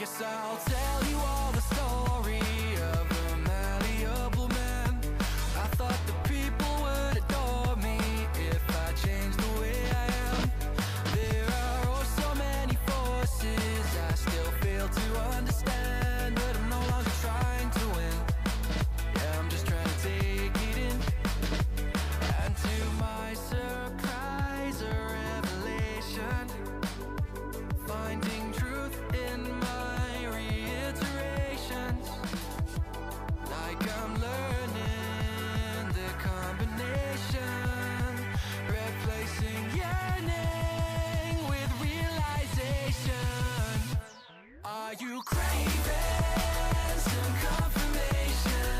guess I'll tell you all the story of a malleable man. I thought the people would adore me if I changed the way I am. There are oh so many forces I still fail to understand, but I'm no longer trying to win. Yeah, I'm just trying to take it in. And to my surprise, a revelation, finding truth in my reiterations. Like I'm learning the combination, replacing yearning with realization. Are you craving some confirmation?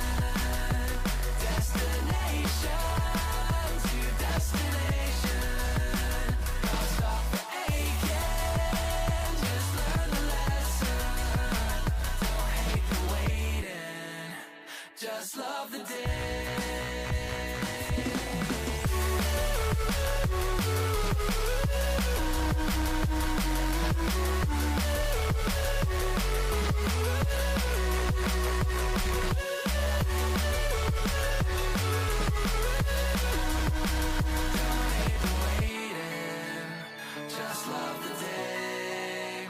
Destination to destination. I'll stop the aching, just learn the lesson. Don't hate the waiting, just love the day. Just love the day.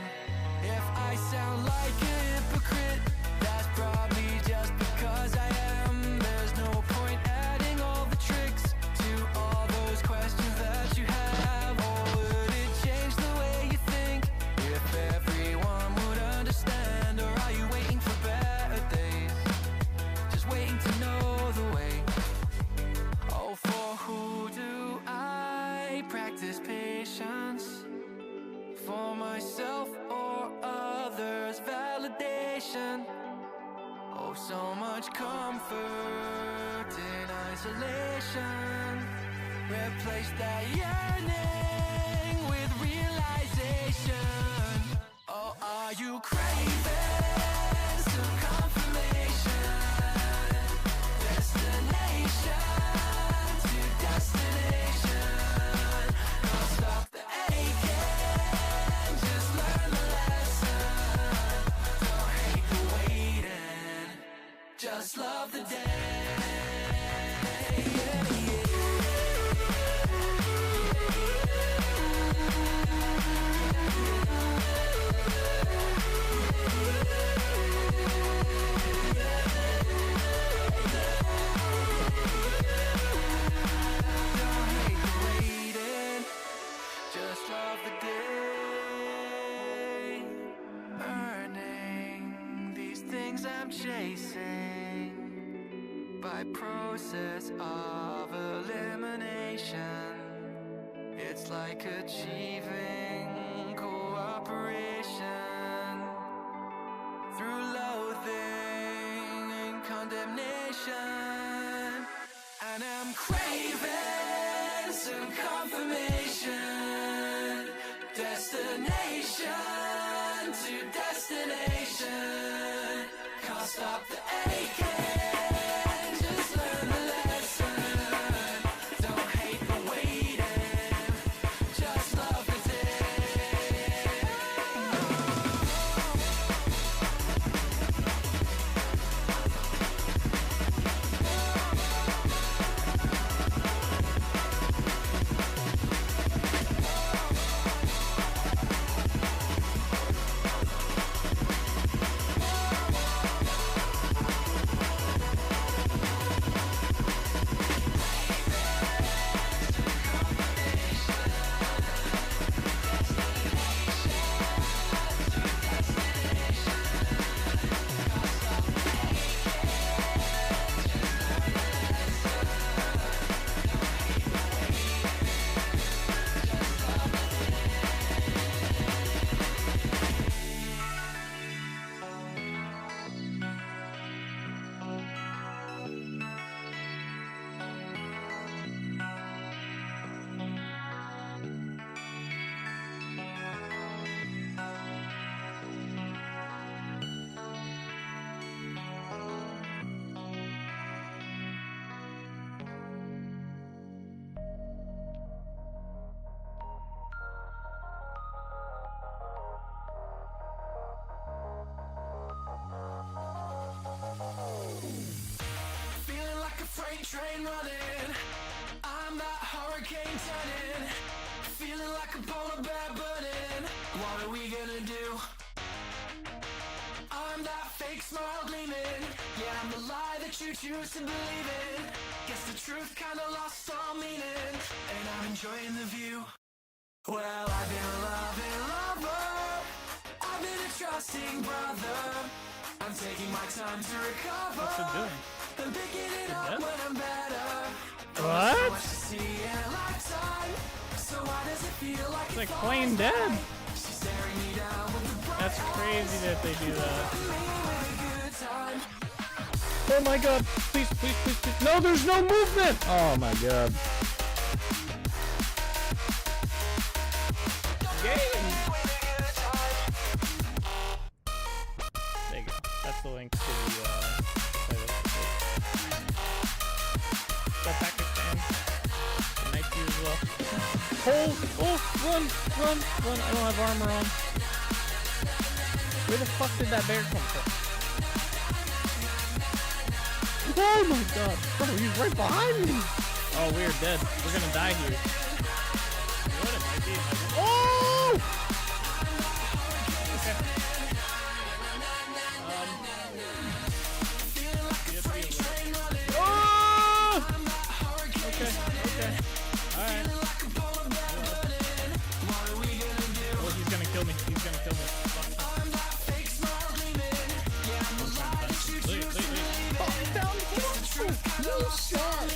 If I sound like a hypocrite, that's probably just because I am. There's no point adding all the tricks to all those questions that you have. Or would it change the way you think if everyone would understand? Or are you waiting for better days, just waiting to know the way? Oh, for who do I practice patience? For myself or others' validation? Oh, so much comfort in isolation. Replace that yearning with realization. Oh, are you craving some confirmation? Destination to destination. I'll stop the aching, just learn the lesson. Don't hate the waiting, just love the day. Don't hate the waiting, just love the day. Earning these things I'm chasing by process of elimination. It's like achieving cooperation through loathing and condemnation. And I'm craving some confirmation. Destination to destination. Can't stop the aching, just learn the lesson. Don't hate the waiting, just love the day. choose to believe it. Guess the truth kinda lost all meaning, and I'm enjoying the view. Well, I've been a loving lover, I've been a trusting brother. I'm taking my time to recover. What's it doing? I'm picking it up when I'm better. What? So much to see in a lifetime. So why does it feel like It's like plain dead. she's staring me down with the bright That's crazy that they do that. me with a good time. Oh my god. Please, please, please, please. No, there's no movement. Oh my god. Game. There you go. That's the link to the playlist. Got Pakistan. Night view as well. Hold! Oh! Run! Run! Run! I don't have armor on. Where the fuck did that bear come from? Oh my god! Bro, he's right behind me! Oh, we're dead. We're gonna die here. What it might be? Oh! Okay. Oh! Okay, okay. Alright. Well, he's gonna kill me. He's gonna kill me. No shot.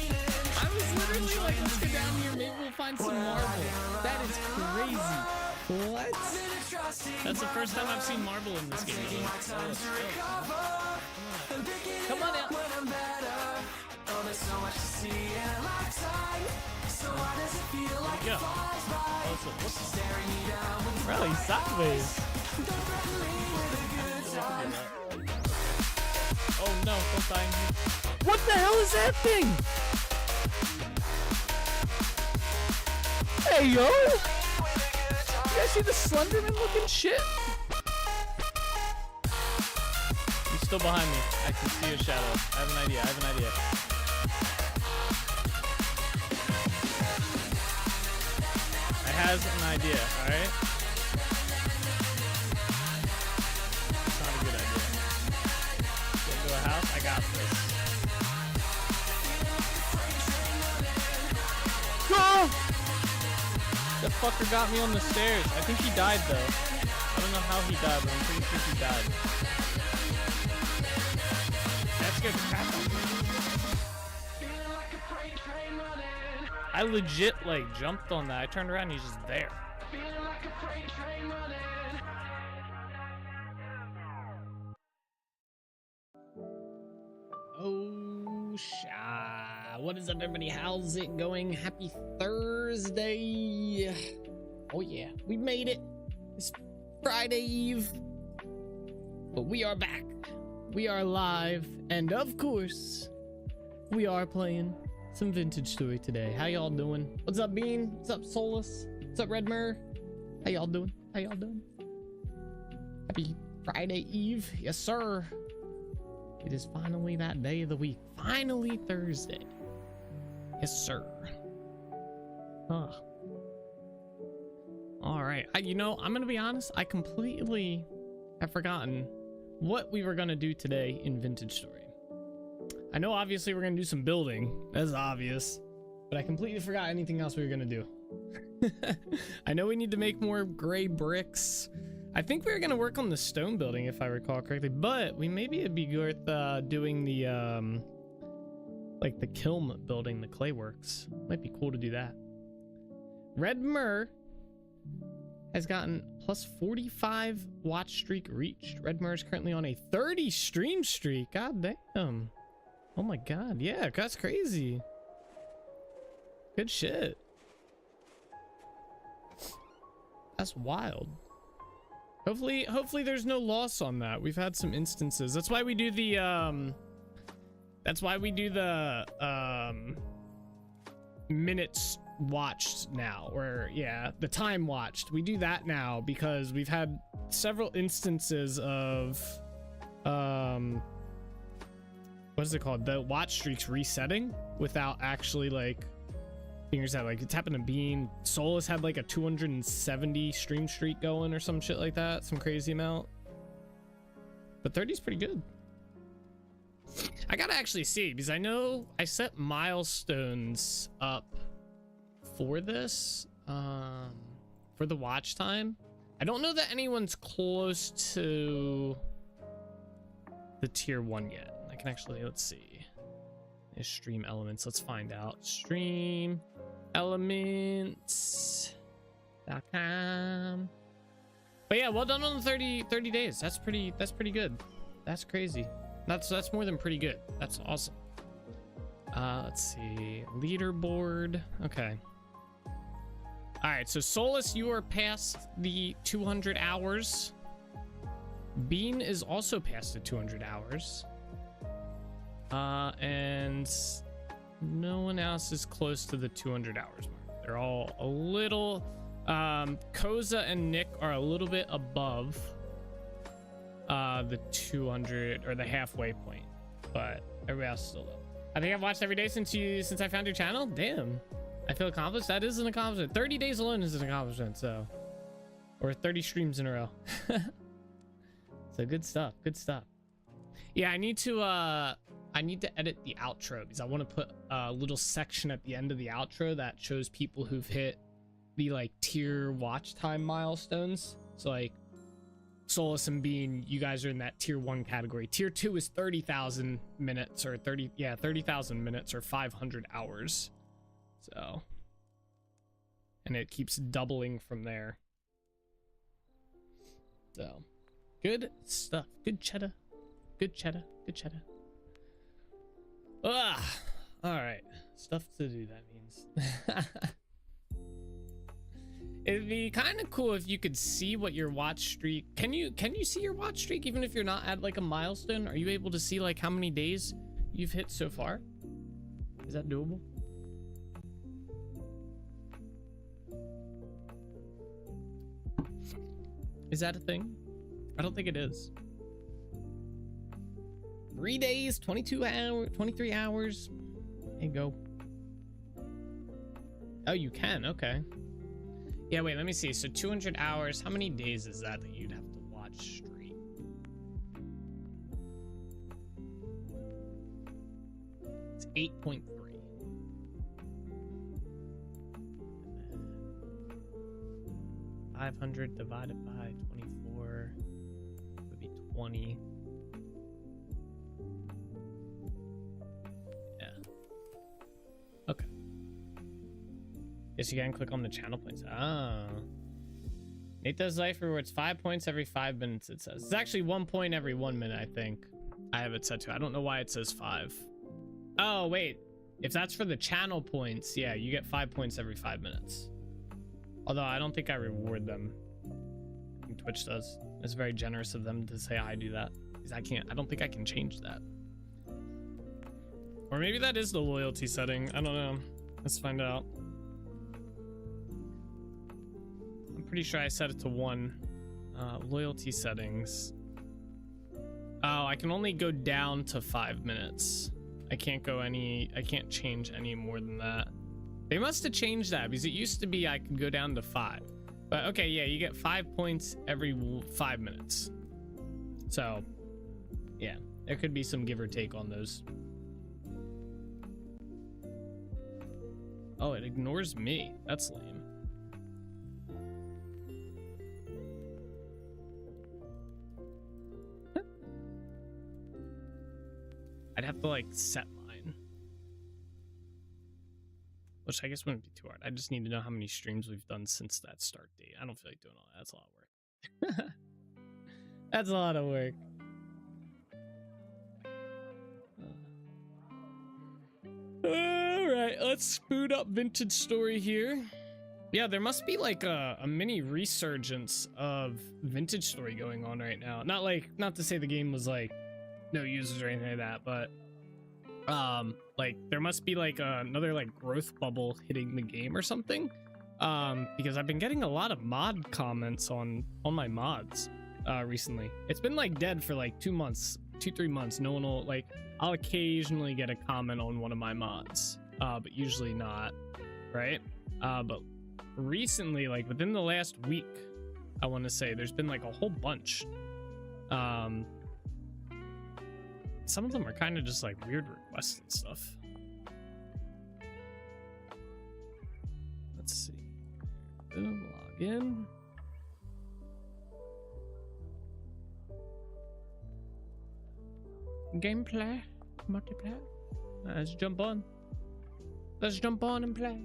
I was literally like, let's go down here, maybe we'll find some marble. That is crazy. What? That's the first time I've seen marble in this game. Come on out. Yeah. Bro, he's sideways. Oh no, don't die in here. What the hell is that thing? Hey yo! You guys see the Slenderman looking shit? He's still behind me. I can see a shadow. I have an idea. I have an idea. I has an idea, alright? It's not a good idea. Get to a house, I got this. Go! That fucker got me on the stairs. I think he died though. I don't know how he died, but I'm pretty sure he died. That's good. I legit like jumped on that. I turned around and he's just there. Oh, what is up, everybody? How's it going? Happy Thursday. Oh yeah, we made it. It's Friday Eve, but we are back. We are live, and of course, we are playing some Vintage Story today. How y'all doing? What's up, Bean? What's up, Solus? What's up, Redmer? How y'all doing? How y'all doing? Happy Friday Eve. Yes, sir. It is finally that day of the week. Finally Thursday. Yes, sir. Huh. All right. You know, I'm going to be honest. I completely have forgotten what we were going to do today in Vintage Story. I know obviously we're going to do some building. That's obvious. But I completely forgot anything else we were going to do. I know we need to make more gray bricks. I think we were going to work on the stone building if I recall correctly. But we maybe it'd be worth doing the like the kiln building, the clay works. Might be cool to do that. Red Myrrh has gotten plus 45 watch streak reached. Red Myrrh is currently on a 30 stream streak. God damn. Oh my god. Yeah, that's crazy. Good shit. That's wild. Hopefully there's no loss on that. We've had some instances. That's why we do the minutes watched now, or yeah, the time watched. We do that now because we've had several instances of what is it called, the watch streaks resetting without actually like fingers out. Like it's happened to Bean. Solus had like a 270 stream streak going or some shit like that, some crazy amount. But 30 is pretty good. I gotta actually see, because I know I set milestones up for this, for the watch time. I don't know that anyone's close to the tier 1 yet. I can actually, let's see. There's stream elements. Let's find out. Stream elements.com. But yeah, well done on the 30 days. That's pretty good. That's crazy. That's more than pretty good. That's awesome. Let's see. Leaderboard. Okay. All right, so Solus, you are past the 200 hours. Bean is also past the 200 hours. And no one else is close to the 200 hours mark. They're all a little, Koza and Nick are a little bit above the 200 or the halfway point, but everybody else is still low. I think I've watched every day since I found your channel. Damn, I feel accomplished. That is an accomplishment. 30 days alone is an accomplishment. So, or 30 streams in a row. So good stuff. Good stuff. Yeah, I need to edit the outro because I want to put a little section at the end of the outro that shows people who've hit the like tier watch time milestones. So like Solus and Bean, you guys are in that tier 1 category. Tier 2 is 30,000 minutes or 30,000 minutes or 500 hours. So, and it keeps doubling from there. So, good stuff. Good cheddar. Good cheddar. Good cheddar. All right. Stuff to do, that means. It'd be kind of cool if you could see what your watch streak. Can you see your watch streak even if you're not at like a milestone? Are you able to see like how many days you've hit so far? Is that doable? Is that a thing? I don't think it is. 3 days, 22 hours, 23 hours. There you go. Oh, you can. Okay. Yeah, wait, let me see. So 200 hours. How many days is that you'd have to watch straight? It's 8.3. 500 divided by 24 would be 20. Yeah. Okay. Yes, you can click on the channel points. Ah. Nate does life rewards 5 points every 5 minutes, it says. It's actually 1 point every 1 minute, I think. I have it set to. I don't know why it says 5. Oh, wait. If that's for the channel points, yeah, you get 5 points every 5 minutes. Although I don't think I reward them. I think Twitch does. It's very generous of them to say I do that. Because I don't think I can change that. Or maybe that is the loyalty setting. I don't know. Let's find out. I'm pretty sure I set it to 1. Loyalty settings. Oh, I can only go down to 5 minutes. I can't change any more than that. They must have changed that because it used to be I could go down to 5. But okay, yeah, you get 5 points every 5 minutes. So, yeah, there could be some give or take on those. Oh, it ignores me. That's lame. I'd have to like set mine. Which I guess wouldn't be too hard. I just need to know how many streams we've done since that start date. I don't feel like doing all that. That's a lot of work. That's a lot of work. Alright, let's boot up Vintage Story here. Yeah, there must be like a mini resurgence of Vintage Story going on right now. Not to say the game was like no users or anything like that, but like there must be like another like growth bubble hitting the game or something, because I've been getting a lot of mod comments on my mods recently. It's been like dead for like 2 months, 2-3 months. No one will like, I'll occasionally get a comment on one of my mods, but usually not, right? But recently, like within the last week, I want to say there's been like a whole bunch. some of them are kind of just like weird requests and stuff. Let's see. Boom, log in. Gameplay, multiplayer. Let's jump on. Let's jump on and play.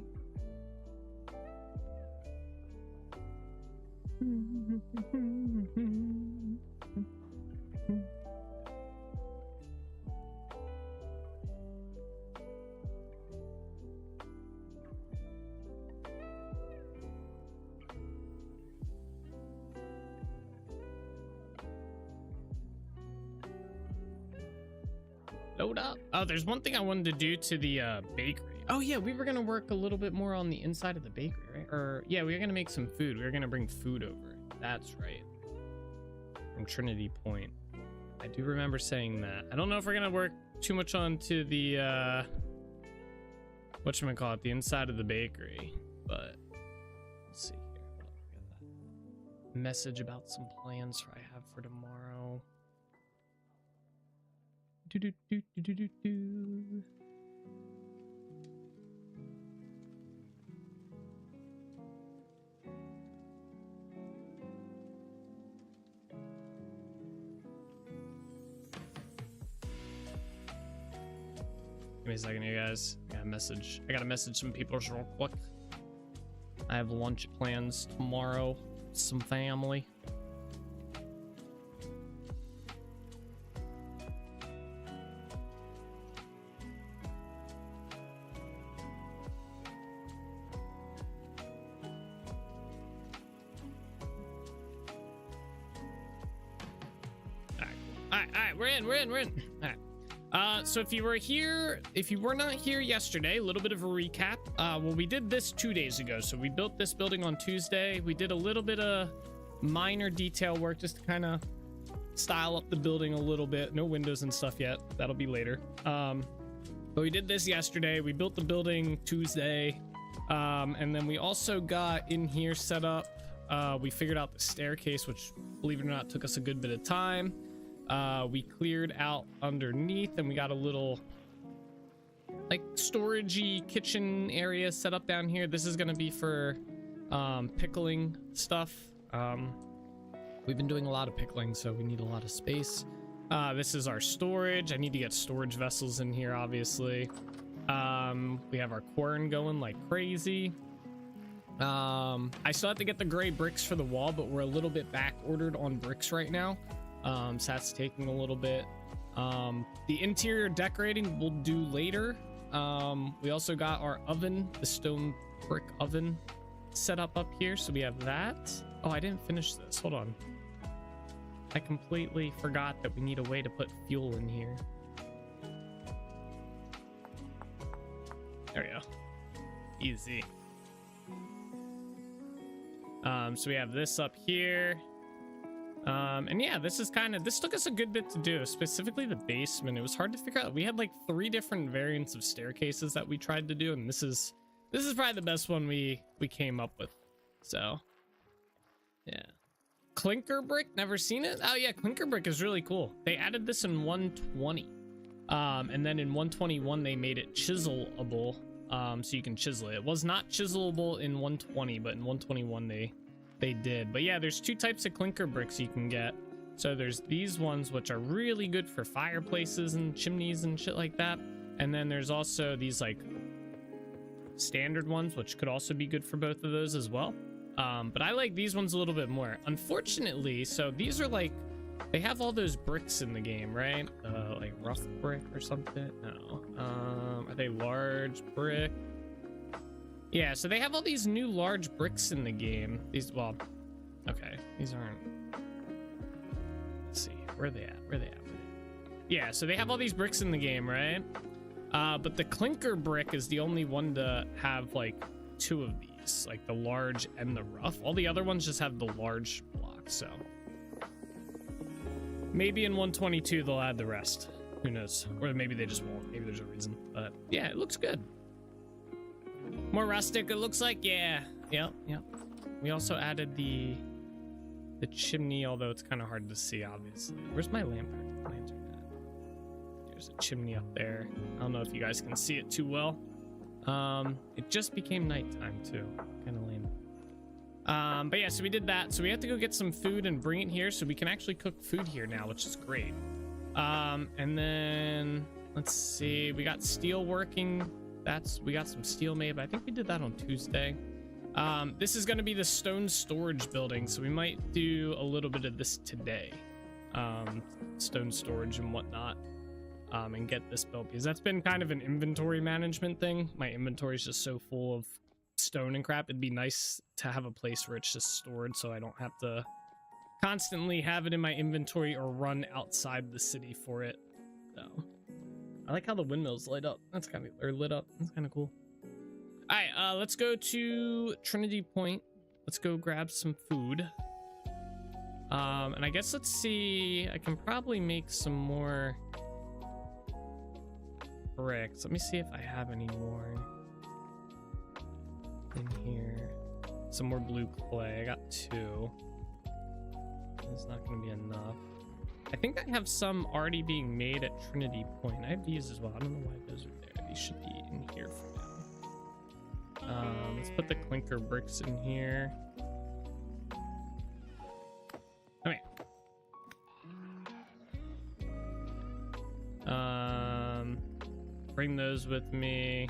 Load up. Oh, there's one thing I wanted to do to the bakery. Oh yeah, we were gonna work a little bit more on the inside of the bakery, right? Or yeah, we were gonna make some food. We were gonna bring food over. That's right. From Trinity Point. I do remember saying that. I don't know if we're gonna work too much onto the whatchamacallit, the inside of the bakery, but let's see here. Hold on, I got that message about some plans I have for tomorrow. Do do do do do do do. Give me a second here, guys. I gotta message some people real quick. I have lunch plans tomorrow with some family. We're in. All right. So if you were not here yesterday, a little bit of a recap. Well, we did this 2 days ago. So we built this building on Tuesday. We did a little bit of minor detail work just to kind of style up the building a little bit. No windows and stuff yet. That'll be later. But we did this yesterday. We built the building Tuesday. And then we also got in here set up. We figured out the staircase, which, believe it or not, took us a good bit of time. We cleared out underneath and we got a little like storagey kitchen area set up down here. This is going to be for pickling stuff. We've been doing a lot of pickling, so we need a lot of space. This is our storage. I need to get storage vessels in here, obviously. We have our quern going like crazy. I still have to get the gray bricks for the wall, but we're a little bit back ordered on bricks right now. So that's taking a little bit. The interior decorating we'll do later. We also got our oven, the stone brick oven set up here. So we have that. Oh, I didn't finish this. Hold on. I completely forgot that we need a way to put fuel in here. There we go. Easy. So we have this up here. And yeah, this took us a good bit to do, specifically the basement. It was hard to figure out. We had like 3 different variants of staircases that we tried to do, and this is probably the best one we came up with. So yeah. Clinker brick, never seen it. Oh yeah, clinker brick is really cool. They added this in 120. And then in 121 they made it chiselable. So you can chisel it. It was not chiselable in 120, but in 121 they did. But yeah, there's 2 types of clinker bricks you can get. So there's these ones, which are really good for fireplaces and chimneys and shit like that. And then there's also these like standard ones, which could also be good for both of those as well. But I like these ones a little bit more. Unfortunately, so these are like, they have all those bricks in the game, right? Like rough brick or something? No. Are they large brick? Yeah, so they have all these new large bricks in the game. These, well, okay, these aren't. Let's see, where are they at? Yeah, so they have all these bricks in the game, right? But the clinker brick is the only one to have like 2 of these, like the large and the rough. All the other ones just have the large blocks, so. Maybe in 122 they'll add the rest. Who knows? Or maybe they just won't. Maybe there's a reason. But yeah, it looks good. More rustic, it looks like. Yeah. Yep. We also added the chimney, although it's kind of hard to see, obviously. Where's my lantern at? There's a chimney up there. I don't know if you guys can see it too well. It just became nighttime too. Kind of lame. But yeah, so we did that. So we have to go get some food and bring it here so we can actually cook food here now, which is great. And then let's see, we got steel working. We got some steel made, but I think we did that on Tuesday. This is going to be the stone storage building, so we might do a little bit of this today. Stone storage and whatnot, and get this built, because that's been kind of an inventory management thing. My inventory is just so full of stone and crap. It'd be nice to have a place where it's just stored so I don't have to constantly have it in my inventory or run outside the city for it. So I like how the windmills light up. That's kind of, or lit up. That's kind of cool. All right, let's go to Trinity Point. Let's go grab some food. And I guess let's see, I can probably make some more bricks. Let me see if I have any more in here. Some more blue clay. I got 2. It's not going to be enough. I think I have some already being made at Trinity Point. I have these as well. I don't know why those are there. These should be in here for now. Let's put the clinker bricks in here. Come here. Bring those with me.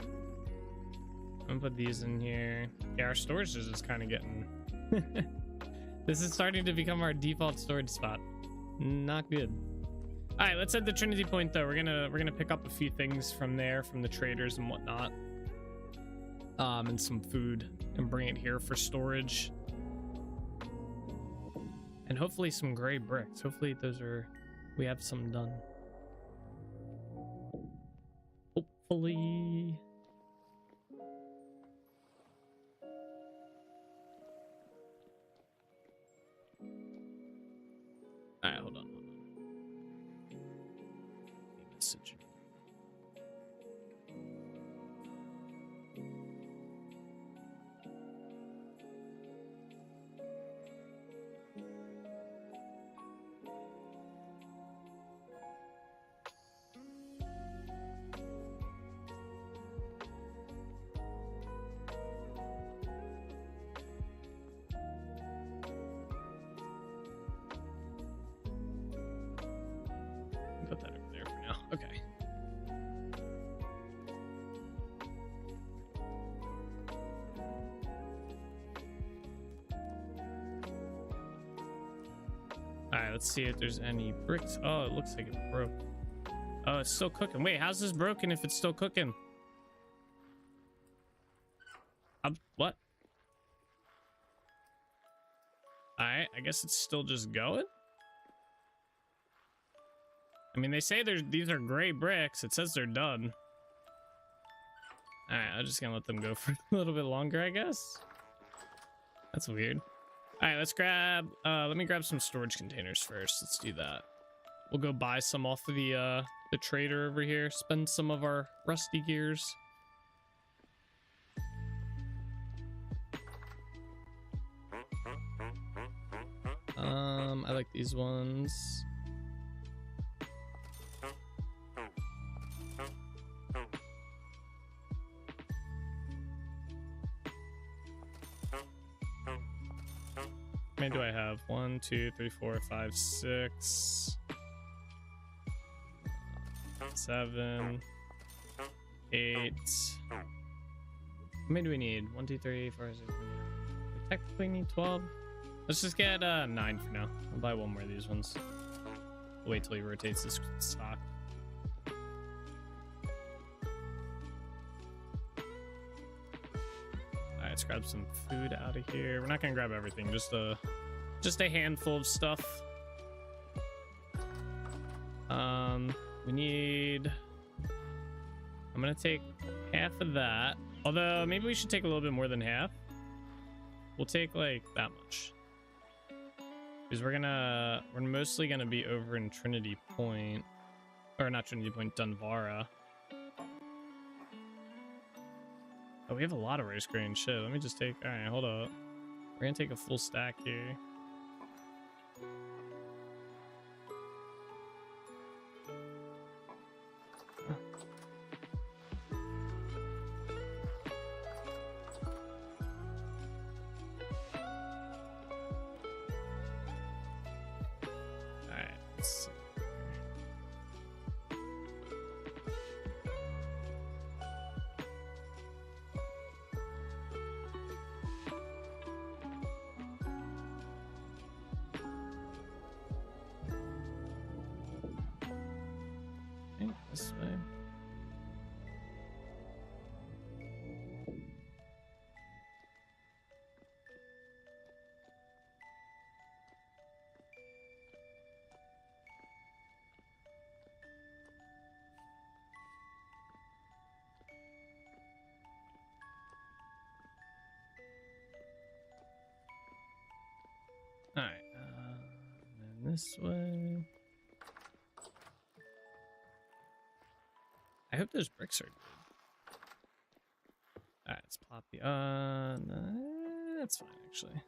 I'm gonna put these in here. Yeah, our storage is just kind of getting this is starting to become our default storage spot. Not good. All right, let's head to Trinity Point though. We're gonna pick up a few things from there, from the traders and whatnot, and some food, and bring it here for storage, and hopefully some gray bricks. Hopefully we have some done. Hopefully. All right, hold on. Message. Put that over there for now. Okay. All right, let's see if there's any bricks. Oh, it looks like it broke. Oh, it's still cooking. Wait, how's this broken if it's still cooking? What? All right, I guess it's still just going. I mean, they say these are gray bricks. It says they're done. All right, I'm just gonna let them go for a little bit longer, I guess. That's weird. All right, let's grab, let me grab some storage containers first. Let's do that. We'll go buy some off of the trader over here. Spend some of our rusty gears. I like these ones. How many do I have? 1, 2, 3, 4, 5, 6, 7, 8. How many do we need? 1, 2, 3, 4, 6. We technically need 12. Let's just get 9 for now. I'll buy one more of these ones. I'll wait till he rotates this stock. Alright, let's grab some food out of here. We're not gonna grab everything, just a handful of stuff. We need, I'm gonna take half of that, although maybe we should take a little bit more than half. We'll take like that much, because we're mostly gonna be over in Trinity Point, or not Trinity Point, Dunvara. Oh, we have a lot of rice grain. Shit, let me just take, all right, hold up. We're gonna take a full stack here. Let's see. Okay, this way. All right, then this way. I hope those bricks are good. All right, let's plop the. No, that's fine actually.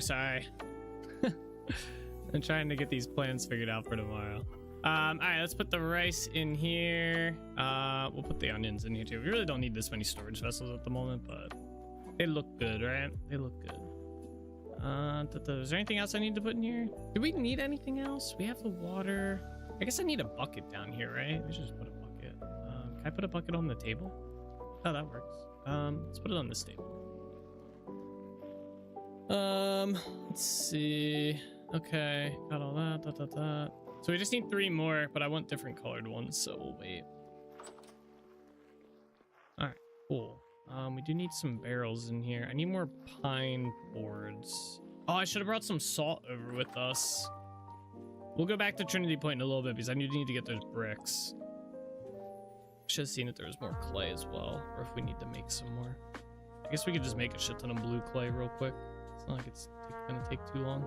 Sorry. I'm trying to get these plans figured out for tomorrow. All right, let's put the rice in here. We'll put the onions in here too. We really don't need this many storage vessels at the moment, but they look good, right? They look good. Is there anything else I need to put in here? Do we need anything else? We have the water. I guess I need a bucket down here, right? We should just put a bucket. Can I put a bucket on the table? Oh, that works. Let's put it on this table. Let's see. Okay, got all that. So we just need 3 more, but I want different colored ones, so we'll wait. All right, cool. We do need some barrels in here. I need more pine boards. Oh, I should have brought some salt over with us. We'll go back to Trinity Point in a little bit because I need to get those bricks. Should have seen if there was more clay as well, or if we need to make some more. I guess we could just make a shit ton of blue clay real quick. It's not like it's gonna take too long.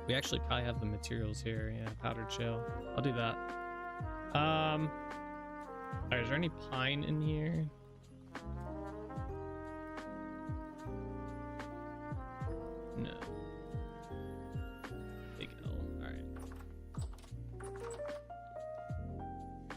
We actually probably have the materials here. Yeah, powdered shell. I'll do that. Alright, is there any pine in here? No. Big L. Alright.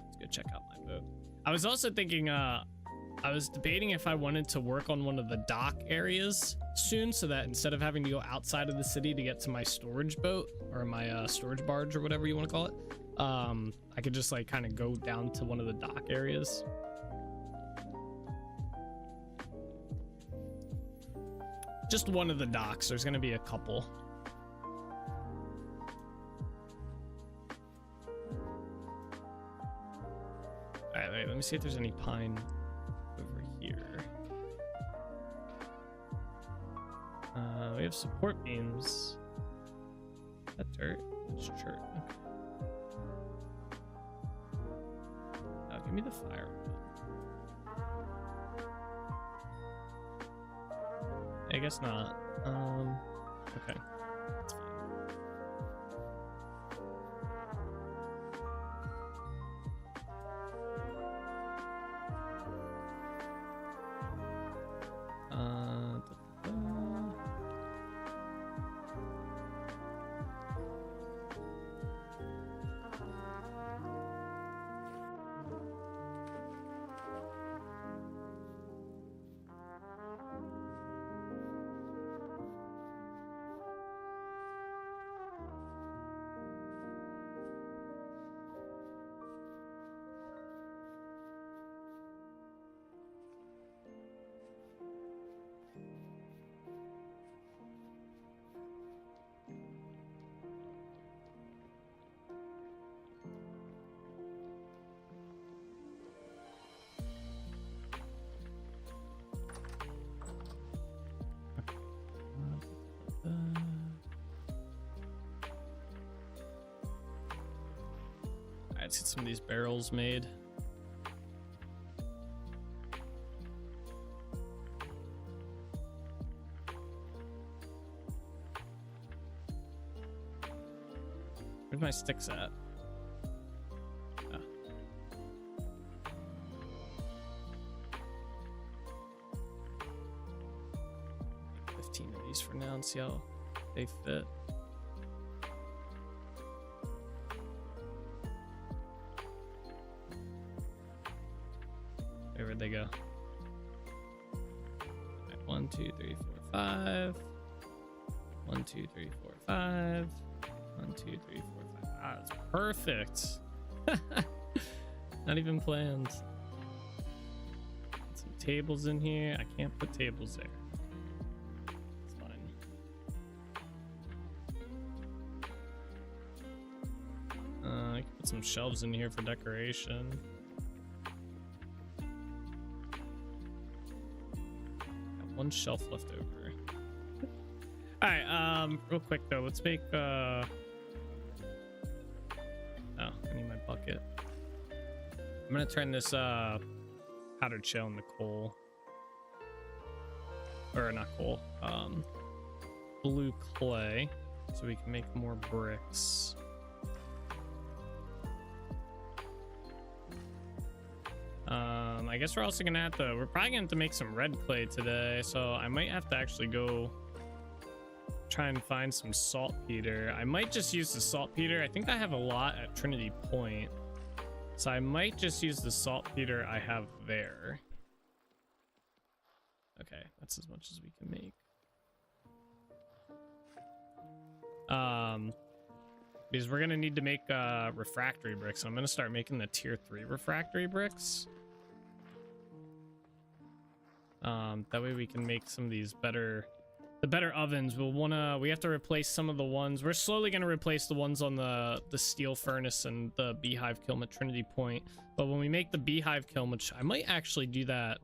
Let's go check out my boat. I was also thinking, I was debating if I wanted to work on one of the dock areas soon, so that instead of having to go outside of the city to get to my storage boat or my storage barge or whatever you want to call it, I could just like kind of go down to one of the dock areas. Just one of the docks. There's going to be a couple. All right, wait, let me see if there's any pine over here. We have support beams. Is that dirt? It's dirt. Okay. Oh, give me the firewood. I guess not. Okay. That's fine. let's get some of these barrels made. Where's my sticks at? Ah. 15 of these for now and see how they fit. Where'd they go? Right, 1, 2, 3, 4, 5. 1, 2, 3, 4, 5. 1, 2, 3, 4, 5. Ah, that's perfect. Not even planned. Put some tables in here. I can't put tables there. It's fine. I can put some shelves in here for decoration. Got one shelf left over. All right. Real quick though, let's make. Oh, I need my bucket. I'm gonna turn this powdered shell into coal, or not coal, blue clay, so we can make more bricks. I guess we're also gonna have to. We're probably gonna have to make some red clay today, so I might have to actually go try and find some saltpeter. I might just use the saltpeter. I think I have a lot at Trinity Point, so I might just use the saltpeter I have there. Okay, that's as much as we can make. Because we're gonna need to make refractory bricks. So I'm gonna start making the tier 3 refractory bricks. That way we can make some of these better. The better ovens. We have to replace some of the ones. We're slowly going to replace the ones on the steel furnace and the beehive kiln at Trinity Point. But when we make the beehive kiln, which I might actually do that,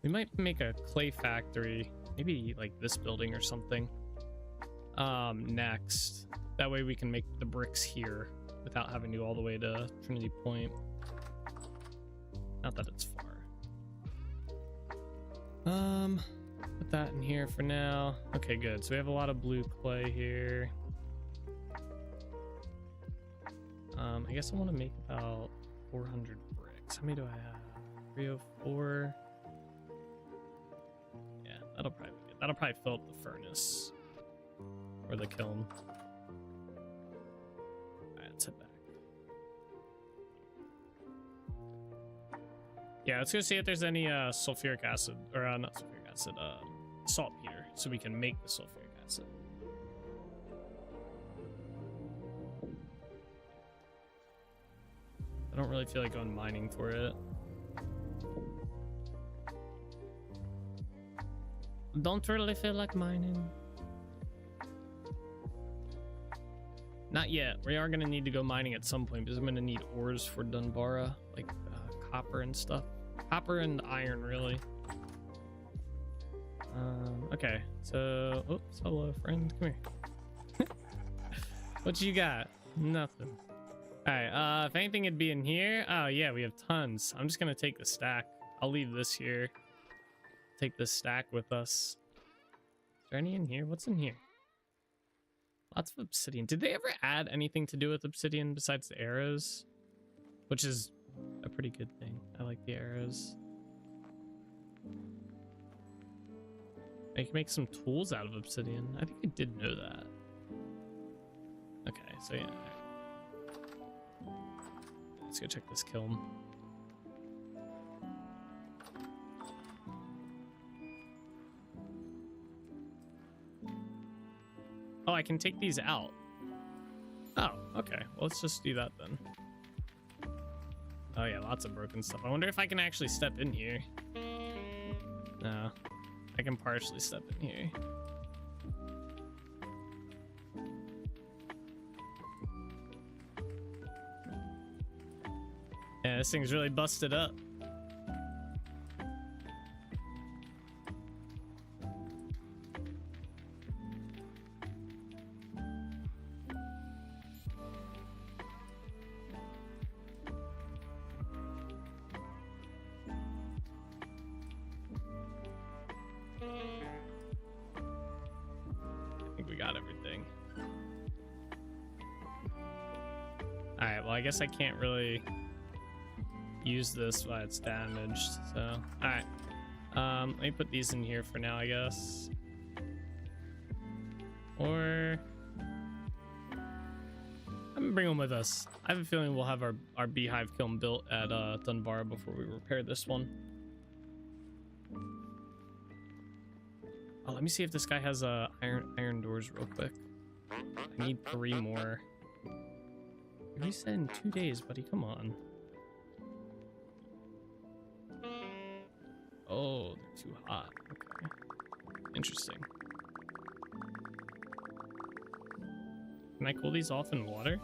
we might make a clay factory, maybe like this building or something, next. That way we can make the bricks here without having to go all the way to Trinity Point. Not that it's far. Put that in here for now. Okay, good. So we have a lot of blue clay here. I guess I want to make about 400 bricks. How many do I have? 304. Yeah, that'll probably be good. That'll probably fill up the furnace or the kiln. Alright, let's head back. Yeah, let's go see if there's any sulfuric acid, or not sulfuric acid, saltpeter, so we can make the sulfuric acid. I don't really feel like going mining for it. Don't really feel like mining. Not yet. We are gonna need to go mining at some point because I'm gonna need ores for Dunbara, like copper and stuff. Copper and iron, really. Okay, so, oops, hello friend, come here. What you got? Nothing. All right, if anything it'd be in here. Oh yeah, we have tons. I'm just gonna take the stack. I'll leave this here. Take this stack with us. Is there any in here? What's in here? Lots of obsidian. Did they ever add anything to do with obsidian besides the arrows? Which is a pretty good thing. I like the arrows. I can make some tools out of obsidian. I think I did know that. Okay, so yeah. Let's go check this kiln. Oh, I can take these out. Oh, okay. Well, let's just do that then. Oh yeah, lots of broken stuff. I wonder if I can actually step in here. No, I can partially step in here. Yeah, this thing's really busted up. we got everything. Alright, well, I guess I can't really use this while it's damaged, so... Alright. Let me put these in here for now, I guess. Or... I'm gonna bring them with us. I have a feeling we'll have our beehive kiln built at Dunbar before we repair this one. Oh, let me see if this guy has iron doors real quick. I need 3 more. You said in 2 days, buddy. Come on. Oh, they're too hot. Okay. Interesting. Can I cool these off in water?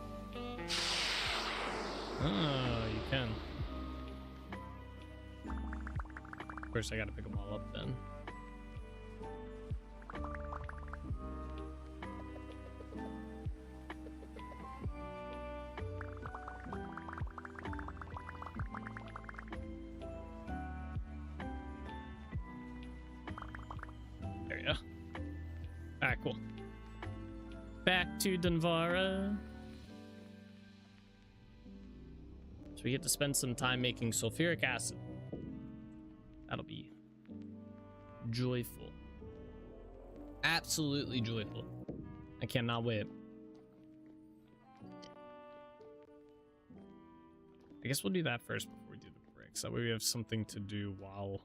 Oh, you can. Of course, I gotta pick them all up then. There we go. Alright, cool. Back to Dunvara. So we get to spend some time making sulfuric acid. That'll be joyful. Absolutely joyful. I cannot wait. I guess we'll do that first before we do the bricks. That way we have something to do while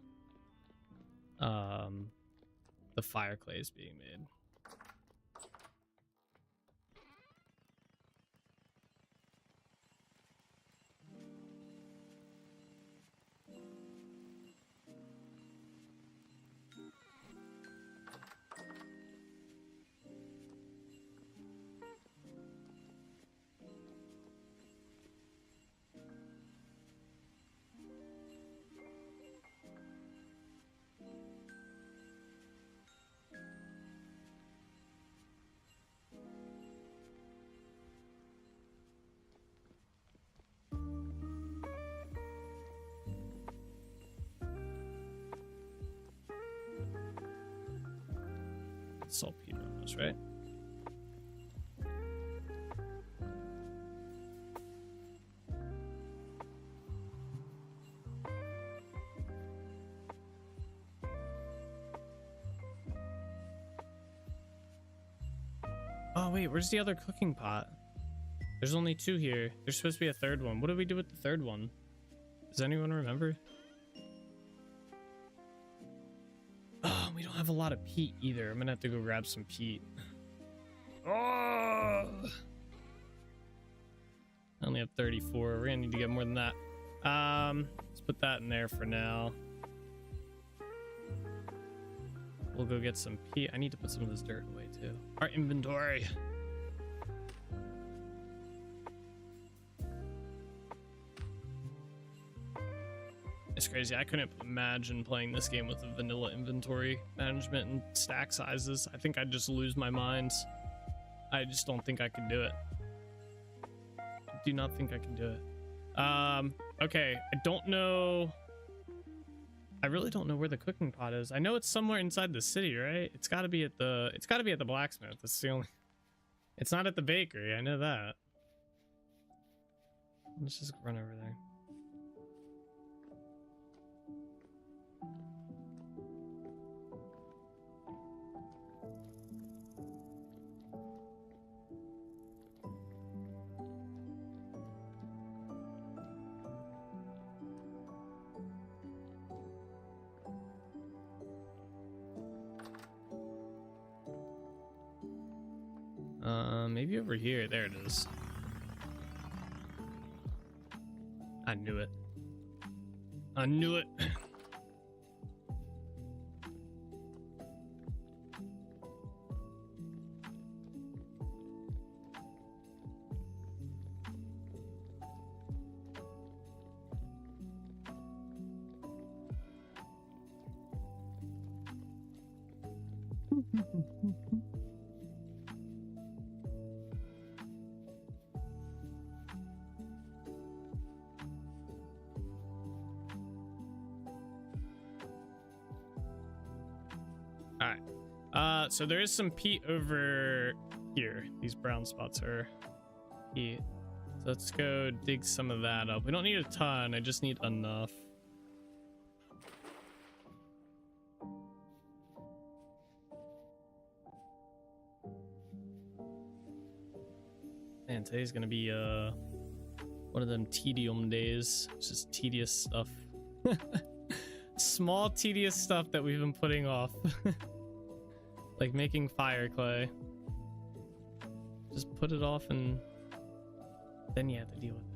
the fire clay is being made. Saltpeter on this, right? Oh wait, where's the other cooking pot? There's only 2 here. There's supposed to be a 3rd one. What did we do with the 3rd one? Does anyone remember? Oh, we don't have a lot of peat either. I'm gonna have to go grab some peat. Oh! I only have 34. We're gonna need to get more than that. Let's put that in there for now. We'll go get some peat. I need to put some of this dirt away too. Our inventory. It's crazy. I couldn't imagine playing this game with a vanilla inventory management and stack sizes. I think I'd just lose my mind. I just don't think I can do it. I do not think I can do it. Okay. I don't know. I really don't know where the cooking pot is. I know it's somewhere inside the city, right? It's got to be at the blacksmith. That's the only. It's not at the bakery. I know that. Let's just run over there. Maybe over here. There it is. I knew it. I knew it. So there is some peat over here. These brown spots are peat. So let's go dig some of that up. We don't need a ton, I just need enough. Man, today's gonna be one of them tedium days. It's just tedious stuff. Small tedious stuff that we've been putting off. Like making fire clay. Just put it off and then you have to deal with it.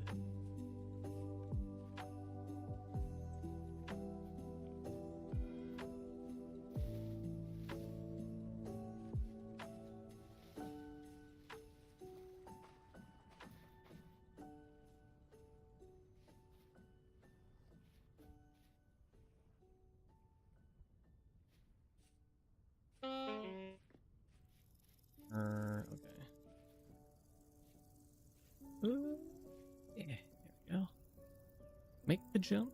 Okay. Yeah, there we go. Make the jump.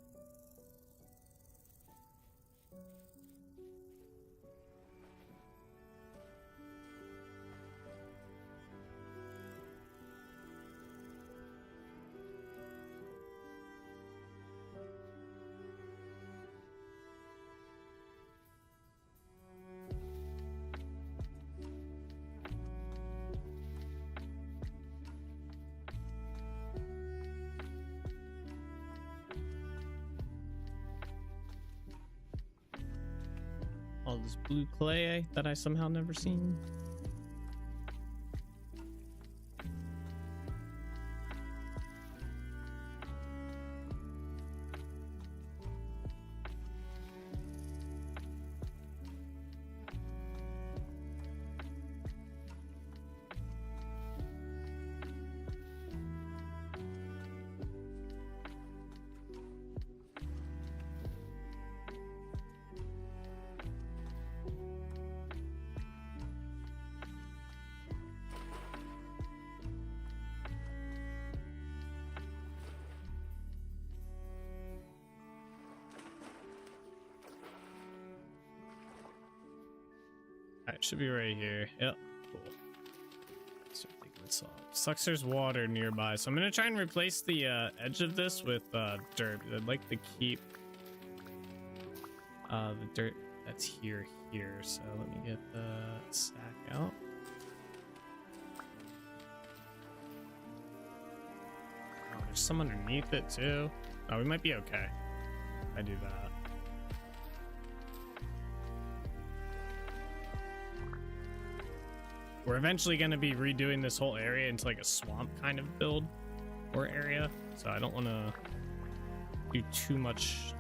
All this blue clay that I somehow never seen. Alright, should be right here. Yep, cool. Start digging this up. Sucks there's water nearby, so I'm gonna try and replace the edge of this with dirt. I'd like to keep the dirt that's here. So let me get the stack out. Oh, there's some underneath it too. Oh, we might be okay. I do that. We're eventually going to be redoing this whole area into like a swamp kind of build or area, so I don't want to do too much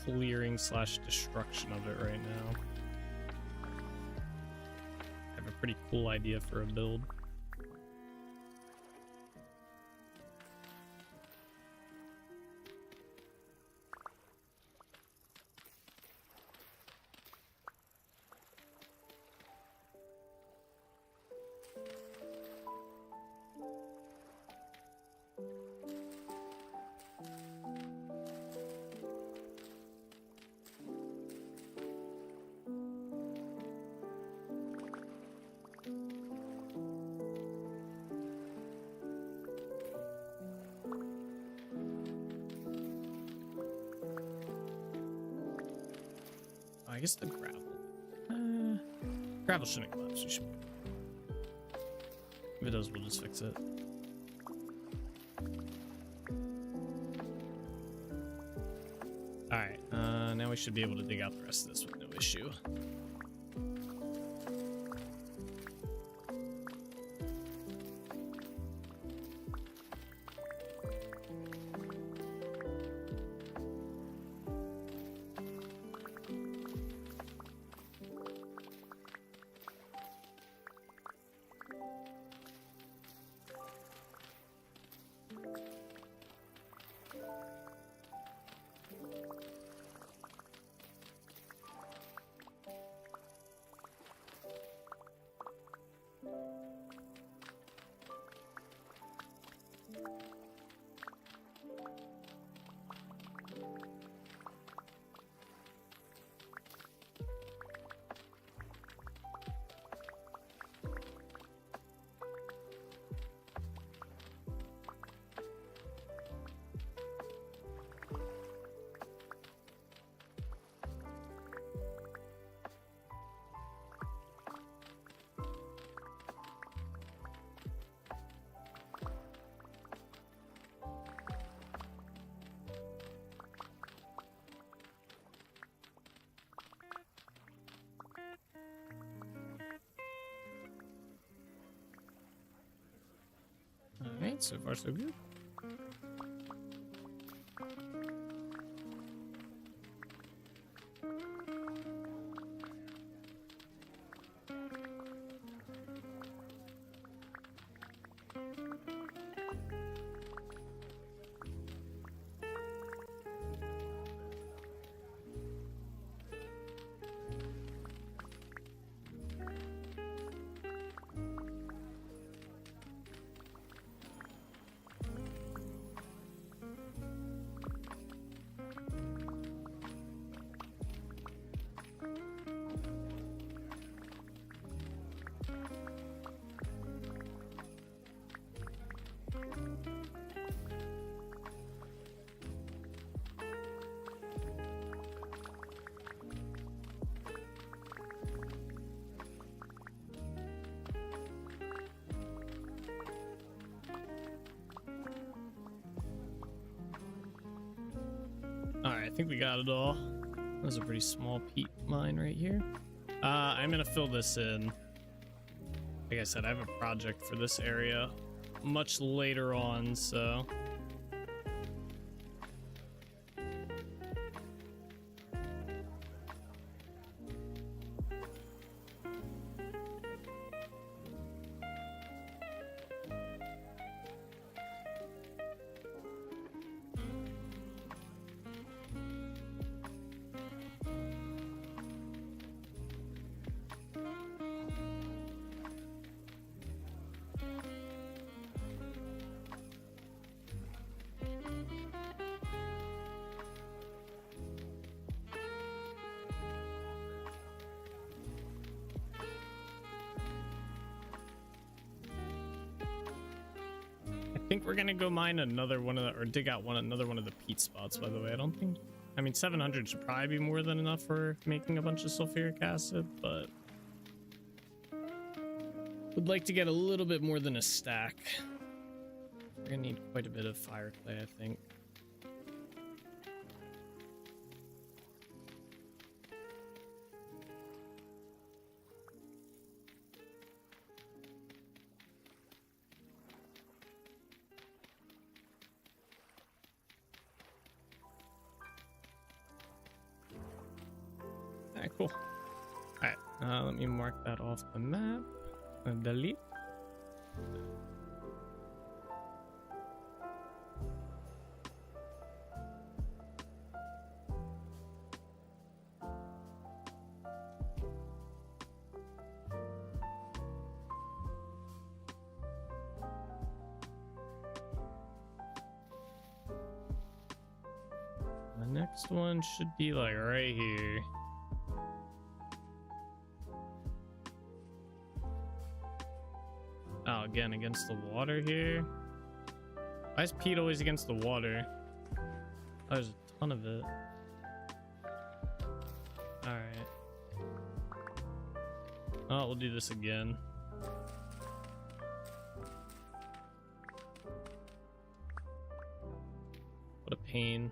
clearing slash destruction of it right now. I have a pretty cool idea for a build. I guess the gravel. Gravel shouldn't collapse. We should. If it does, we'll just fix it. Alright, now we should be able to dig out the rest of this with no issue. Alright, so far so good. Alright, I think we got it all. That was a pretty small peat mine right here. I'm gonna fill this in. Like I said, I have a project for this area much later on, so... I think we're gonna go mine another one of the, or dig out another one of the peat spots, by the way. I mean 700 should probably be more than enough for making a bunch of sulfuric acid, but would like to get a little bit more than a stack. We're gonna need quite a bit of fire clay, I think. Alright, cool. Alright, let me mark that off the map. Delete. The next one should be like right here. Oh, again, against the water here. Why is peat always against the water? Oh, there's a ton of it. Alright. Oh, we'll do this again. What a pain.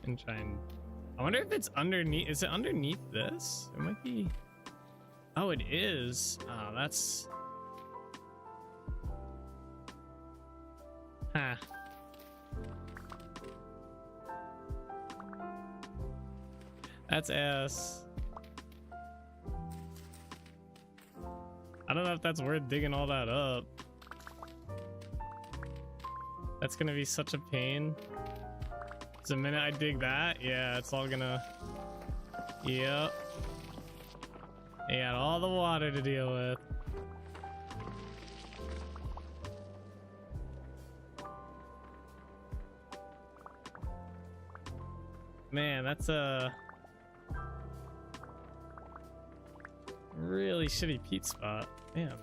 And try and... I wonder if it's underneath... Is it underneath this? It might be... Oh, it is. Oh, that's... Huh. That's ass. I don't know if that's worth digging all that up. That's gonna be such a pain. The minute I dig that, yeah, it's all gonna... Yep. You got all the water to deal with. Man, that's a really shitty peat spot. Damn.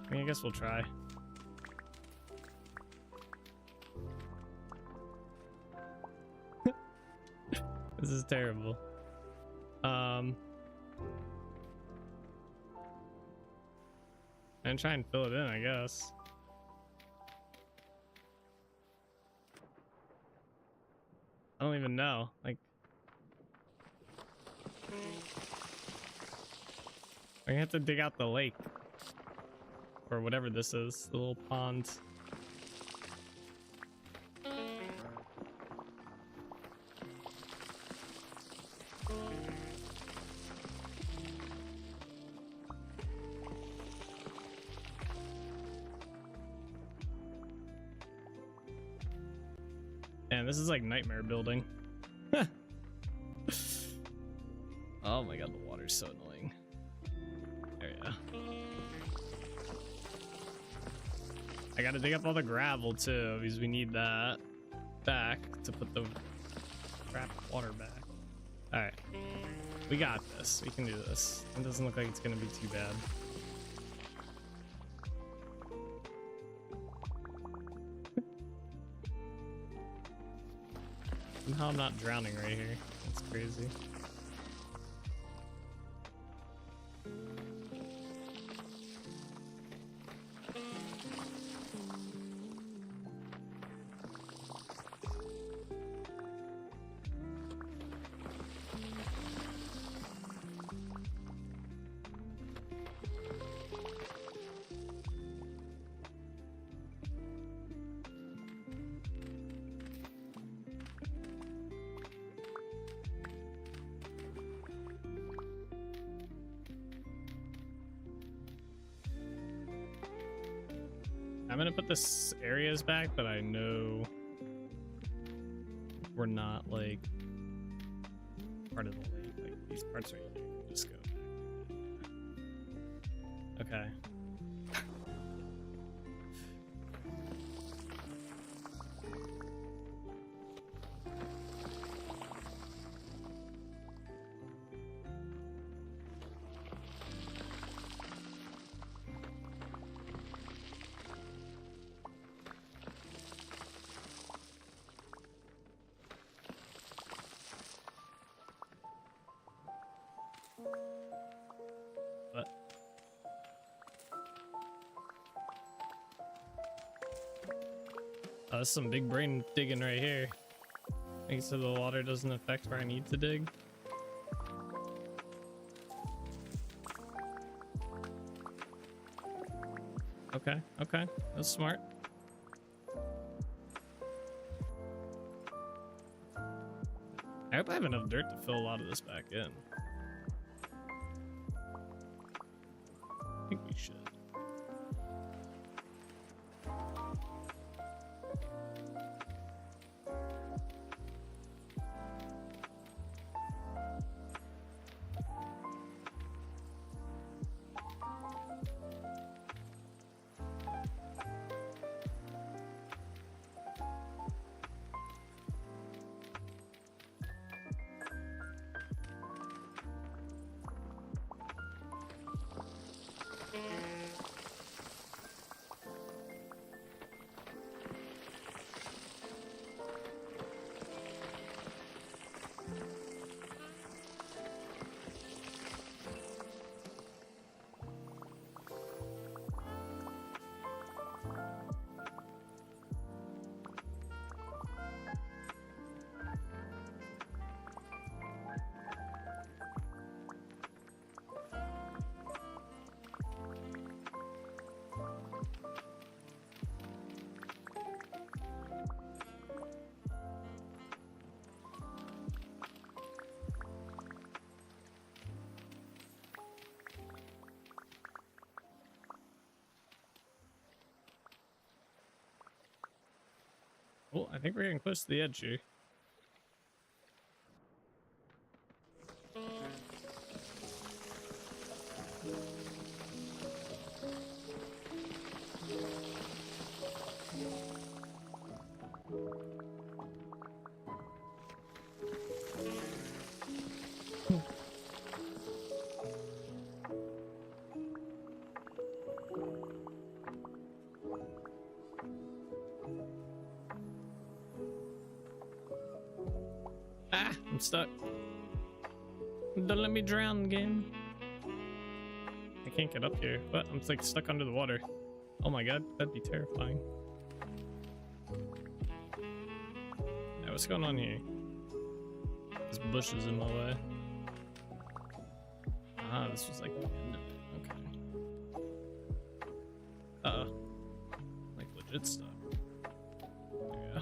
I mean, I guess we'll try. This is terrible. And try and fill it in, I guess. I don't even know. Like, I have to dig out the lake. or whatever this is, the little pond. Man, this is like nightmare building. Oh my god, the water's so annoying. There we go. I gotta dig up all the gravel too, because we need that back to put the trapped water back. Alright. We got this. We can do this. It doesn't look like it's gonna be too bad. Somehow I'm not drowning right here. That's crazy. I'm gonna put this areas back that I know we're not like part of the lake. Like these parts right here. Just go back. Okay. What? Oh, that's some big brain digging right here. Make it so the water doesn't affect where I need to dig. Okay, okay, that's smart. I hope I have enough dirt to fill a lot of this back in. I think we should. Well, I think we're getting close to the edge here. Ah, I'm stuck. Don't let me drown again. I can't get up here. What? I'm like stuck under the water. Oh my god, that'd be terrifying. Yeah, what's going on here? This bush is in my way. Ah, this was like the end of it. Okay. it's stuck. Yeah.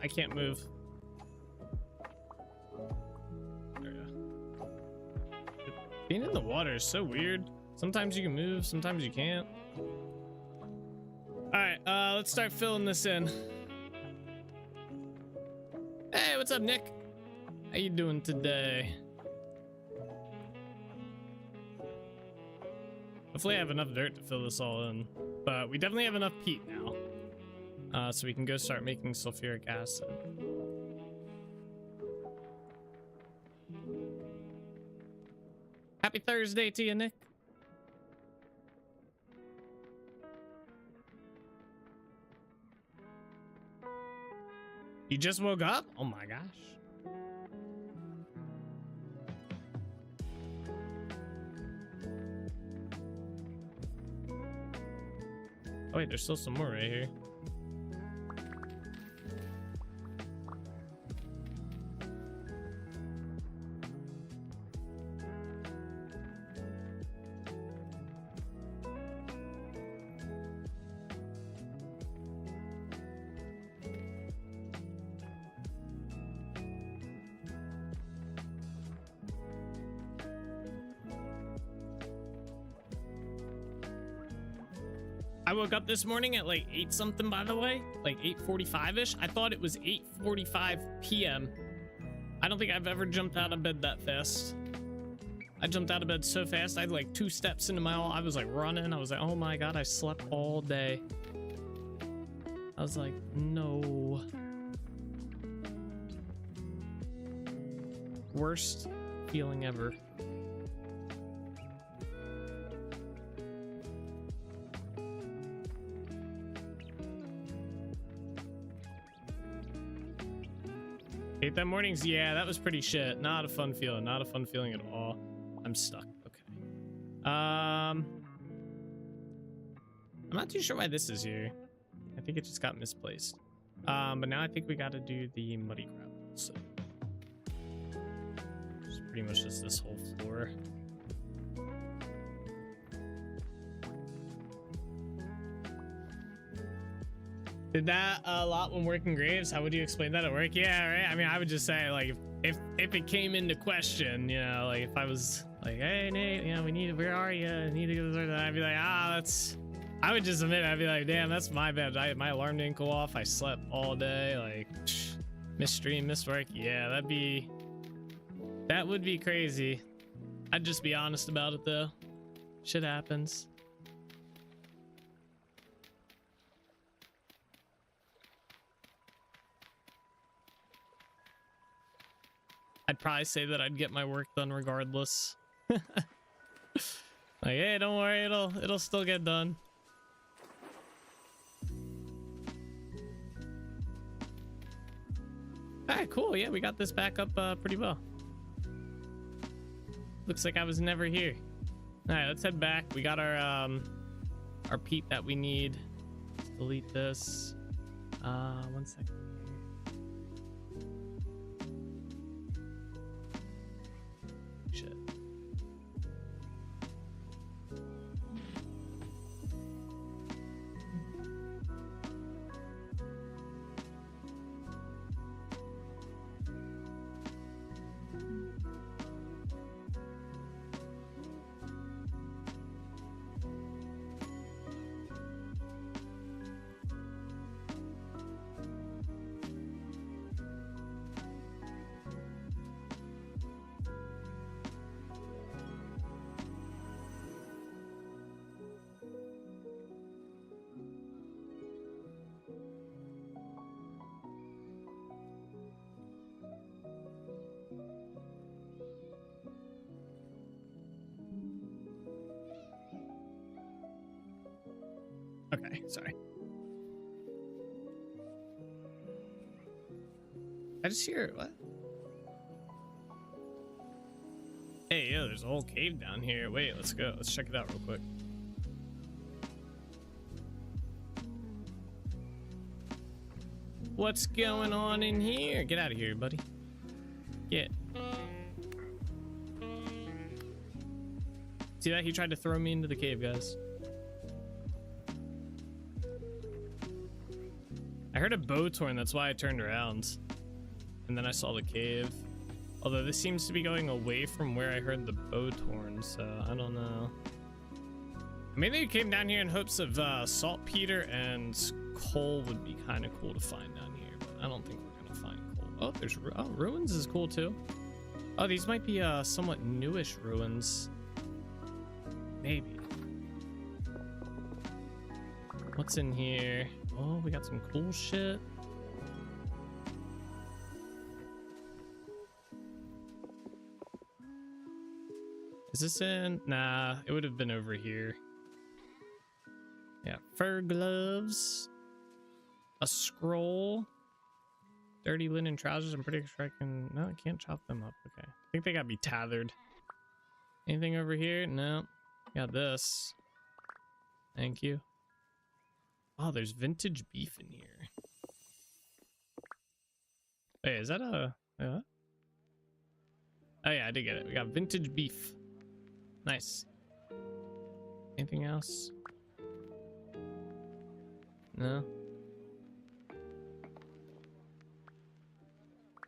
I can't move. There we go. Being in the water is so weird. Sometimes you can move, sometimes you can't. Alright, let's start filling this in. Hey, what's up, Nick? How you doing today? Hopefully I have enough dirt to fill this all in. But we definitely have enough peat now. So we can go start making sulfuric acid. Happy Thursday to you, Nick. You just woke up? Oh my gosh. Oh wait, there's still some more right here. I woke up this morning at like 8 something, by the way, like 8:45ish. I thought it was 8:45 p.m. I don't think I've ever jumped out of bed that fast. I jumped out of bed so fast. I had like 2 steps into my I was like running. I was like, oh my god, I slept all day. I was like, no. Worst feeling ever. Ate that mornings? Yeah, that was pretty shit. Not a fun feeling. Not a fun feeling at all. I'm stuck. Okay. I'm not too sure why this is here. I think it just got misplaced. But now I think we got to do the muddy gravel. So it's pretty much just this whole floor. Did that a lot when working graves? How would you explain that at work? Yeah, right. I mean, I would just say like if it came into question, you know, like if I was like, hey Nate, you know, where are you? I need to go to I'd be like, that's. I would just admit, I'd be like, damn, that's my bad. My alarm didn't go off. I slept all day. Like, missed stream, missed work. Yeah, that would be crazy. I'd just be honest about it though. Shit happens. I'd probably say that I'd get my work done regardless. Like, hey, don't worry, it'll still get done. Alright, cool. Yeah, we got this back up pretty well. Looks like I was never here. Alright, let's head back. We got our peat that we need. Let's delete this. 1 second. Shit. Okay, sorry. I just hear what? Hey, yo, there's a whole cave down here. Wait, let's go. Let's check it out real quick. What's going on in here? Get out of here, buddy. Get. See that? He tried to throw me into the cave, guys. I heard a bow torn, that's why I turned around. And then I saw the cave. Although this seems to be going away from where I heard the bow torn, so I don't know. Maybe they came down here in hopes of saltpeter and coal would be kind of cool to find down here, but I don't think we're gonna find coal. Oh, there's ruins is cool too. Oh, these might be somewhat newish ruins. Maybe. What's in here? Oh, we got some cool shit. Is this in? Nah, it would have been over here. Yeah, fur gloves, a scroll, dirty linen trousers. I'm pretty sure I can. No, I can't chop them up. Okay, I think they gotta be tethered. Anything over here? No. Got this. Thank you. Oh, there's vintage beef in here. Wait, is that a? Oh yeah, I did get it. We got vintage beef. Nice. Anything else? No.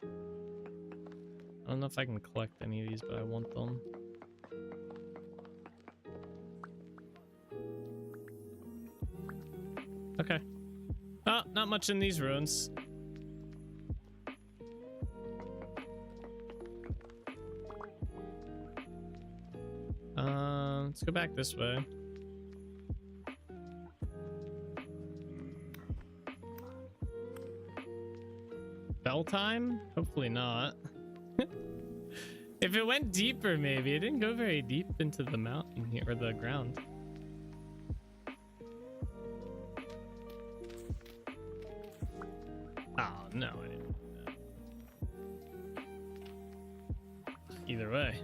I don't know if I can collect any of these, but I want them. Okay. Oh, not much in these ruins. Let's go back this way. Bell time? Hopefully not. If it went deeper, maybe. It didn't go very deep into the mountain here, or the ground. Oh, no, I didn't do that. Either way.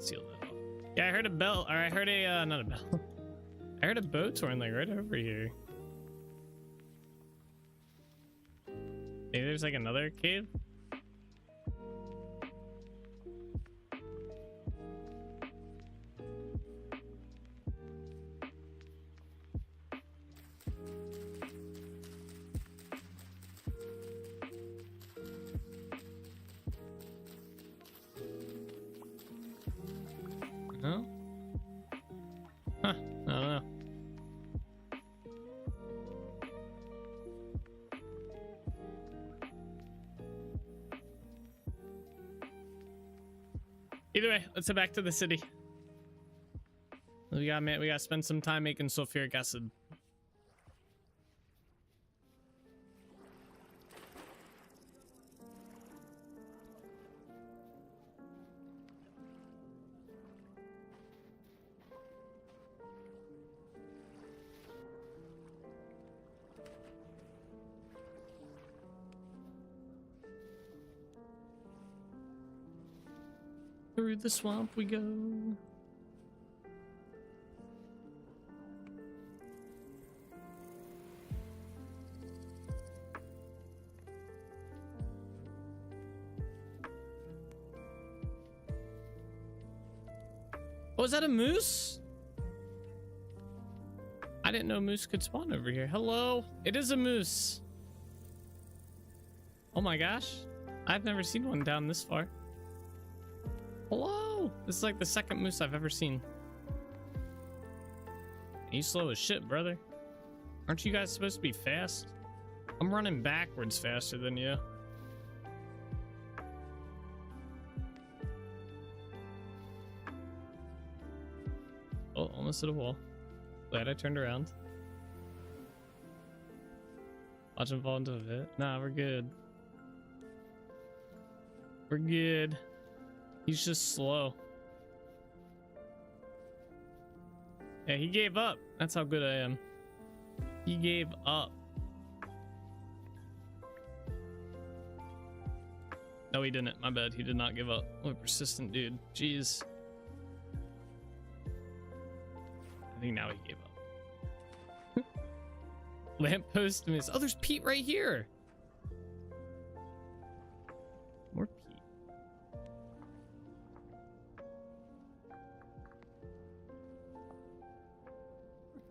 Seal that off. Yeah, I heard a bell, or I heard a, not a bell. I heard a boat torn, like, right over here. Maybe there's, like, another cave? No? Huh, I don't know. Either way, let's head back to the city. We gotta spend some time making sulfuric acid. Through the swamp we go. Oh, is that a moose? I didn't know moose could spawn over here. Hello, it is a moose. Oh my gosh, I've never seen one down this far. Hello! This is like the second moose I've ever seen. You slow as shit, brother. Aren't you guys supposed to be fast? I'm running backwards faster than you. Oh, almost hit a wall. Glad I turned around. Watch him fall into a pit. Nah, we're good. We're good. He's just slow. Yeah, he gave up. That's how good I am. He gave up. No, he didn't. My bad. He did not give up. What a persistent dude. Jeez. I think now he gave up. Lamppost miss. Oh, there's Pete right here. More Pete.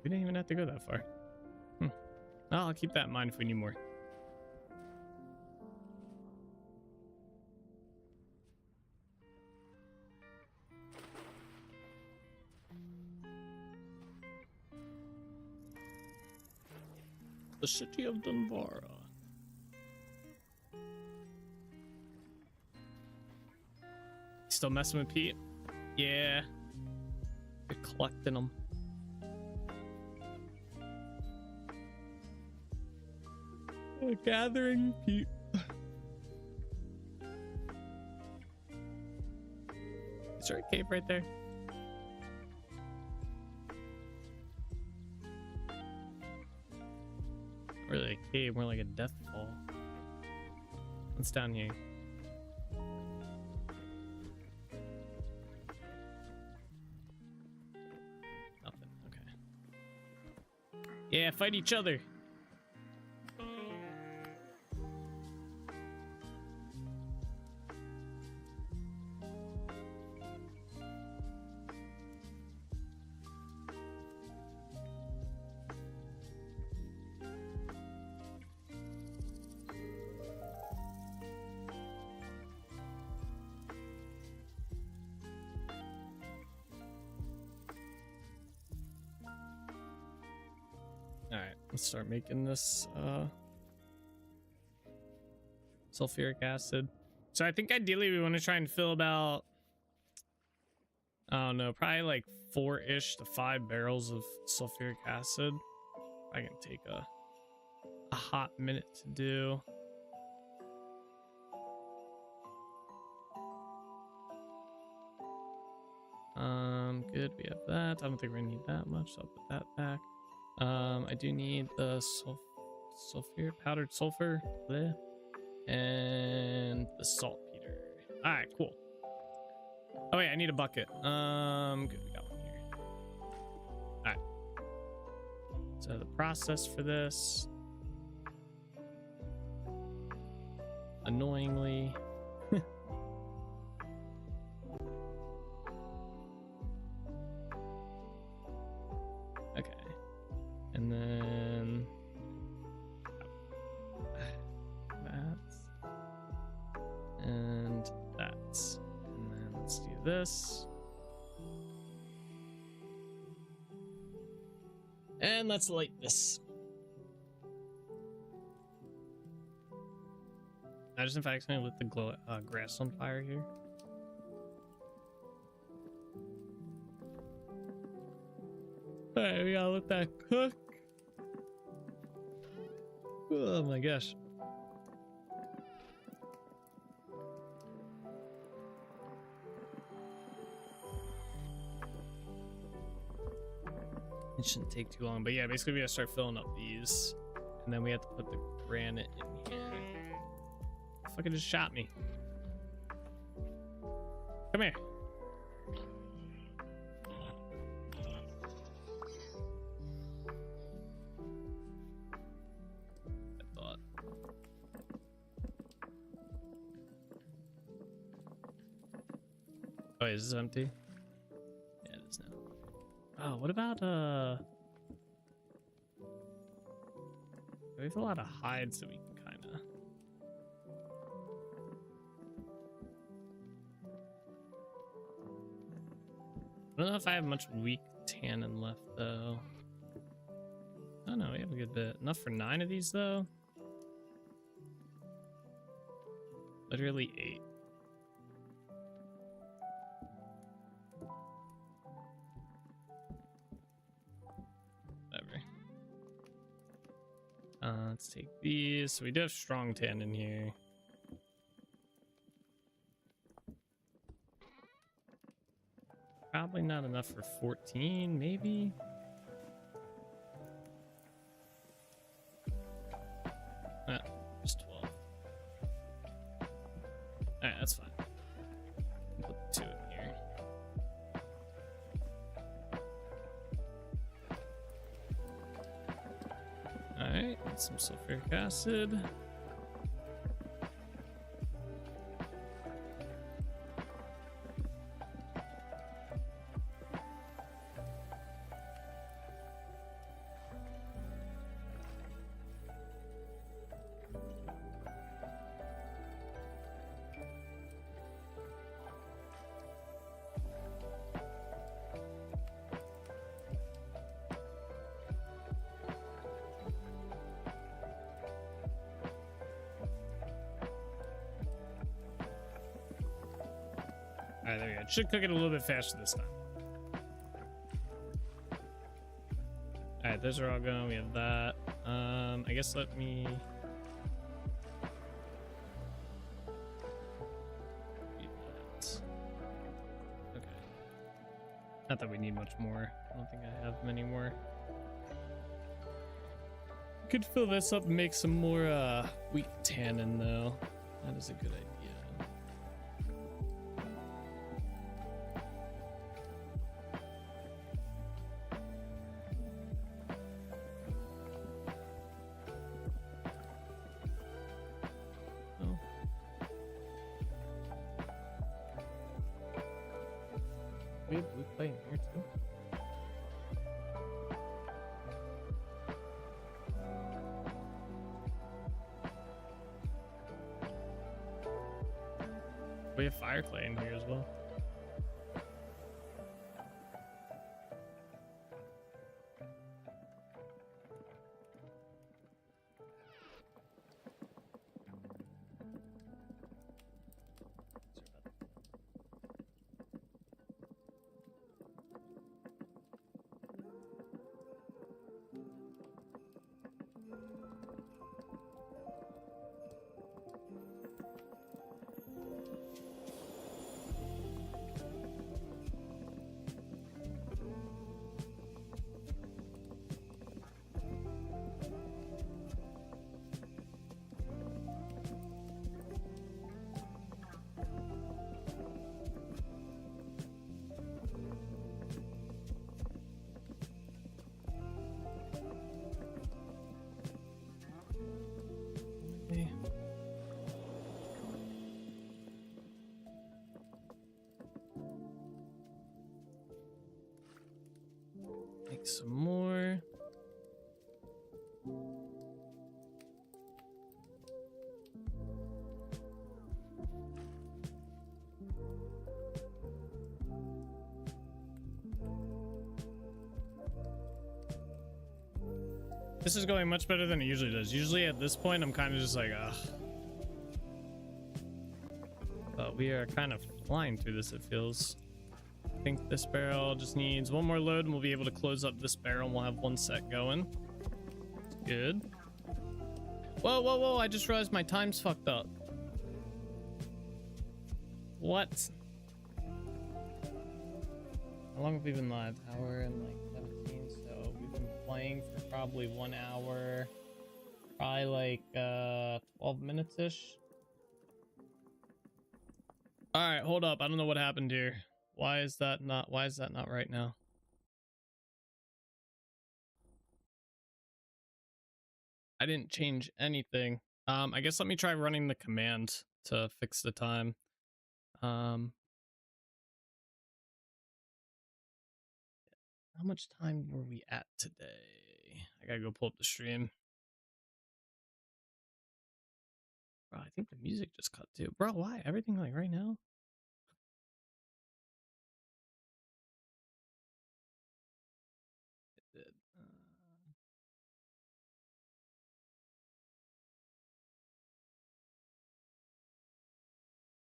We didn't even have to go that far. Oh, I'll keep that in mind if we need more. The city of Dunvara. Still messing with Pete? Yeah. They're collecting them. Gathering Pete. Is there a cave right there? Really a cave, more like a death fall. What's down here? Nothing. Okay. Yeah, fight each other. Let's start making this sulfuric acid. So I think ideally we want to try and fill about, I don't know, probably like 4-ish to 5 barrels of sulfuric acid. I can take a hot minute to do. Good, we have that. I don't think we're gonna need that much, so I'll put that back. I do need the sulfur, powdered sulfur, bleh, and the saltpeter. All right, cool. Oh wait, I need a bucket. Good, we got one here. All right. So the process for this, annoyingly. Okay. And then that. And then let's do this. And let's light this. I just in fact accidentally lit the grass on fire here. Alright, we gotta let that cook. Oh my gosh. It shouldn't take too long, but yeah, basically we gotta start filling up these, and then we have to put the granite in here. Fucking just shot me. Come here. Oh, is this empty? Yeah, it is now. Oh, what about we have a lot of hides that we can kind of. I don't know if I have much weak tannin left though. Oh no, we have a good bit. Enough for 9 of these though. Literally 8. Let's take these. So we do have strong tan in here. Probably not enough for 14, maybe. Add some sulfuric acid. Alright, there we go. It should cook it a little bit faster this time. Alright, those are all going. We have that. I guess let me... Okay. Not that we need much more. I don't think I have many more. Could fill this up and make some more wheat tannin though. That is a good idea. We have blue clay in here too. We have fire clay in here as well. Make some more. This is going much better than it usually does. Usually at this point, I'm kind of just like, ugh. But we are kind of flying through this, it feels. I think this barrel just needs one more load and we'll be able to close up this barrel and we'll have one set going. It's good. Whoa, whoa, whoa, I just realized my time's fucked up. What? How long have we been live? Hour and like 17, so we've been playing for probably 1 hour. Probably like 12 minutes-ish. Alright, hold up. I don't know what happened here. Why is that not right now? I didn't change anything. I guess let me try running the command to fix the time. How much time were we at today? I gotta go pull up the stream. Bro, I think the music just cut too. Bro, why? Everything like right now? It did.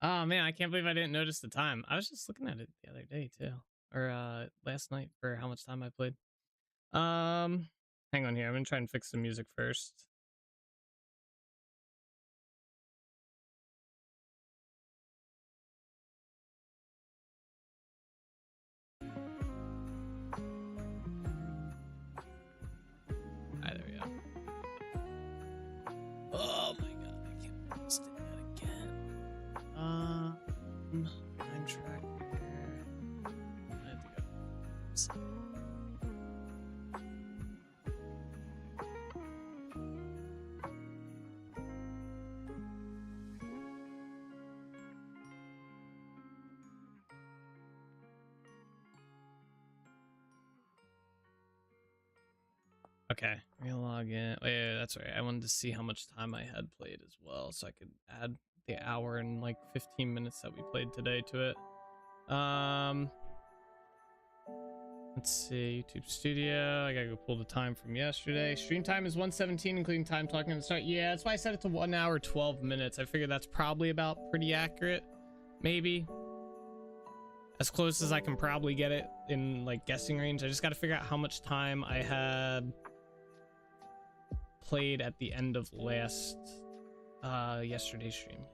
Oh man, I can't believe I didn't notice the time. I was just looking at it the other day too. Or last night for how much time I played. Hang on here. I'm gonna try and fix the music first. Alright, there we go. Oh my god, I can't believe this did that again. Time tracker. I have to go. Okay, relog in. Wait, that's right. I wanted to see how much time I had played as well, so I could add the hour and like 15 minutes that we played today to it. Let's see, YouTube Studio. I gotta go pull the time from yesterday. Stream time is 1:17, including time talking at the start. Yeah, that's why I set it to 1 hour 12 minutes. I figured that's probably about pretty accurate, maybe. As close as I can probably get it in like guessing range. I just gotta figure out how much time I had played at the end of yesterday's stream.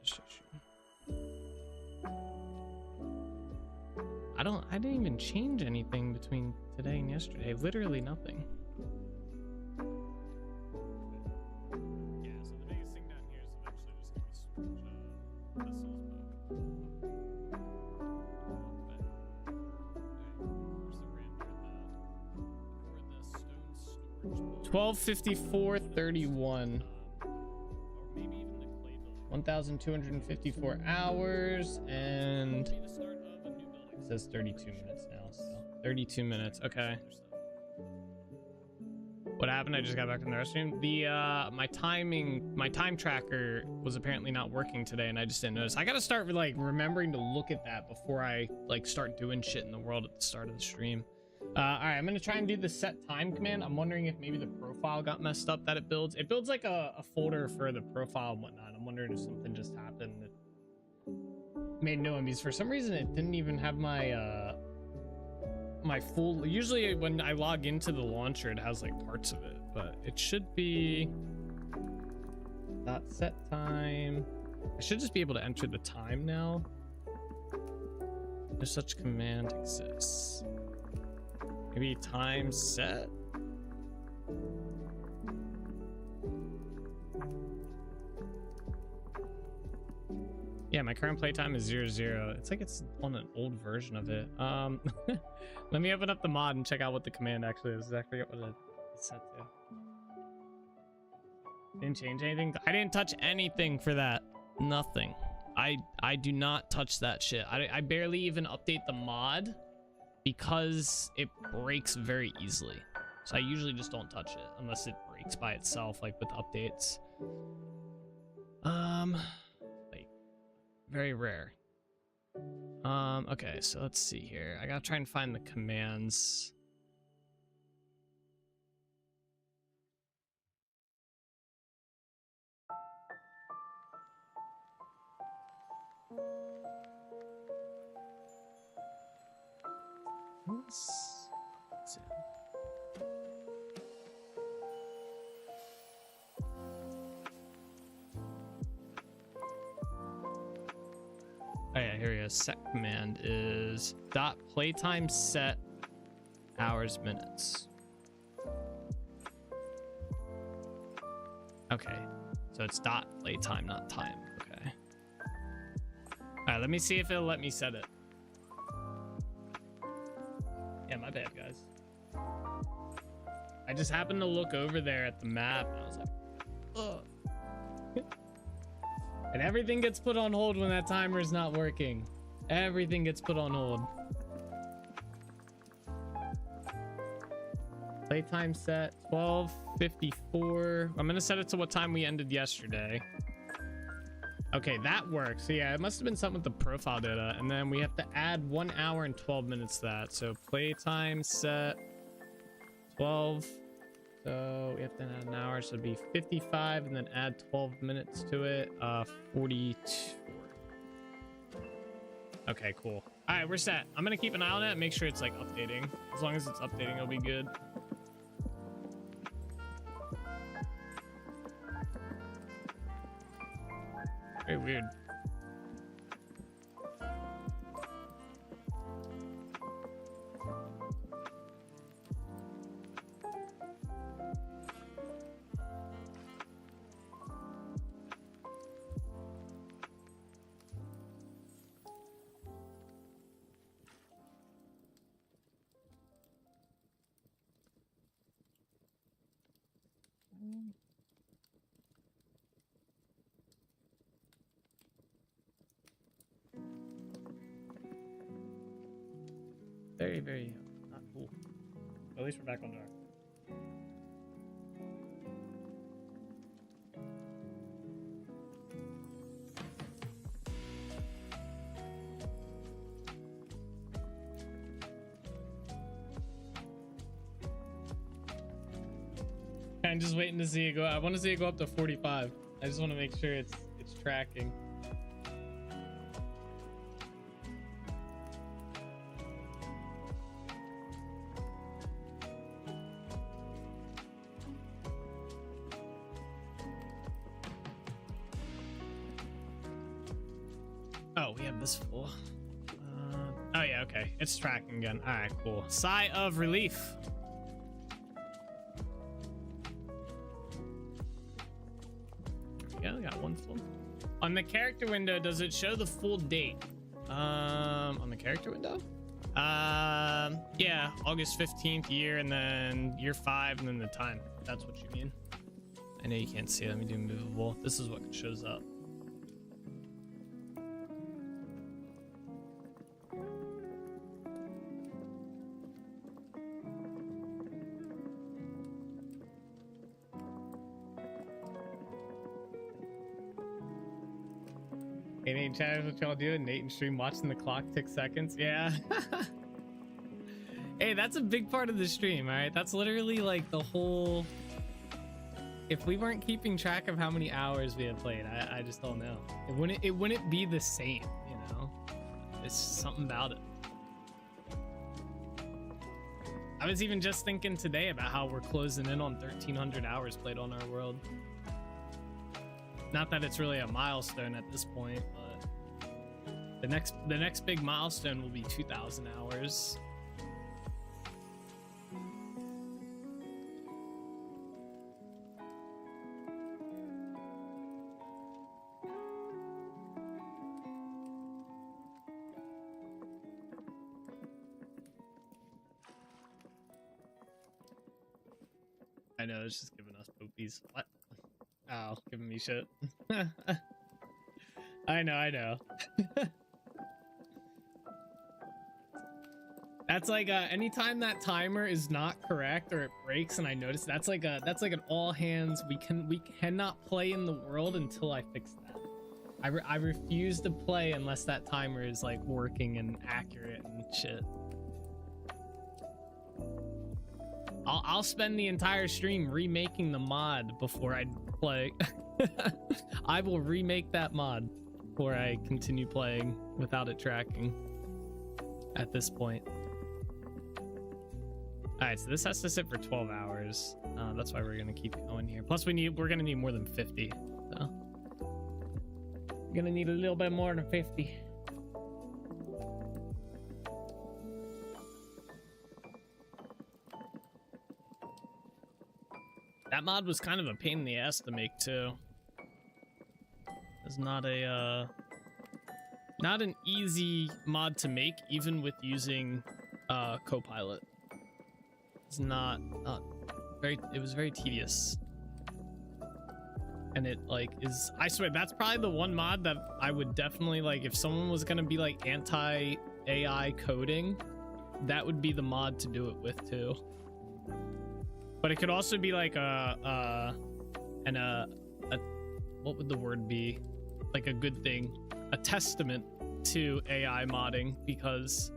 I didn't even change anything between today and yesterday. Literally nothing. Yeah, so the biggest thing down here is eventually just gonna be switch vessels. 12:54:31. Or maybe even the clay building. 1,254 hours and it says 32 minutes now, so 32 minutes. Okay. What happened? I just got back from the restroom. My time tracker was apparently not working today, and I just didn't notice. I gotta start like remembering to look at that before I like start doing shit in the world at the start of the stream. All right, I'm gonna try and do the set time command. I'm wondering if maybe the profile got messed up that it builds. It builds like a folder for the profile and whatnot. I'm wondering if something just happened that made no enemies. For some reason it didn't even have my my full. Usually when I log into the launcher it has like parts of it, but it should be dot set time. I should just be able to enter the time now. No such command exists. Maybe time set. Yeah, my current playtime is 00. It's like it's on an old version of it. Let me open up the mod and check out what the command actually is. I forget what it's set to. Didn't change anything. I didn't touch anything for that. Nothing. I do not touch that shit. I barely even update the mod because it breaks very easily. So I usually just don't touch it unless it breaks by itself, like with updates. Very rare. Okay, so let's see here. I gotta try and find the commands. Let's see. Oh yeah, here we go. Set command is dot playtime set hours minutes. Okay, so it's dot playtime, not time. Okay. All right, let me see if it'll let me set it. Yeah, my bad, guys. I just happened to look over there at the map and I was like, ugh. And everything gets put on hold when that timer is not working. Everything gets put on hold. Playtime set 12:54. I'm gonna set it to what time we ended yesterday. Okay, that works. So yeah, it must have been something with the profile data. And then we have to add 1 hour and 12 minutes to that. So playtime set 12. So we have to add an hour, so it'd be 55 and then add 12 minutes to it. 42. Okay, cool. All right, we're set. I'm gonna keep an eye on it and make sure it's like updating. As long as it's updating, it'll be good. Very weird. Very, very not cool. At least we're back on dark. I'm just waiting to see it go. I want to see it go up to 45. I just want to make sure it's tracking. Oh, we have this full. Oh yeah, okay. It's tracking again. All right, cool. Sigh of relief. Yeah, we got one full. On the character window, does it show the full date? On the character window? Yeah, August 15th year, and then year 5, and then the time. That's what you mean. I know you can't see it. Let me do movable. This is what shows up. Hey, Nate and Chad, what y'all doing? Nate and stream watching the clock tick seconds. Yeah. Hey, that's a big part of the stream, all right? That's literally like the whole... If we weren't keeping track of how many hours we had played, I just don't know. It wouldn't be the same, you know? It's something about it. I was even just thinking today about how we're closing in on 1,300 hours played on our world. Not that it's really a milestone at this point, but the next big milestone will be 2,000 hours. I know, it's just giving us poopies. What? Oh, giving me shit. I know. That's like anytime that timer is not correct or it breaks and I notice, that's like an all hands, we cannot play in the world until I fix that. I refuse to play unless that timer is like working and accurate and shit. I'll spend the entire stream remaking the mod before I play. I will remake that mod before I continue playing without it tracking at this point. All right, so this has to sit for 12 hours. That's why we're gonna keep going here. Plus we're gonna need more than 50. So we're gonna need a little bit more than 50. That mod was kind of a pain in the ass to make too. It's not an easy mod to make, even with using Copilot. It's not very. It was very tedious, and it like is. I swear that's probably the one mod that I would definitely like if someone was gonna be like anti-AI coding. That would be the mod to do it with too. But it could also be like a what would the word be? Like a good thing, a testament to AI modding, because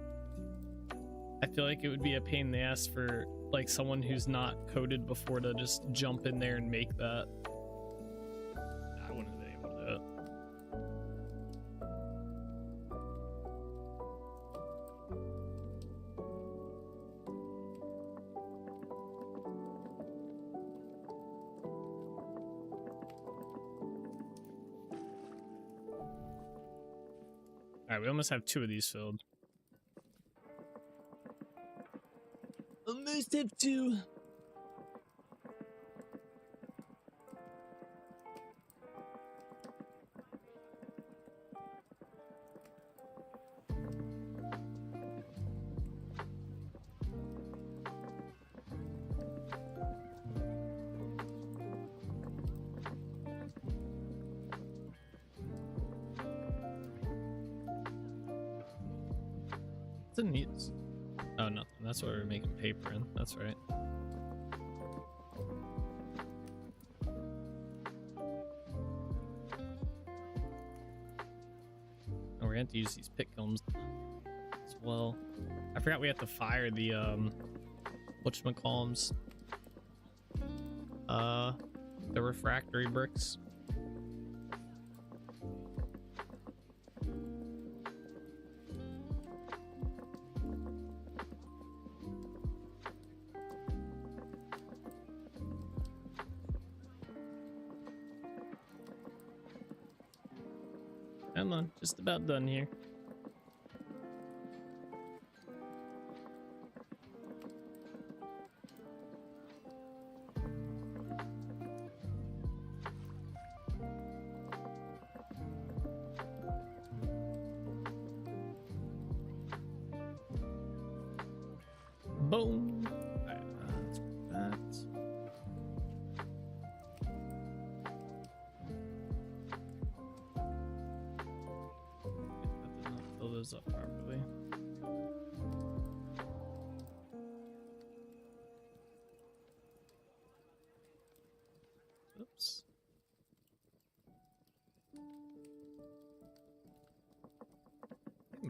I feel like it would be a pain in the ass for like someone who's not coded before to just jump in there and make that. I wouldn't have been able to do it. All right, we almost have 2 of these filled. Almost have 2. What's in these? Oh, nothing. That's what we're making paper in. That's right. Oh, we're gonna have to use these pit kilns as well. I forgot we have to fire the whatchamacallums. the refractory bricks. Come on, just about done here. Boom. Alright, let's put that. That did not fill those up properly. Oops.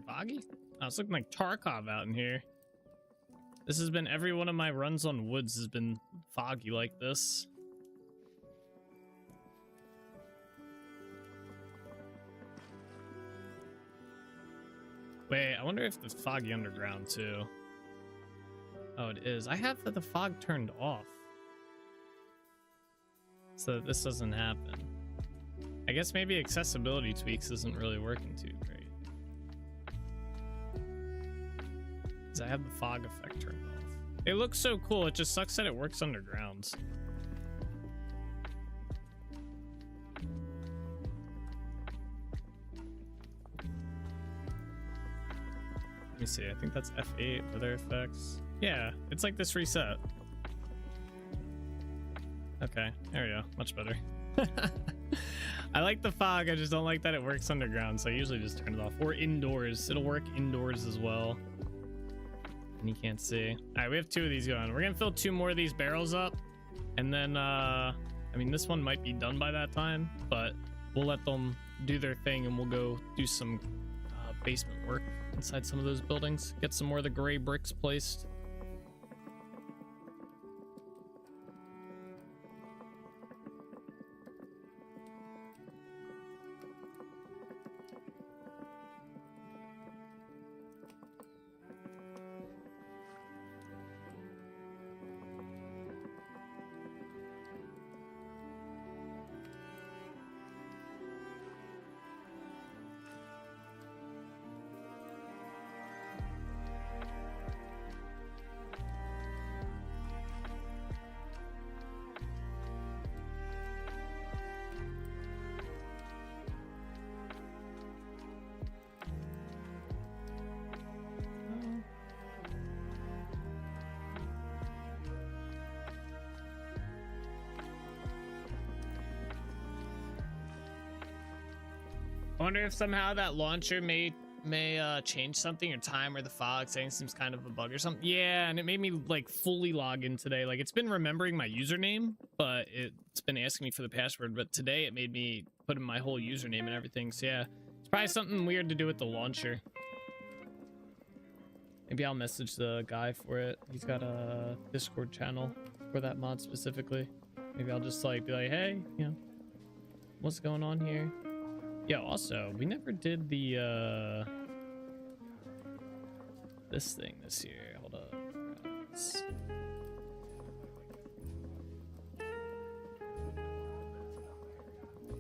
Boggy? Oh, it's looking like Tarkov out in here. This has been every one of my runs on woods has been foggy like this. Wait, I wonder if it's foggy underground too. Oh, it is. I have the fog turned off, so that this doesn't happen. I guess maybe accessibility tweaks isn't really working too great. I have the fog effect turned off. It looks so cool. It just sucks that it works underground. Let me see. I think that's F8 for their effects. Yeah, it's like this reset. Okay, there we go. Much better. I like the fog. I just don't like that it works underground, so I usually just turn it off. Or indoors. It'll work indoors as well. And you can't see. All right, we have 2 of these going. We're gonna fill 2 more of these barrels up, and then I mean, this one might be done by that time, but we'll let them do their thing, and we'll go do some basement work inside some of those buildings. Get some more of the gray bricks placed. I wonder if somehow that launcher may change something, or time, or the fog saying seems kind of a bug or something. Yeah, and it made me like fully log in today. Like, it's been remembering my username, but it's been asking me for the password. But today it made me put in my whole username and everything. So yeah, it's probably something weird to do with the launcher. Maybe I'll message the guy for it. He's got a Discord channel for that mod specifically. Maybe I'll just like be like, hey, you know, what's going on here? Yeah, also, we never did the, this thing this year. Hold up.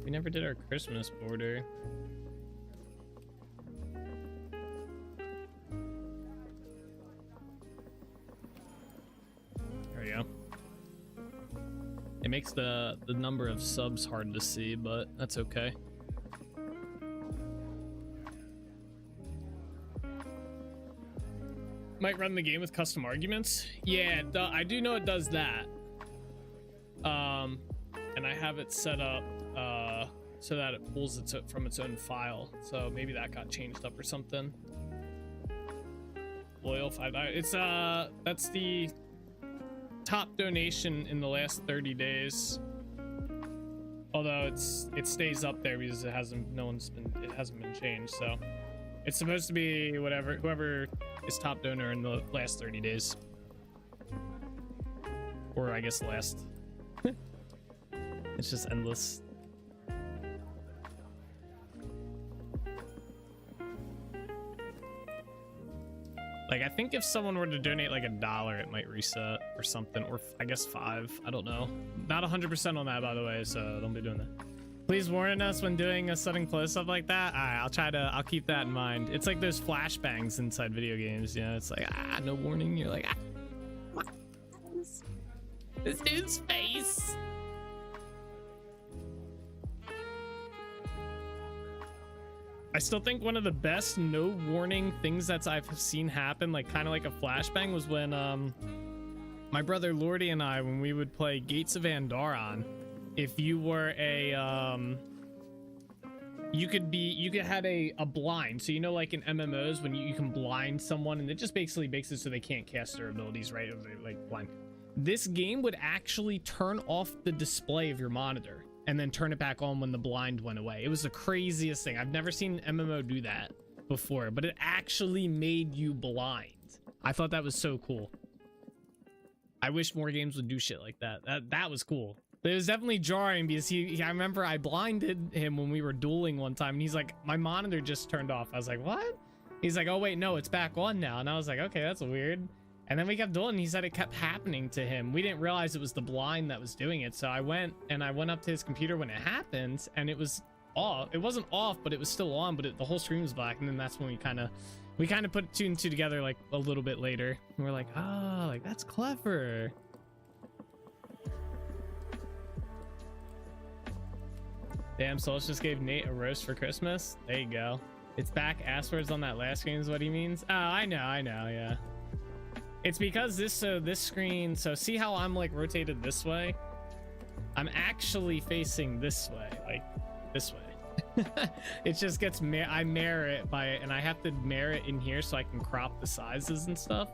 We never did our Christmas border. There we go. It makes the number of subs hard to see, but that's okay. Might run the game with custom arguments. Yeah, I do know it does that. And I have it set up so that it pulls it from its own file. So maybe that got changed up or something. Loyal $5. It's that's the top donation in the last 30 days. Although it stays up there because it hasn't been changed. So it's supposed to be whoever is top donor in the last 30 days, or I guess last It's just endless. Like, I think if someone were to donate like $1, it might reset or something, or I guess 5. I don't know. Not 100% on that, by the way, so don't be doing that. Please warn us when doing a sudden close-up like that. All right, I'll keep that in mind. It's like those flashbangs inside video games, you know? It's like, no warning. You're like, what? This dude's face. I still think one of the best no warning things that I've seen happen, like kind of like a flashbang, was when my brother Lordy and I, when we would play Gates of Andaron, if you were a you could have a blind. So you know, like in MMOs when you can blind someone, and it just basically makes it so they can't cast their abilities, right? Or they're like blind. This game would actually turn off the display of your monitor and then turn it back on when the blind went away. It was the craziest thing. I've never seen an MMO do that before, but it actually made you blind. I thought that was so cool. I wish more games would do shit like that. That was cool. But it was definitely jarring because I remember I blinded him when we were dueling one time, and he's like, my monitor just turned off. I was like, what? He's like, oh wait, no, it's back on now. And I was like, okay, that's weird. And then we kept dueling, and he said it kept happening to him. We didn't realize it was the blind that was doing it. So I went up to his computer when it happened, and it was off. It wasn't off, but it was still on, but the whole screen was black. And then that's when we kind of put 2 and 2 together like a little bit later. And we're like, like that's clever. Damn, Solus just gave Nate a roast for Christmas. There you go. It's back asswards on that last screen is what he means. Oh, I know, yeah. It's because this screen, so see how I'm like rotated this way? I'm actually facing this way, like this way. It just gets, I mirror it by it, and I have to mirror it in here so I can crop the sizes and stuff.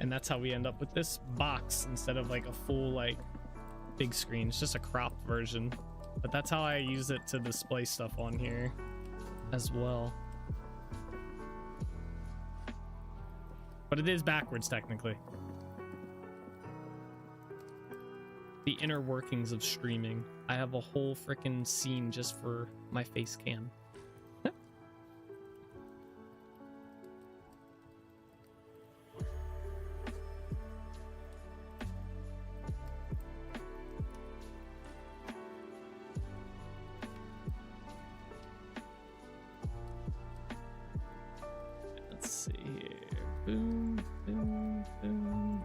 And that's how we end up with this box instead of like a full like big screen. It's just a cropped version. But that's how I use it to display stuff on here as well. But it is backwards technically. The inner workings of streaming. I have a whole freaking scene just for my face cam. Let's see here. Boom, boom, boom.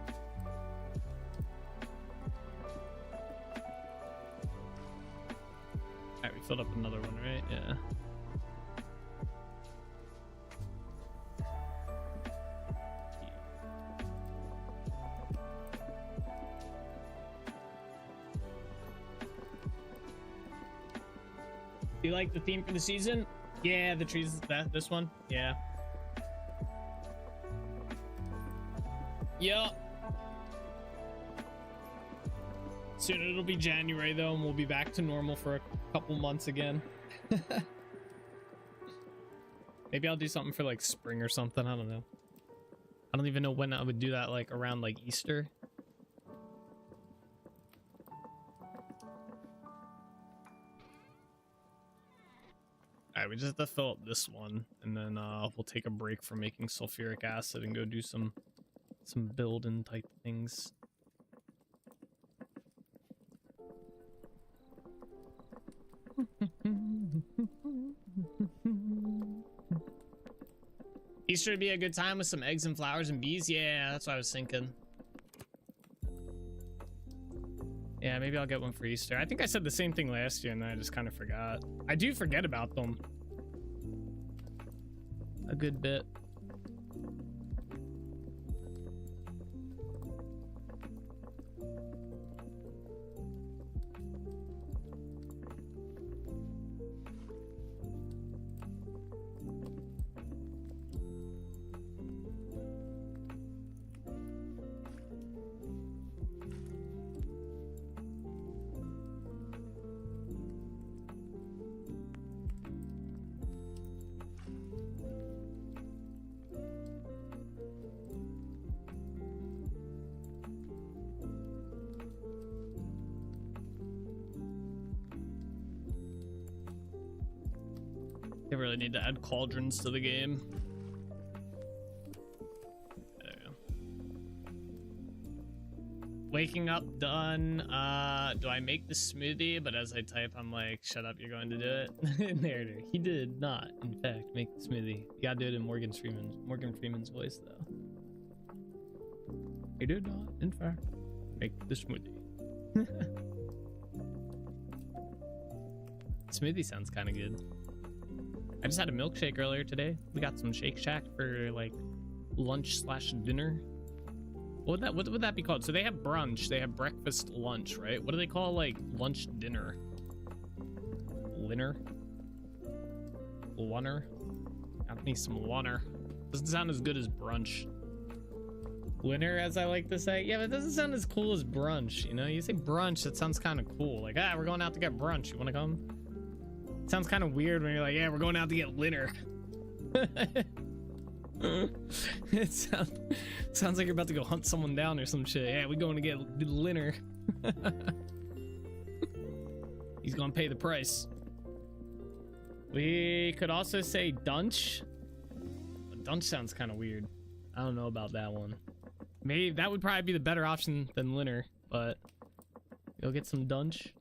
Alright, we filled up another one, right? Yeah. Do you like the theme for the season? Yeah, the trees, this one? Yeah. Yeah. Soon it'll be January though, and we'll be back to normal for a couple months again. Maybe I'll do something for like spring or something. I don't know. I don't even know when I would do that, like around like Easter. Alright, we just have to fill up this one, and then we'll take a break from making sulfuric acid and go do some building type things. Easter would be a good time with some eggs and flowers and bees. Yeah, that's what I was thinking. Yeah, maybe I'll get one for Easter. I think I said the same thing last year and then I just kind of forgot. I do forget about them a good bit. They really need to add cauldrons to the game. There we go. Waking up, done. Do I make the smoothie? But as I type, I'm like, shut up, you're going to do it. Narrator. He did not, in fact, make the smoothie. You gotta do it in Morgan Freeman's voice, though. He did not, in fact, make the smoothie. Smoothie sounds kind of good. I just had a milkshake earlier today. We got some Shake Shack for like lunch slash dinner. What would that be called? So they have brunch, they have breakfast, lunch, right? What do they call like lunch, dinner? Linner? Lunner? Got me some lunner. Doesn't sound as good as brunch. Winter, as I like to say. Yeah, but it doesn't sound as cool as brunch, you know? You say brunch, that sounds kind of cool. Like, ah, we're going out to get brunch. You want to come? It sounds kind of weird when you're like, yeah, we're going out to get dinner. It sounds like you're about to go hunt someone down or some shit. Yeah, we're going to get dinner. He's going to pay the price. We could also say dunch. Dunch sounds kind of weird. I don't know about that one. Maybe that would probably be the better option than Linner, but go get some dunch.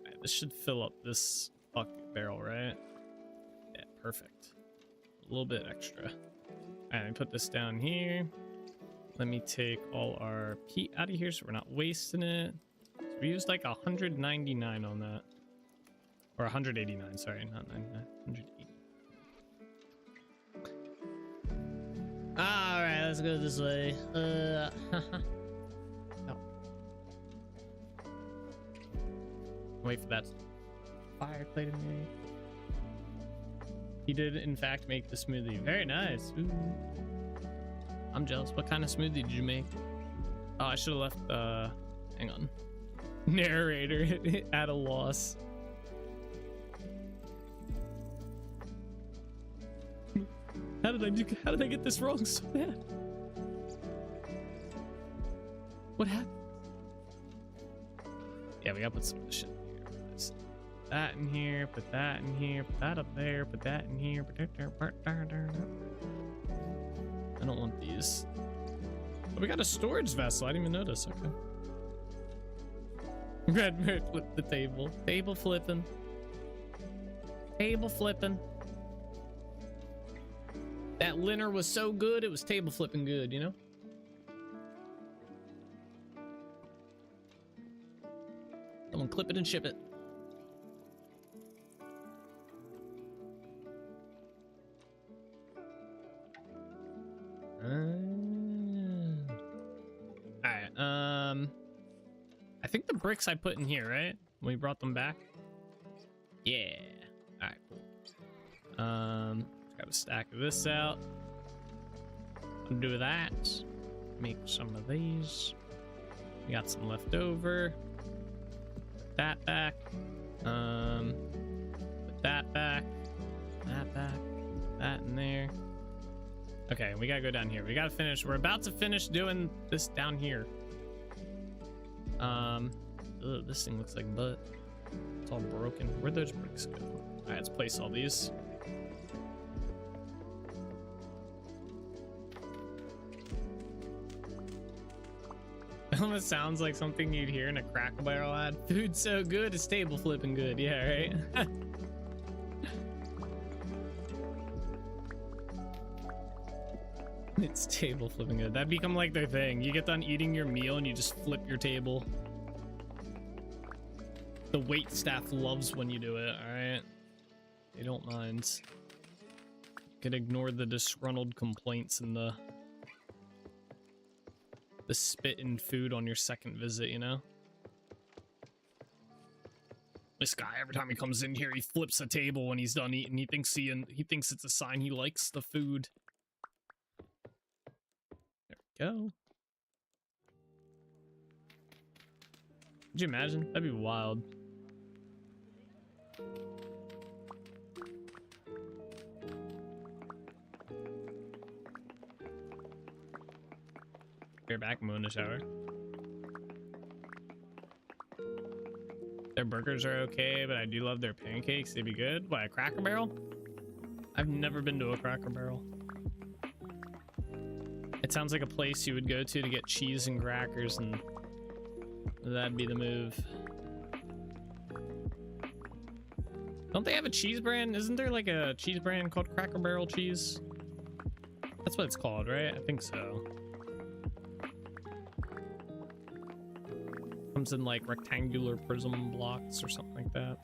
Right, this should fill up this bucket barrel, right? Yeah, perfect. A little bit extra. All right, put this down here. Let me take all our peat out of here so we're not wasting it. So we used like 199 on that. Or 189, sorry, not 99. 180. Alright, let's go this way. No. Wait for that fire plate in there. He did, in fact, make the smoothie. Very nice. Ooh. I'm jealous. What kind of smoothie did you make? Oh, I should have left, hang on. Narrator at a loss. How did I get this wrong so bad? What happened? Yeah, we gotta put some of this shit in here. Put that in here, put that in here, put that up there, put that in here, put that there, I don't want these. Oh, we got a storage vessel. I didn't even notice. Okay. Red flip the table. Table flipping. Table flipping. That Linner was so good, it was table flipping good, you know? Someone clip it and ship it. Alright, I think the bricks I put in here, right? When we brought them back? Yeah. Alright, cool. Grab a stack of this out. Do that. Make some of these. We got some left over. Put that back. Put that back. That back. That in there. Okay, we gotta go down here. We gotta finish. We're about to finish doing this down here. Ugh, this thing looks like butt. It's all broken. Where'd those bricks go? All right, let's place all these. It almost sounds like something you'd hear in a Crackle Barrel ad. Food's so good, it's table flipping good. Yeah, right? It's table flipping good. That'd become like their thing. You get done eating your meal and you just flip your table. The wait staff loves when you do it, alright? They don't mind. You can ignore the disgruntled complaints and the spit in food on your second visit, you know? This guy, every time he comes in here, he flips a table when he's done eating. He thinks it's a sign he likes the food. There we go. Could you imagine? That'd be wild. We're back. I'm in the shower. Their burgers are okay, but I do love their pancakes. They'd be good. Why, a Cracker Barrel? I've never been to a Cracker Barrel. It sounds like a place you would go to get cheese and crackers, and that'd be the move. Don't they have a cheese brand? Isn't there like a cheese brand called Cracker Barrel cheese? That's what it's called, right? I think so. Comes in like rectangular prism blocks or something like that.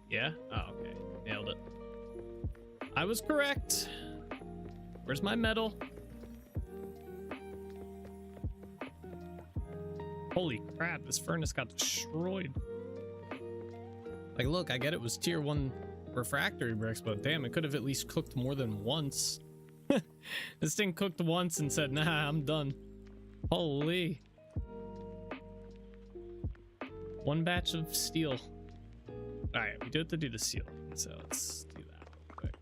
Yeah? Oh, okay. Nailed it. I was correct. Where's my medal? Holy crap, this furnace got destroyed. Like, look, I get it was tier 1 refractory bricks, but damn, it could have at least cooked more than once. This thing cooked once and said, nah, I'm done. Holy. One batch of steel. Alright, we do have to do the steel, so let's do that real quick.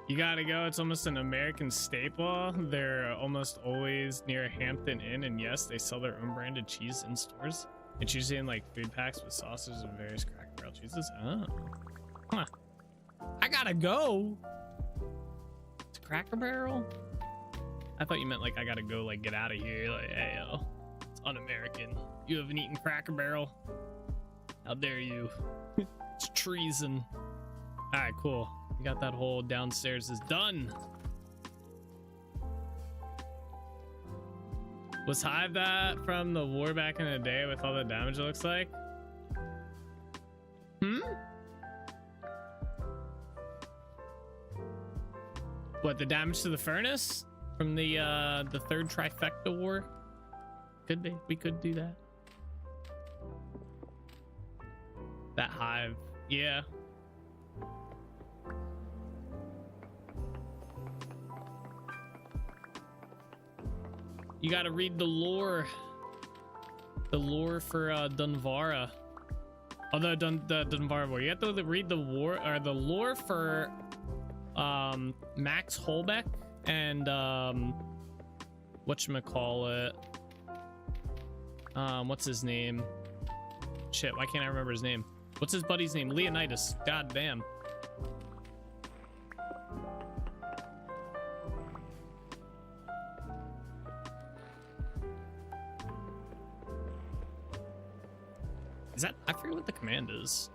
You gotta go. It's almost an American staple. They're almost always near Hampton Inn, and yes, they sell their own branded cheese in stores. It's usually in like food packs with sauces and various Cracker Barrel cheeses. Oh, huh. I gotta go. It's Cracker Barrel. I thought you meant like I gotta go, like get out of here. Like, hey, yo, it's un-American. You haven't eaten Cracker Barrel. How dare you? It's treason. All right, cool. We got that whole downstairs is done. Was Hive that from the war back in the day with all the damage it looks like? What, the damage to the furnace from the third trifecta war? Could be. We could do that. That Hive, yeah. You gotta read the lore. The lore for Dunvara. Although the Dunvara war. You have to read the war or the lore for Max Holbeck and whatchamacallit. What's his name? Shit, why can't I remember his name? What's his buddy's name? Leonidas. God damn. Is that, I forget what the command is.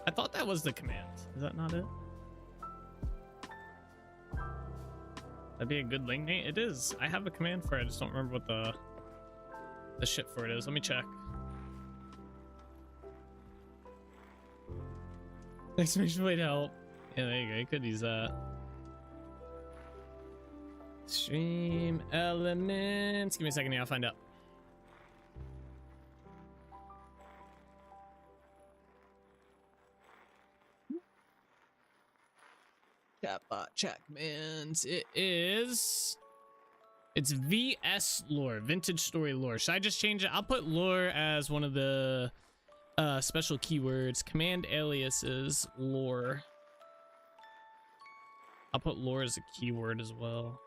I thought that was the command. Is that not it? That'd be a good link name. It is. I have a command for it. I just don't remember what the shit for it is. Let me check. Exclamation point help. Yeah, there you go. You could use that. Stream elements. Give me a second here. I'll find out. Chatbot check commands. It's VS lore, vintage story lore. Should I just change it? I'll put lore as one of the special keywords. Command aliases lore. I'll put lore as a keyword as well.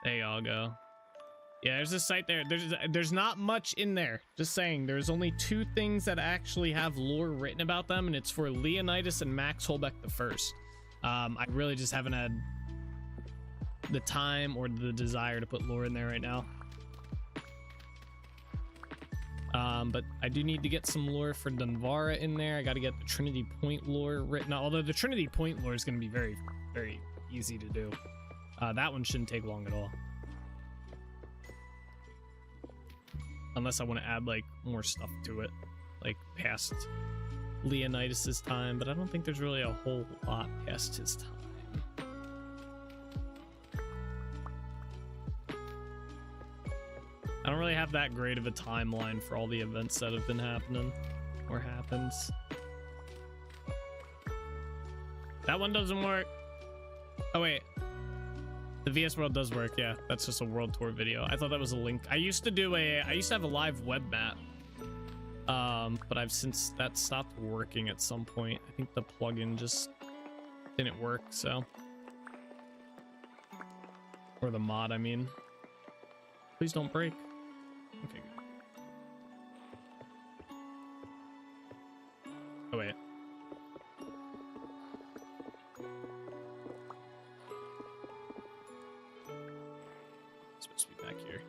There y'all go. Yeah, there's a site there. There's not much in there. Just saying, there's only 2 things that actually have lore written about them, and it's for Leonidas and Max Holbeck the First. I really just haven't had the time or the desire to put lore in there right now. But I do need to get some lore for Dunvara in there. I got to get the Trinity Point lore written out. Although the Trinity Point lore is going to be very, very easy to do. That one shouldn't take long at all. Unless I want to add like more stuff to it, like past Leonidas's time, but I don't think there's really a whole lot past his time. I don't really have that great of a timeline for all the events that have been happening or happens. That one doesn't work. Oh wait, the VS World does work. Yeah, that's just a world tour video. I thought that was a link. I used to have a live web map, but I've since that stopped working at some point. I think the plugin just didn't work. So, or the mod, I mean. Please don't break. Okay. Oh wait. It's supposed to be back here.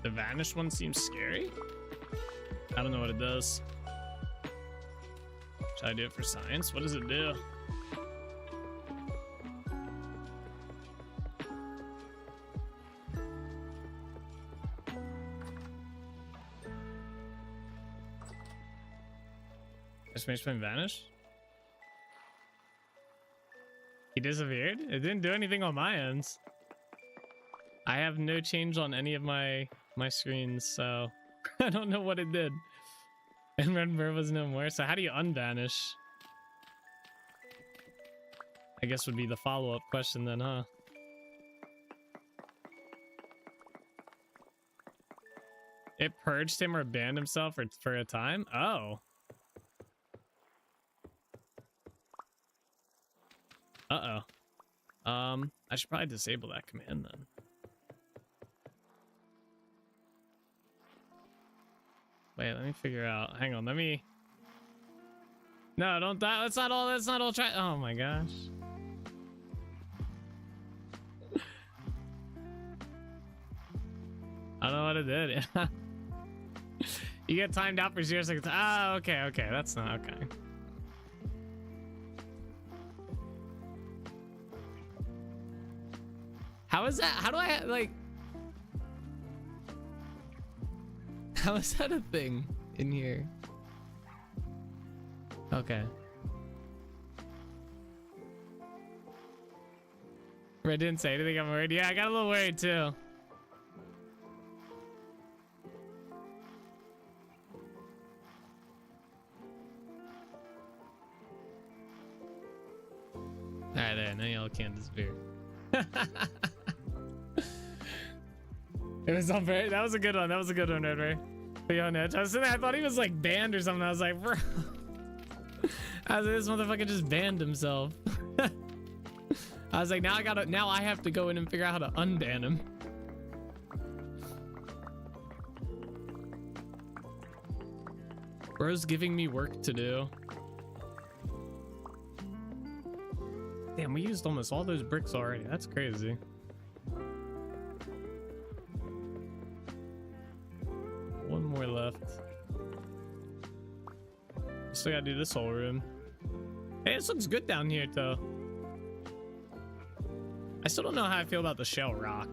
The vanished one seems scary. I don't know what it does. Should I do it for science? What does it do? Exclamation vanish? He disappeared? It didn't do anything on my ends. I have no change on any of my screens, so I don't know what it did. And Red Bird was no more. So how do you unvanish? I guess would be the follow-up question then, huh? It purged him or banned himself for a time? Oh. Uh-oh. I should probably disable that command then. Wait, let me figure out. Hang on, let me... No, don't die. That's not all try. Oh my gosh. I don't know what it did. You get timed out for 0 seconds. Ah, okay, okay. That's not okay. How is that? How do I, like... How is that a thing in here? Okay. Red didn't say anything. I'm worried. Yeah, I got a little worried too. Alright, there. Now y'all can't disappear. It was on very. That was a good one. That was a good one, Red Ray. Beyond Edge. I was sitting there, I thought he was like banned or something. I was like, bro. I was like, this motherfucker just banned himself. I was like, now I have to go in and figure out how to unban him. Bro's giving me work to do. Damn, we used almost all those bricks already. That's crazy. One more left. Still gotta do this whole room. Hey, this looks good down here, though. I still don't know how I feel about the shell rock.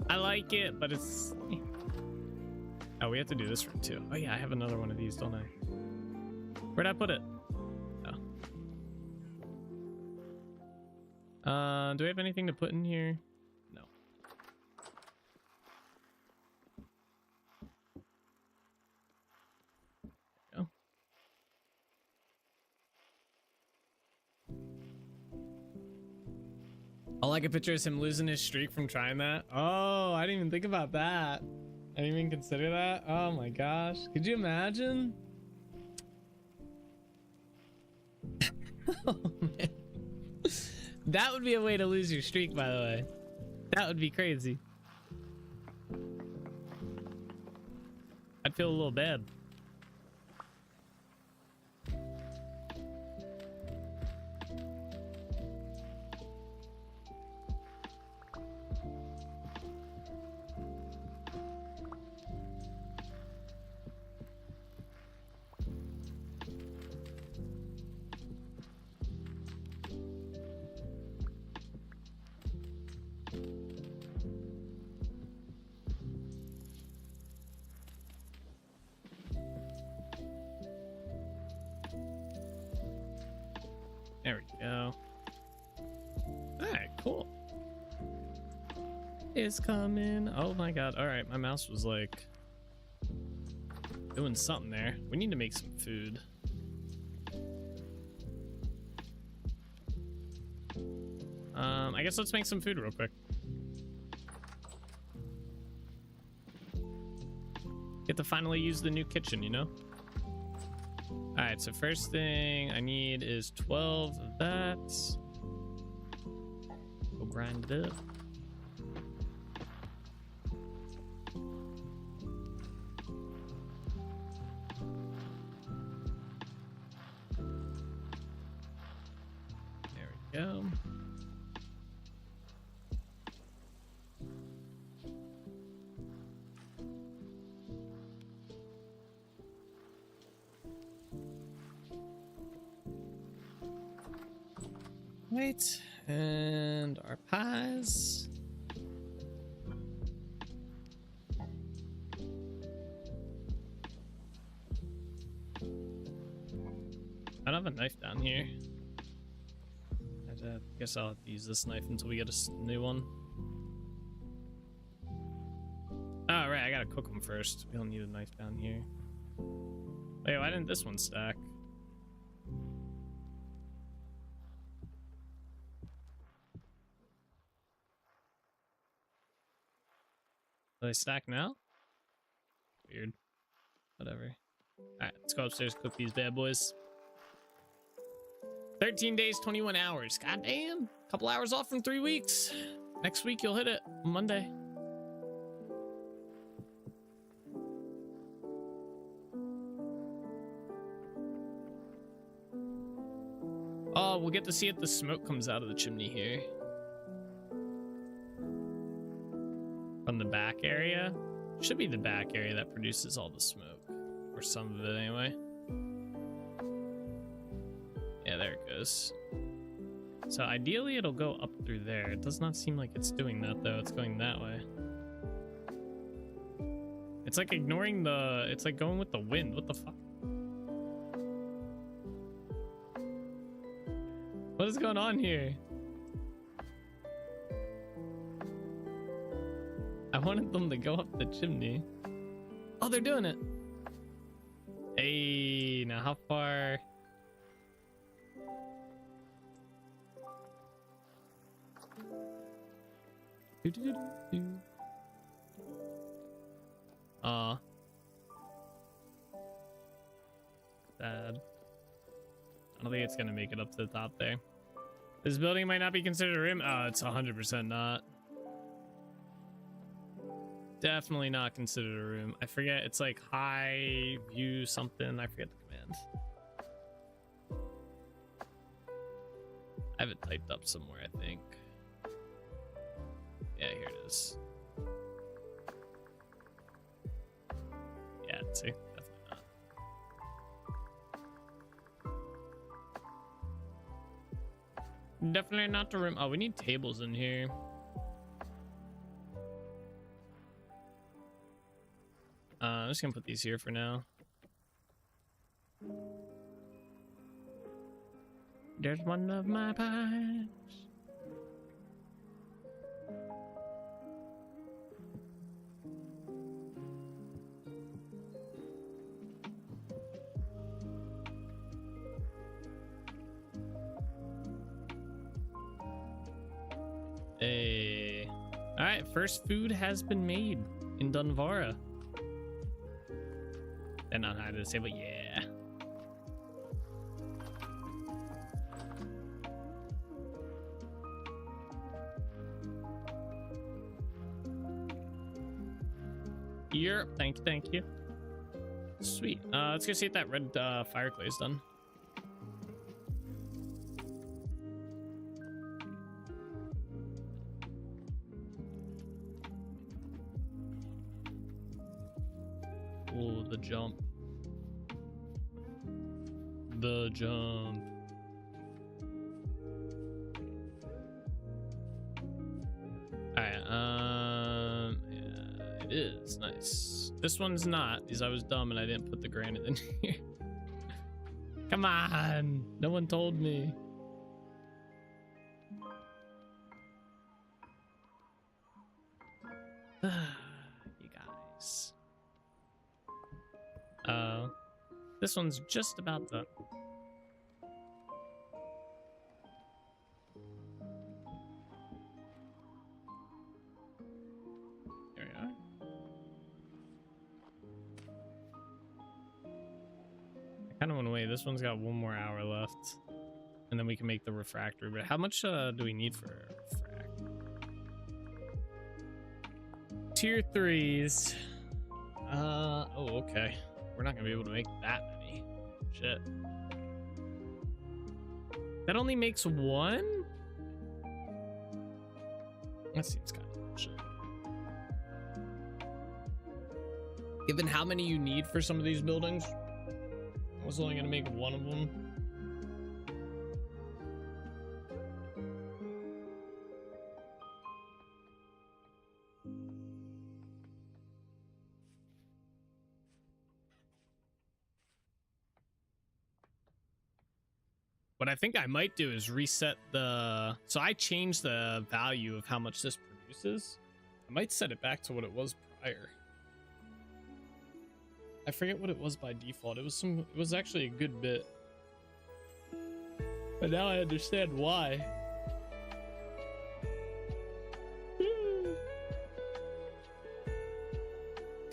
I like it, but it's... Oh, we have to do this room, too. Oh, yeah, I have another one of these, don't I? Where'd I put it? Oh. Do we have anything to put in here? No. Go. All I can picture is him losing his streak from trying that. Oh, I didn't even think about that. I didn't even consider that. Oh my gosh. Could you imagine? Oh, man. That would be a way to lose your streak, by the way. That would be crazy. I'd feel a little bad. There we go. Alright, cool. It's coming. Oh my god. Alright, my mouse was like doing something there. We need to make some food. I guess let's make some food real quick. Get to finally use the new kitchen, you know? Alright, so first thing I need is 12 of that. Go grind it up. There we go. Right, and our pies. I don't have a knife down here. I guess I'll have to use this knife until we get a new one. Oh, right, I gotta cook them first. We don't need a knife down here. Wait, why didn't this one stack? Do they stack now? Weird. Whatever. Alright, let's go upstairs, cook these bad boys. 13 days, 21 hours. God damn. Couple hours off from 3 weeks. Next week you'll hit it on Monday. Oh, we'll get to see if the smoke comes out of the chimney here. From the back area. Should be the back area that produces all the smoke. Or some of it anyway. Yeah, there it goes. So ideally it'll go up through there. It does not seem like it's doing that though. It's going that way. It's like ignoring the... It's like going with the wind. What the fuck? What is going on here? I wanted them to go up the chimney. Oh, they're doing it. Hey, now how far? Sad. I don't think it's gonna make it up to the top there. This building might not be considered a room. Oh, it's 100% not. Definitely not considered a room. I forget. It's like high view something. I forget the command. I have it typed up somewhere, I think. Yeah, here it is. Yeah, see? Definitely not. Definitely not the room. Oh, we need tables in here. I'm just gonna put these here for now. There's one of my pies. Hey. Alright, first food has been made in Dunvara. They're not high to say, but yeah. Yep, thank you. Sweet. Let's go see if that red fire clay is done. Oh, the jump. The jump. Alright, yeah, it is nice. This one's not, because I was dumb and I didn't put the granite in here. Come on, no one told me. nice. This one's just about done. There we are. I kind of want to wait. This one's got 1 more hour left. And then we can make the refractory. But how much do we need for refract? Tier 3s. Oh, okay. We're not gonna be able to make that many. Shit. That only makes 1? That seems kind of bullshit. Given how many you need for some of these buildings, I was only gonna make 1 of them. What I think I might do is reset the... So I changed the value of how much this produces. I might set it back to what it was prior. I forget what it was by default. It was actually a good bit. But now I understand why.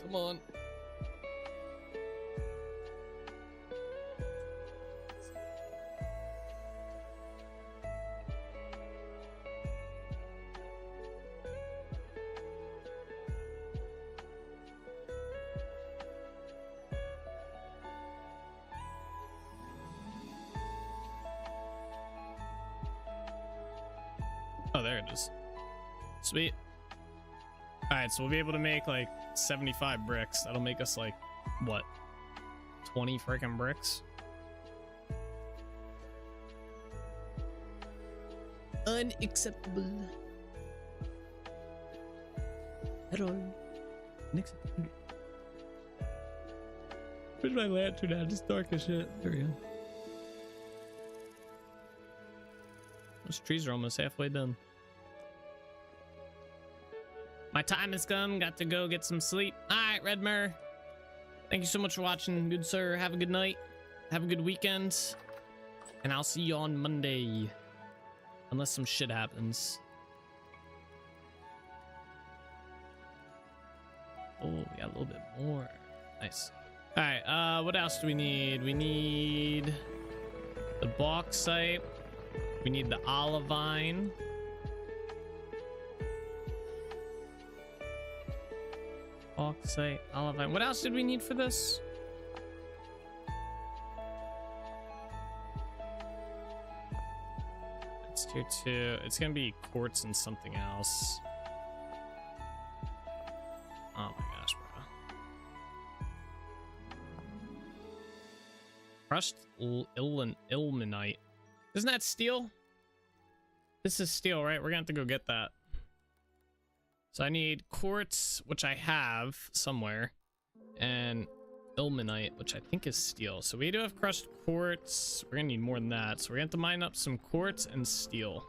Come on. Oh, there it is. Sweet. All right, so we'll be able to make like 75 bricks. That'll make us like, what, 20 freaking bricks? Unacceptable. Hello. Unacceptable. Where's my lantern at? It's dark as shit. There we go. Those trees are almost halfway done. My time has come. Got to go get some sleep. All right, Redmer. Thank you so much for watching, good sir. Have a good night. Have a good weekend. And I'll see you on Monday. Unless some shit happens. Oh, we got a little bit more. Nice. All right, what else do we need? We need the bauxite. We need the olivine. Bauxite, olivine. What else did we need for this? It's tier 2. It's gonna be quartz and something else. Oh my gosh, bro. Crushed ilmenite. Isn't that steel? This is steel, right? We're gonna have to go get that. So I need quartz, which I have somewhere, and ilmenite, which I think is steel. So we do have crushed quartz. We're gonna need more than that. So we're gonna have to mine up some quartz and steel.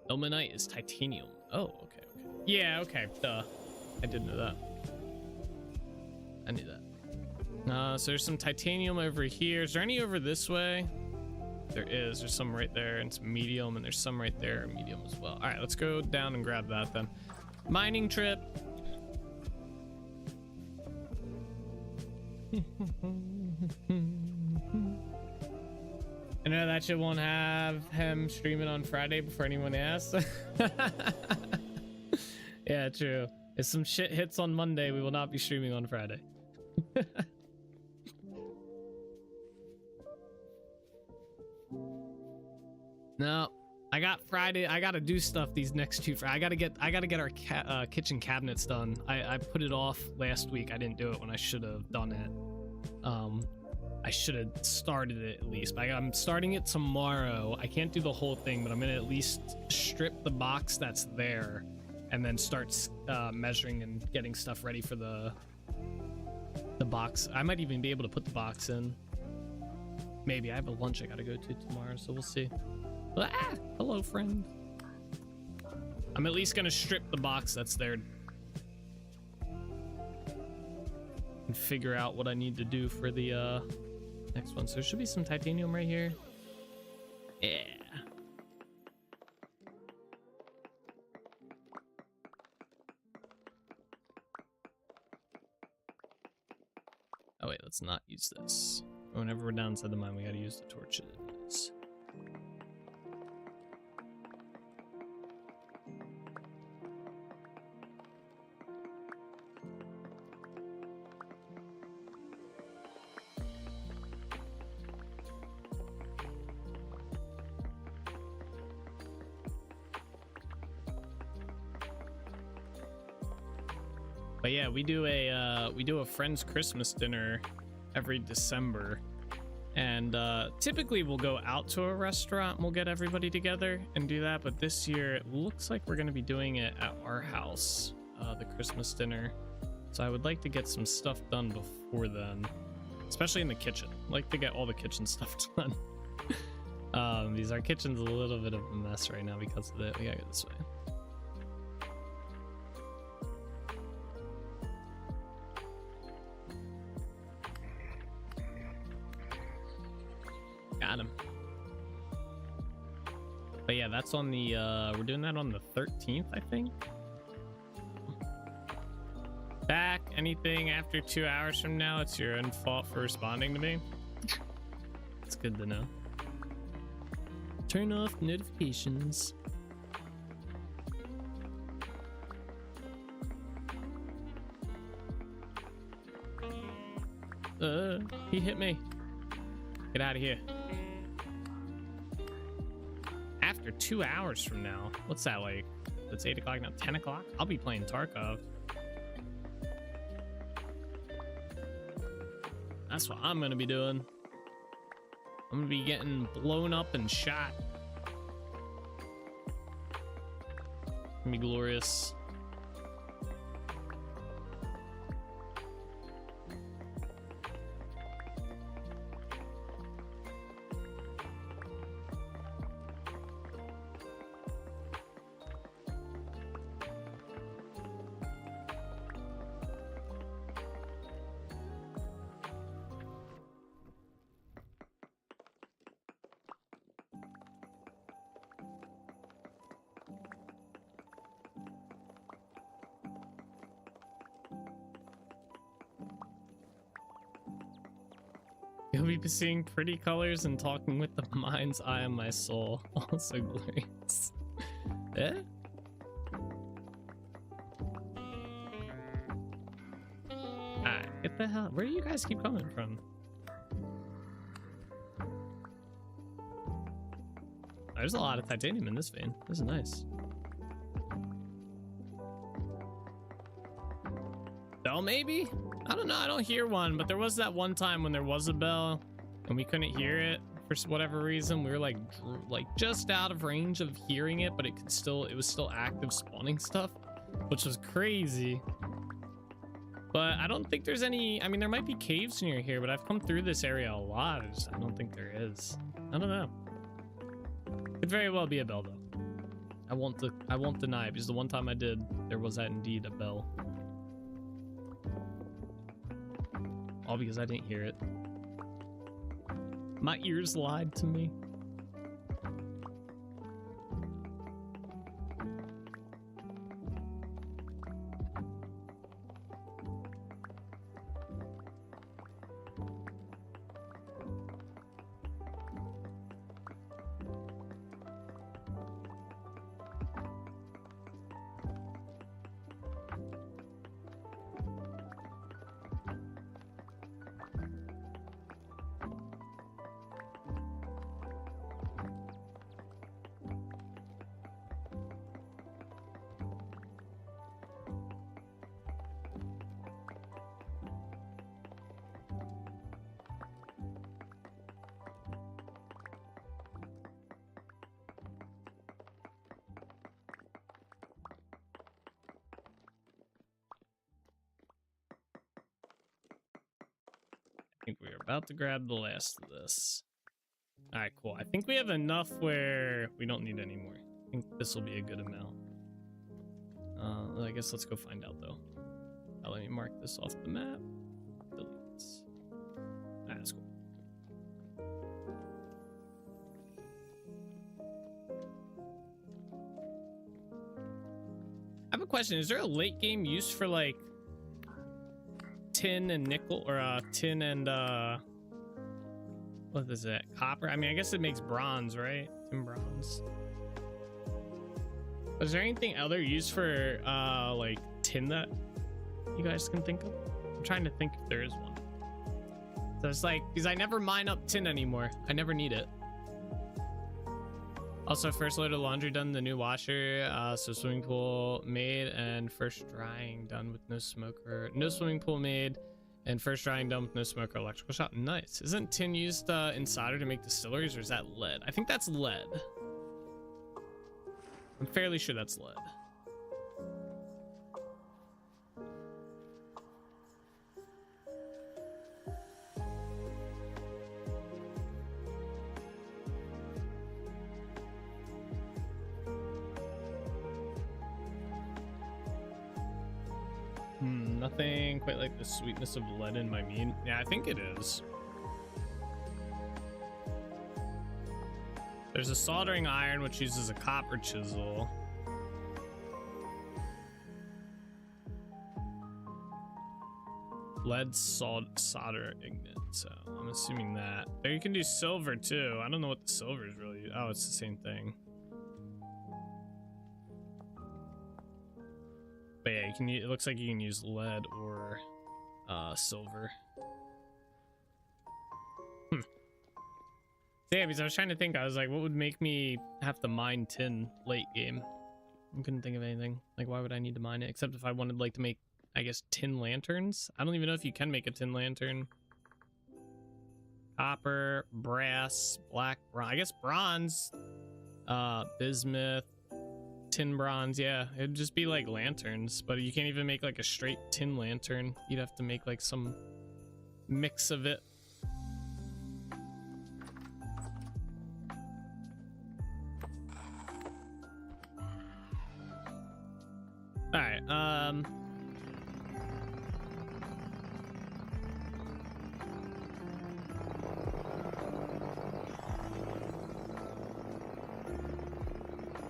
Ilmenite is titanium. Oh, okay, okay. Yeah, okay, duh. I did know that. I knew that. So there's some titanium over here. Is there any over this way? There is. There's some right there, and some medium, and there's some right there, medium as well. All right, let's go down and grab that then. Mining trip. I know that shit won't have him streaming on Friday before anyone asks. Yeah, true. If some shit hits on Monday, we will not be streaming on Friday. No, I got Friday. I gotta do stuff these next 2 Fridays. I gotta get our kitchen cabinets done. I put it off last week. I didn't do it when I should have done it. I should have started it at least. But I'm starting it tomorrow. I can't do the whole thing, but I'm gonna at least strip the box that's there, and then start measuring and getting stuff ready for the box. I might even be able to put the box in. Maybe. I have a lunch I gotta go to tomorrow, so we'll see. Ah, hello, friend. I'm at least gonna strip the box that's there. and figure out what I need to do for the next one. So there should be some titanium right here. Yeah. Oh wait, let's not use this. Whenever we're down inside the mine, we gotta use the torches. But yeah, we do a friend's Christmas dinner every December, and typically we'll go out to a restaurant and we'll get everybody together and do that. But this year it looks like we're gonna be doing it at our house, the Christmas dinner. So I would like to get some stuff done before then, especially in the kitchen. I'd like to get all the kitchen stuff done. Because our kitchen's a little bit of a mess right now because of it. We gotta go this way. Got him. But yeah, that's on the we're doing that on the 13th, I think. Back anything after 2 hours from now, it's your own fault for responding to me. It's good to know. Turn off notifications. He hit me. Get out of here. After 2 hours from now, what's that like? It's 8 o'clock now, 10 o'clock? I'll be playing Tarkov. That's what I'm gonna be doing. I'm gonna be getting blown up and shot. It's gonna be glorious. You'll be seeing pretty colors and talking with the mind's eye and my soul. Also glorious. Eh? Ah, get the hell. Where do you guys keep coming from? There's a lot of titanium in this vein. This is nice. Bell maybe? I don't know. I don't hear one, but there was that one time when there was a bell and we couldn't hear it for whatever reason. We were like just out of range of hearing it, but it was still active spawning stuff, which was crazy. But I don't think there's any. I mean, there might be caves near here, but I've come through this area a lot. I don't think there is. I don't know. Could very well be a bell though. I won't deny, because the one time I did, there was indeed a bell. All because I didn't hear it. My ears lied to me. I think we're about to grab the last of this. All right, cool. I think we have enough where we don't need any more. I think this will be a good amount. I guess let's go find out though. Let me mark this off the map. question. Is there a late game use for like tin and nickel, or tin and what is it? Copper? I mean, I guess it makes bronze, right? Tin bronze. Is there anything other used for like tin that you guys can think of? I'm trying to think if there is one. So it's like, because I never mine up tin anymore. I never need it. Also, first load of laundry done, the new washer, so swimming pool made, and first drying done with no smoker. No swimming pool made, and first drying done with no smoker. Electrical shop, nice. Isn't tin used in solder to make distilleries, or is that lead? I think that's lead. I'm fairly sure that's lead. Nothing quite like the sweetness of lead in my meat. Yeah, I think it is. There's a soldering iron which uses a copper chisel. Lead solder ignite, so I'm assuming that. There you can do silver too. I don't know what the silver is really. Oh, it's the same thing. But yeah, you can. It looks like you can use lead or silver. Yeah, because I was trying to think. I was like, what would make me have to mine tin late game? I couldn't think of anything. Like, why would I need to mine it? Except if I wanted like to make, I guess, tin lanterns. I don't even know if you can make a tin lantern. Copper, brass, black, bronze. I guess bronze, bismuth, tin bronze. Yeah, it'd just be like lanterns, but you can't even make like a straight tin lantern. You'd have to make like some mix of it. All right,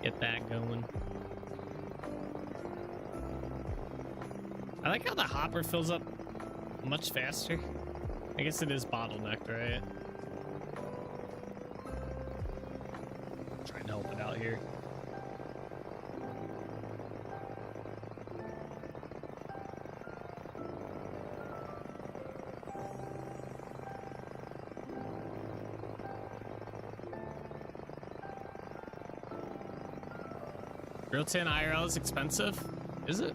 get that going. I like how the hopper fills up much faster. I guess it is bottlenecked, right? Trying to help it out here. Real tin IRL is expensive? Is it?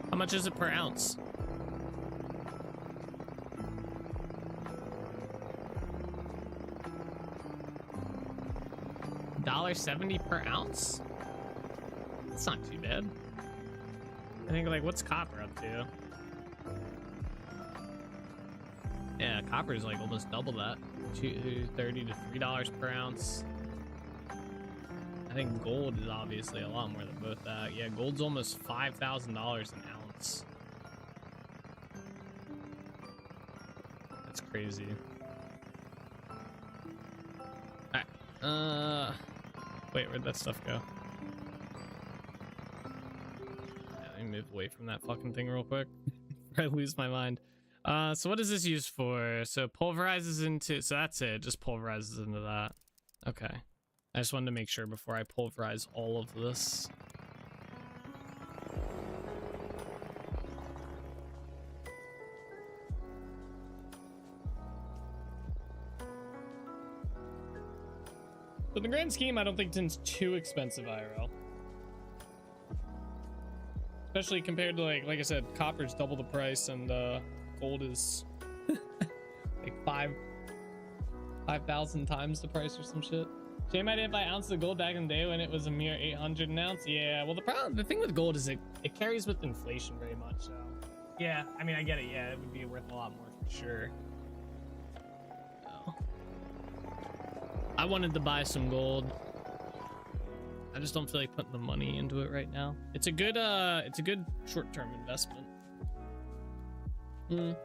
How much is it per ounce? $1.70 per ounce? That's not too bad. I think, like, what's copper up to? Yeah, copper is like almost double that. $2.30 to $3 per ounce. I think gold is obviously a lot more than both that. Yeah, gold's almost $5,000 an ounce. That's crazy. Alright. Wait, where'd that stuff go? Yeah, let me move away from that fucking thing real quick before I lose my mind. So what is this used for? So pulverizes into, so that's it, just pulverizes into that. Okay. I just wanted to make sure before I pulverize all of this. But in the grand scheme, I don't think tin's too expensive IRL. Especially compared to like I said, copper's double the price and gold is like 5,000 times the price or some shit. Shame I didn't buy ounces of gold back in the day when it was a mere 800 an ounce. Yeah, well the thing with gold is it carries with inflation very much. So yeah, I mean I get it. Yeah, it would be worth a lot more for sure. Oh. I wanted to buy some gold. I just don't feel like putting the money into it right now. It's a good short-term investment. No,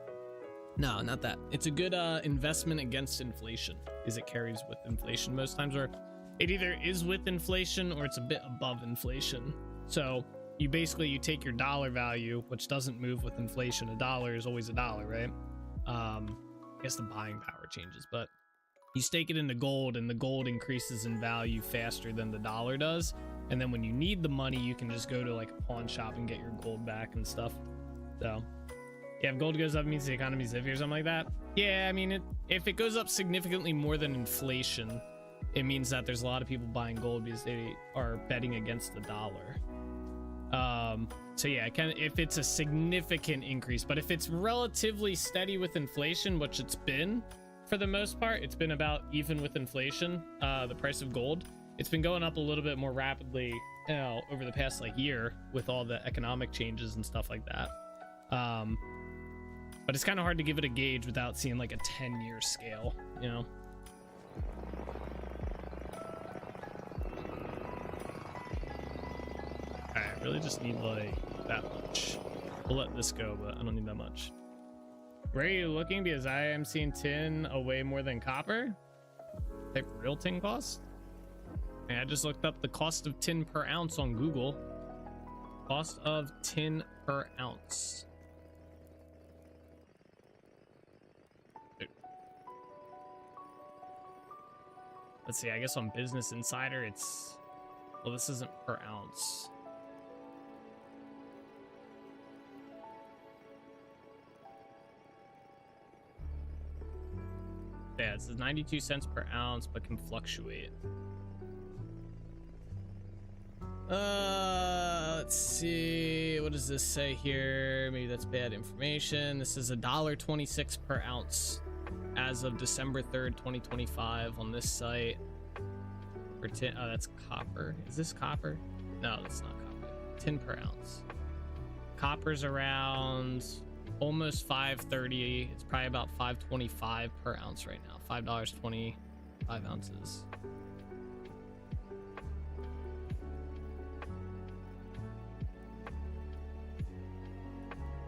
not that. It's a good investment against inflation, because it carries with inflation most times. Or it either is with inflation or it's a bit above inflation. So you take your dollar value, which doesn't move with inflation. A dollar is always a dollar, right? I guess the buying power changes, but you stake it into gold, and the gold increases in value faster than the dollar does. And then when you need the money, you can just go to like a pawn shop and get your gold back and stuff. So yeah, if gold goes up, it means the economy's iffy or something like that. Yeah, I mean, if it goes up significantly more than inflation, it means that there's a lot of people buying gold because they are betting against the dollar. So yeah, if it's a significant increase, but if it's relatively steady with inflation, which it's been for the most part, it's been about even with inflation, the price of gold. It's been going up a little bit more rapidly, you know, over the past like year with all the economic changes and stuff like that. But it's kind of hard to give it a gauge without seeing like a 10-year scale, you know? I really just need like that much. We'll let this go, but I don't need that much. Where are you looking? Because I am seeing tin away more than copper. Type real tin cost. And I just looked up the cost of tin per ounce on Google. Cost of tin per ounce. Let's see, I guess on Business Insider it's, well, this isn't per ounce. Yeah, it says 92 cents per ounce, but can fluctuate. Let's see. What does this say here? Maybe that's bad information. This is $1.26 per ounce as of December 3rd, 2025 on this site. For tin, oh, that's copper. Is this copper? No, that's not copper. Tin per ounce. Copper's around almost $5.30. It's probably about $5.25 per ounce right now. $5.25 ounces.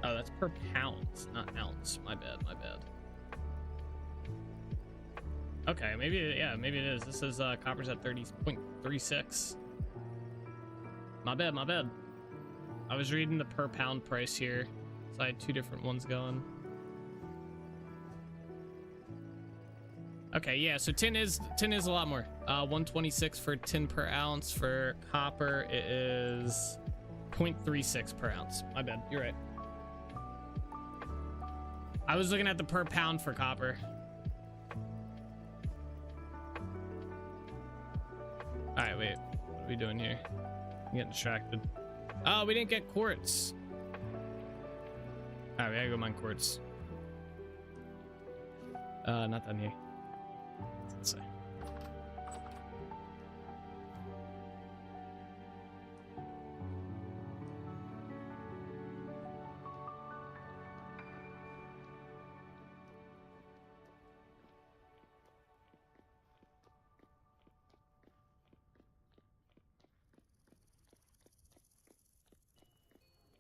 Oh, that's per pound, not ounce. My bad. Okay, maybe it is. This is copper's at 30.36. My bad. I was reading the per pound price here, so I had two different ones going. Okay, yeah, so tin is a lot more. 126 for tin per ounce. For copper, it is 0.36 per ounce. My bad, you're right. I was looking at the per pound for copper. All right, wait, what are we doing here? I'm getting distracted. Oh, we didn't get quartz. All right, we gotta go mine quartz. Not down here. Let's see.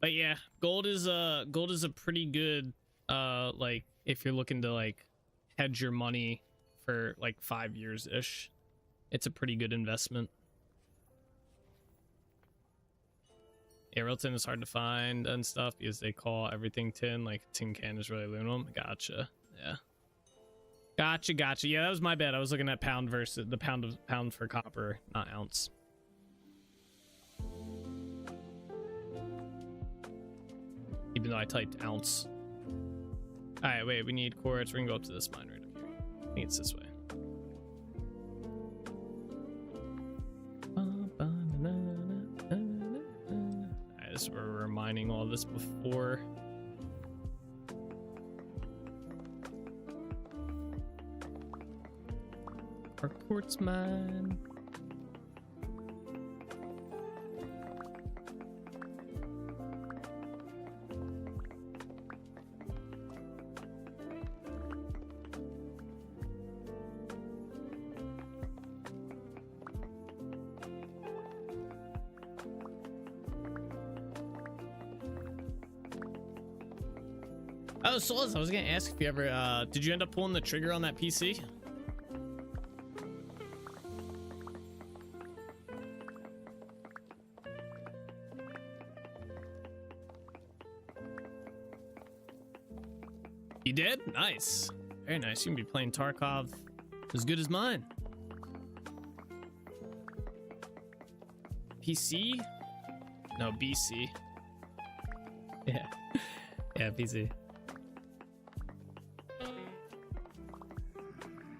But yeah, gold is a pretty good like if you're looking to like hedge your money for like 5 years ish. It's a pretty good investment. Yeah, real tin is hard to find and stuff because they call everything tin, like tin can is really aluminum. Gotcha. Yeah. Gotcha. Yeah, that was my bad. I was looking at pound versus the pound for copper, not ounce. Even though I typed ounce. All right, wait, we need quartz. We're gonna go up to this mine right up here. I think it's this way. Alright, this is where we're mining all this before. Our quartz mine. Oh, Souls, I was gonna ask if you ever, did you end up pulling the trigger on that PC? You did? Nice. Very nice. You can be playing Tarkov as good as mine. PC? No, BC. Yeah. Yeah, PC.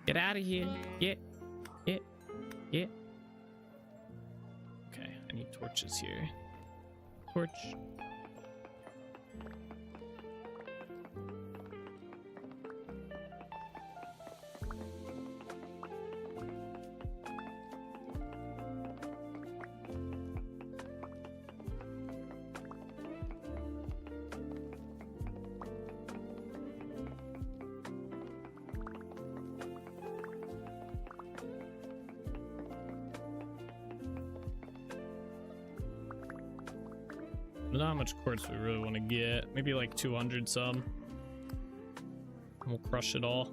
Get out of here. Get. Okay, I need torches here. Torch. I don't know how much quartz we really want to get. Maybe like 200 some. And we'll crush it all.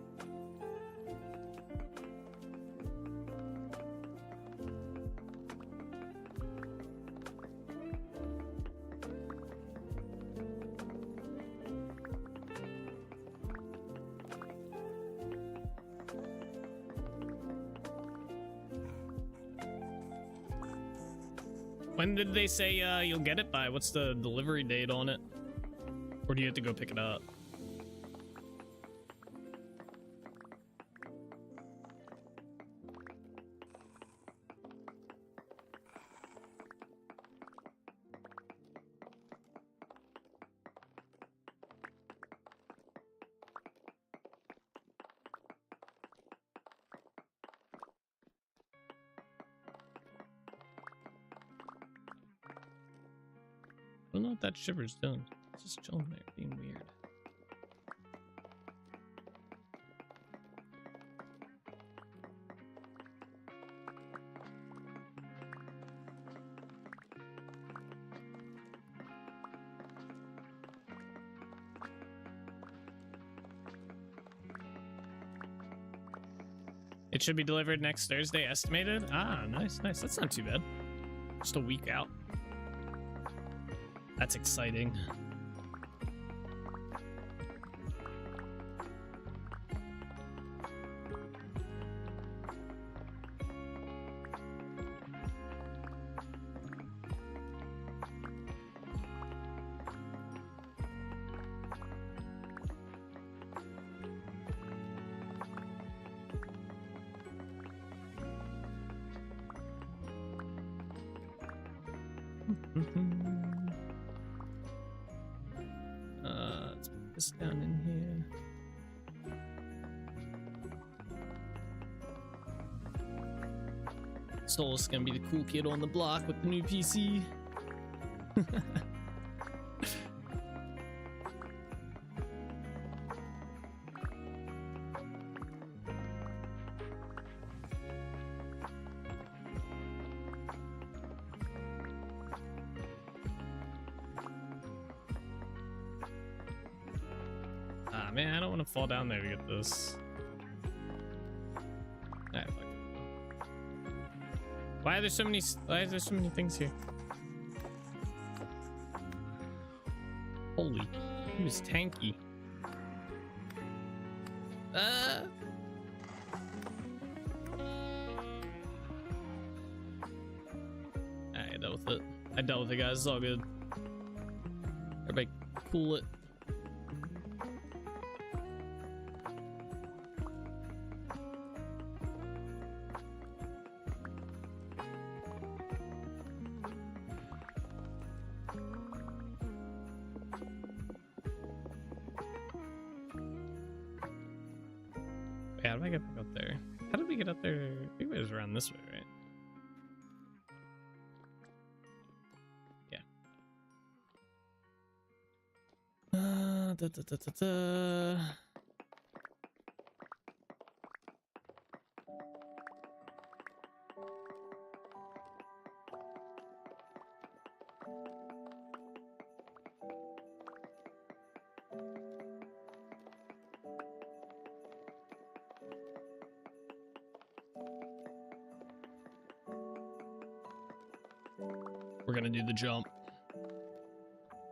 When did they say you'll get it by? What's the delivery date on it? Or do you have to go pick it up? I don't know what that shiver's doing. It's just chilling there, being weird. It should be delivered next Thursday, estimated. Ah, nice, nice. That's not too bad. Just a week out. That's exciting. Let's put this down in here. Soul's gonna be the cool kid on the block with the new PC. Ah, man, I don't want to fall down there to get this. Ah, fuck. Why are there so many things here? Holy, he was tanky. I dealt with it. I dealt with it, guys. It's all good. Everybody cool it. Yeah, how do I get back up there? How did we get up there? I think it was around this way, right? Yeah. We're gonna do the jump.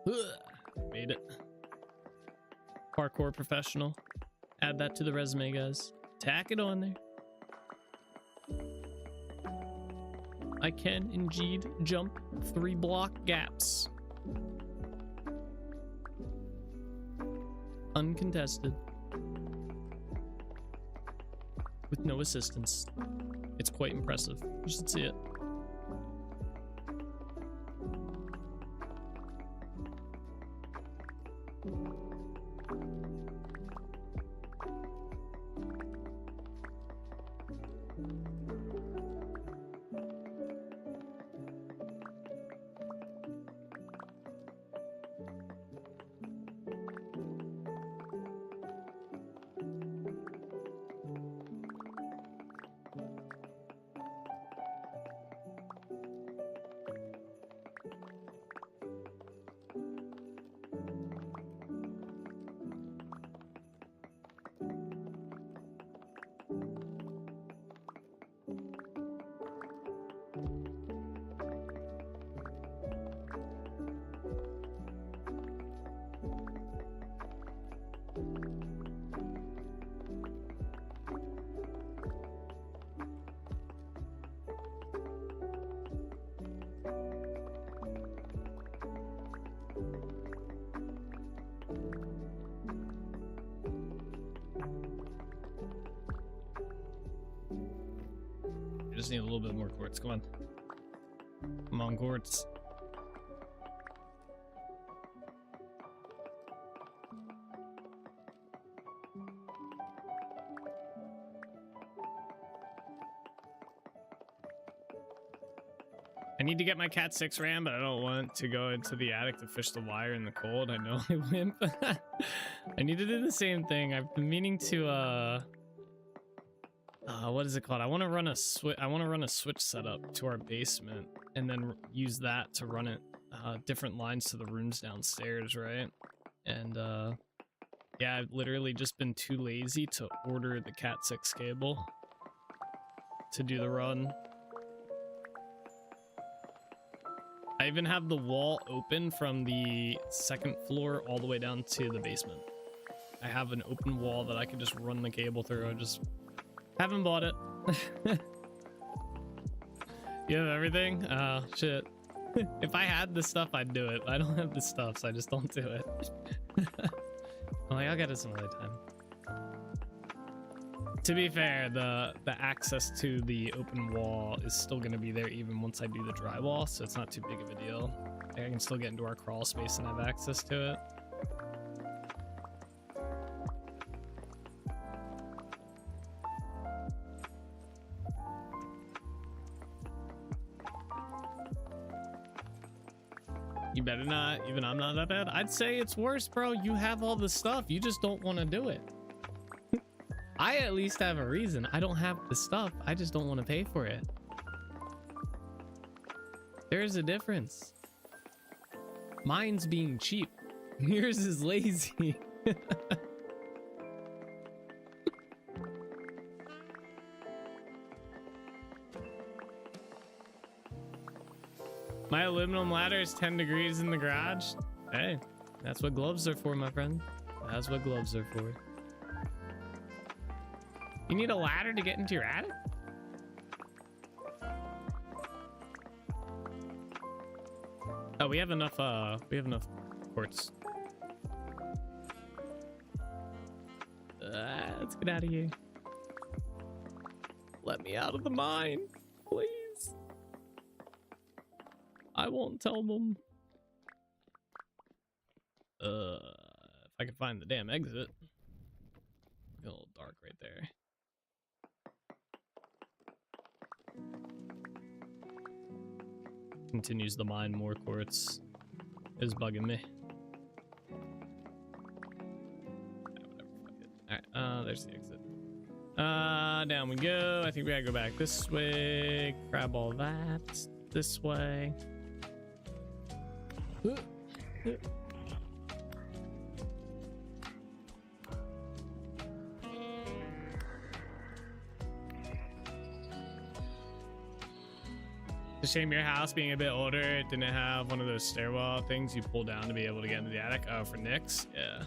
Ugh, made it. Parkour professional. Add that to the resume, guys. Tack it on there. I can indeed jump 3 block gaps. Uncontested. With no assistance. It's quite impressive. You should see it. Just need a little bit more quartz. Come on. Come on, quartz. I need to get my Cat 6 RAM, but I don't want to go into the attic to fish the wire in the cold. I know I wimp. I need to do the same thing. I've been meaning to what is it called? I want to run a switch setup to our basement and then use that to run it different lines to the rooms downstairs, right? And yeah, I've literally just been too lazy to order the Cat 6 cable to do the run. I even have the wall open from the 2nd floor all the way down to the basement. I have an open wall that I can just run the cable through. I just haven't bought it. You have everything? Oh, shit. If I had the stuff, I'd do it. I don't have the stuff, so I just don't do it. I'm like, I'll get it some other time. To be fair, the access to the open wall is still going to be there even once I do the drywall, so it's not too big of a deal. I can still get into our crawl space and have access to it. You better not. Even I'm not that bad. I'd say it's worse, bro. You have all the stuff. You just don't want to do it. I at least have a reason. I don't have the stuff. I just don't want to pay for it. There's a difference. Mine's being cheap. Yours is lazy. My aluminum ladder is 10 degrees in the garage. Hey, that's what gloves are for, my friend. That's what gloves are for. You need a ladder to get into your attic? Oh, we have enough quartz. Let's get out of here. Let me out of the mine, please. I won't tell them. If I can find the damn exit. A little dark right there. Continues to mine more quartz. Is bugging me. Alright, there's the exit. Down we go. I think we gotta go back this way. Grab all that this way. a shame your house being a bit older, it didn't have one of those stairwell things you pull down to be able to get into the attic. Oh, for Nick's? Yeah,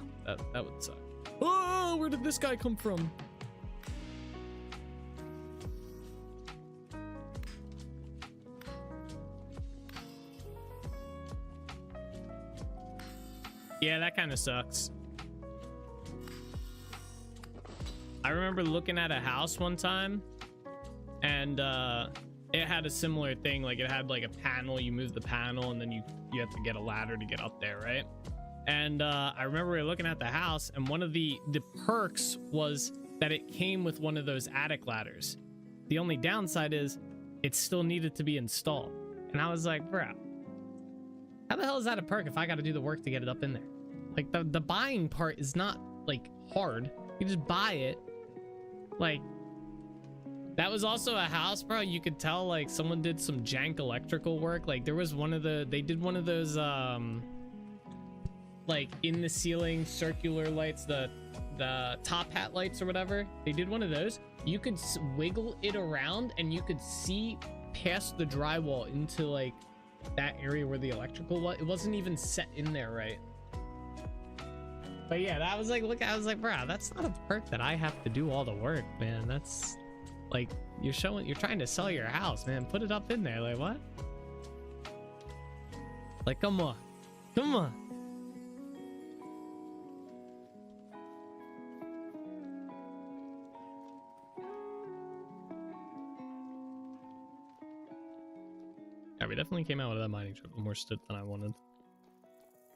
that would suck. Oh, where did this guy come from? Yeah, that kind of sucks. I remember looking at a house one time, and it had a similar thing. Like, it had like a panel. You move the panel, and then you have to get a ladder to get up there, right? And I remember we were looking at the house, and one of the perks was that it came with one of those attic ladders. The only downside is it still needed to be installed. And I was like, bro, how the hell is that a perk if I got to do the work to get it up in there? Like, the buying part is not like hard. You just buy it. Like, that was also a house, bro. You could tell like someone did some jank electrical work. Like, there was they did one of those like in the ceiling circular lights, the top hat lights or whatever. They did one of those. You could wiggle it around and you could see past the drywall into like that area where the electrical was. It wasn't even set in there right. But yeah, that was like, look, I was like, bro, that's not a perk that I have to do all the work, man. That's like, you're trying to sell your house, man. Put it up in there. Like, what? Like, come on. Come on. Yeah, we definitely came out with that mining trip with more stuff than I wanted.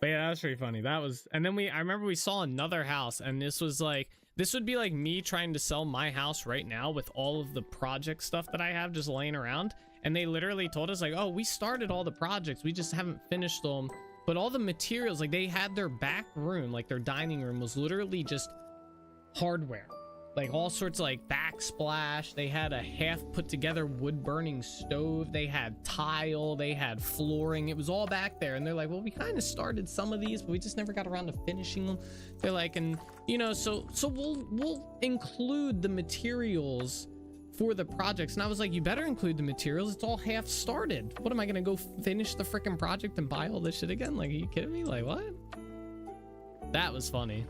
But yeah, that was pretty funny. That was, and then I remember we saw another house, and this was like, this would be like me trying to sell my house right now with all of the project stuff that I have just laying around. And they literally told us like, oh, we started all the projects, we just haven't finished them. But all the materials, like they had their back room, like their dining room was literally just hardware. Like all sorts of like backsplash. They had a half put together wood burning stove. They had tile. They had flooring. It was all back there. And they're like, well, we kind of started some of these, but we just never got around to finishing them. They're like, and you know, so we'll include the materials for the projects. And I was like, you better include the materials. It's all half started. What am I gonna go finish the freaking project and buy all this shit again? Like, are you kidding me? Like, what? That was funny.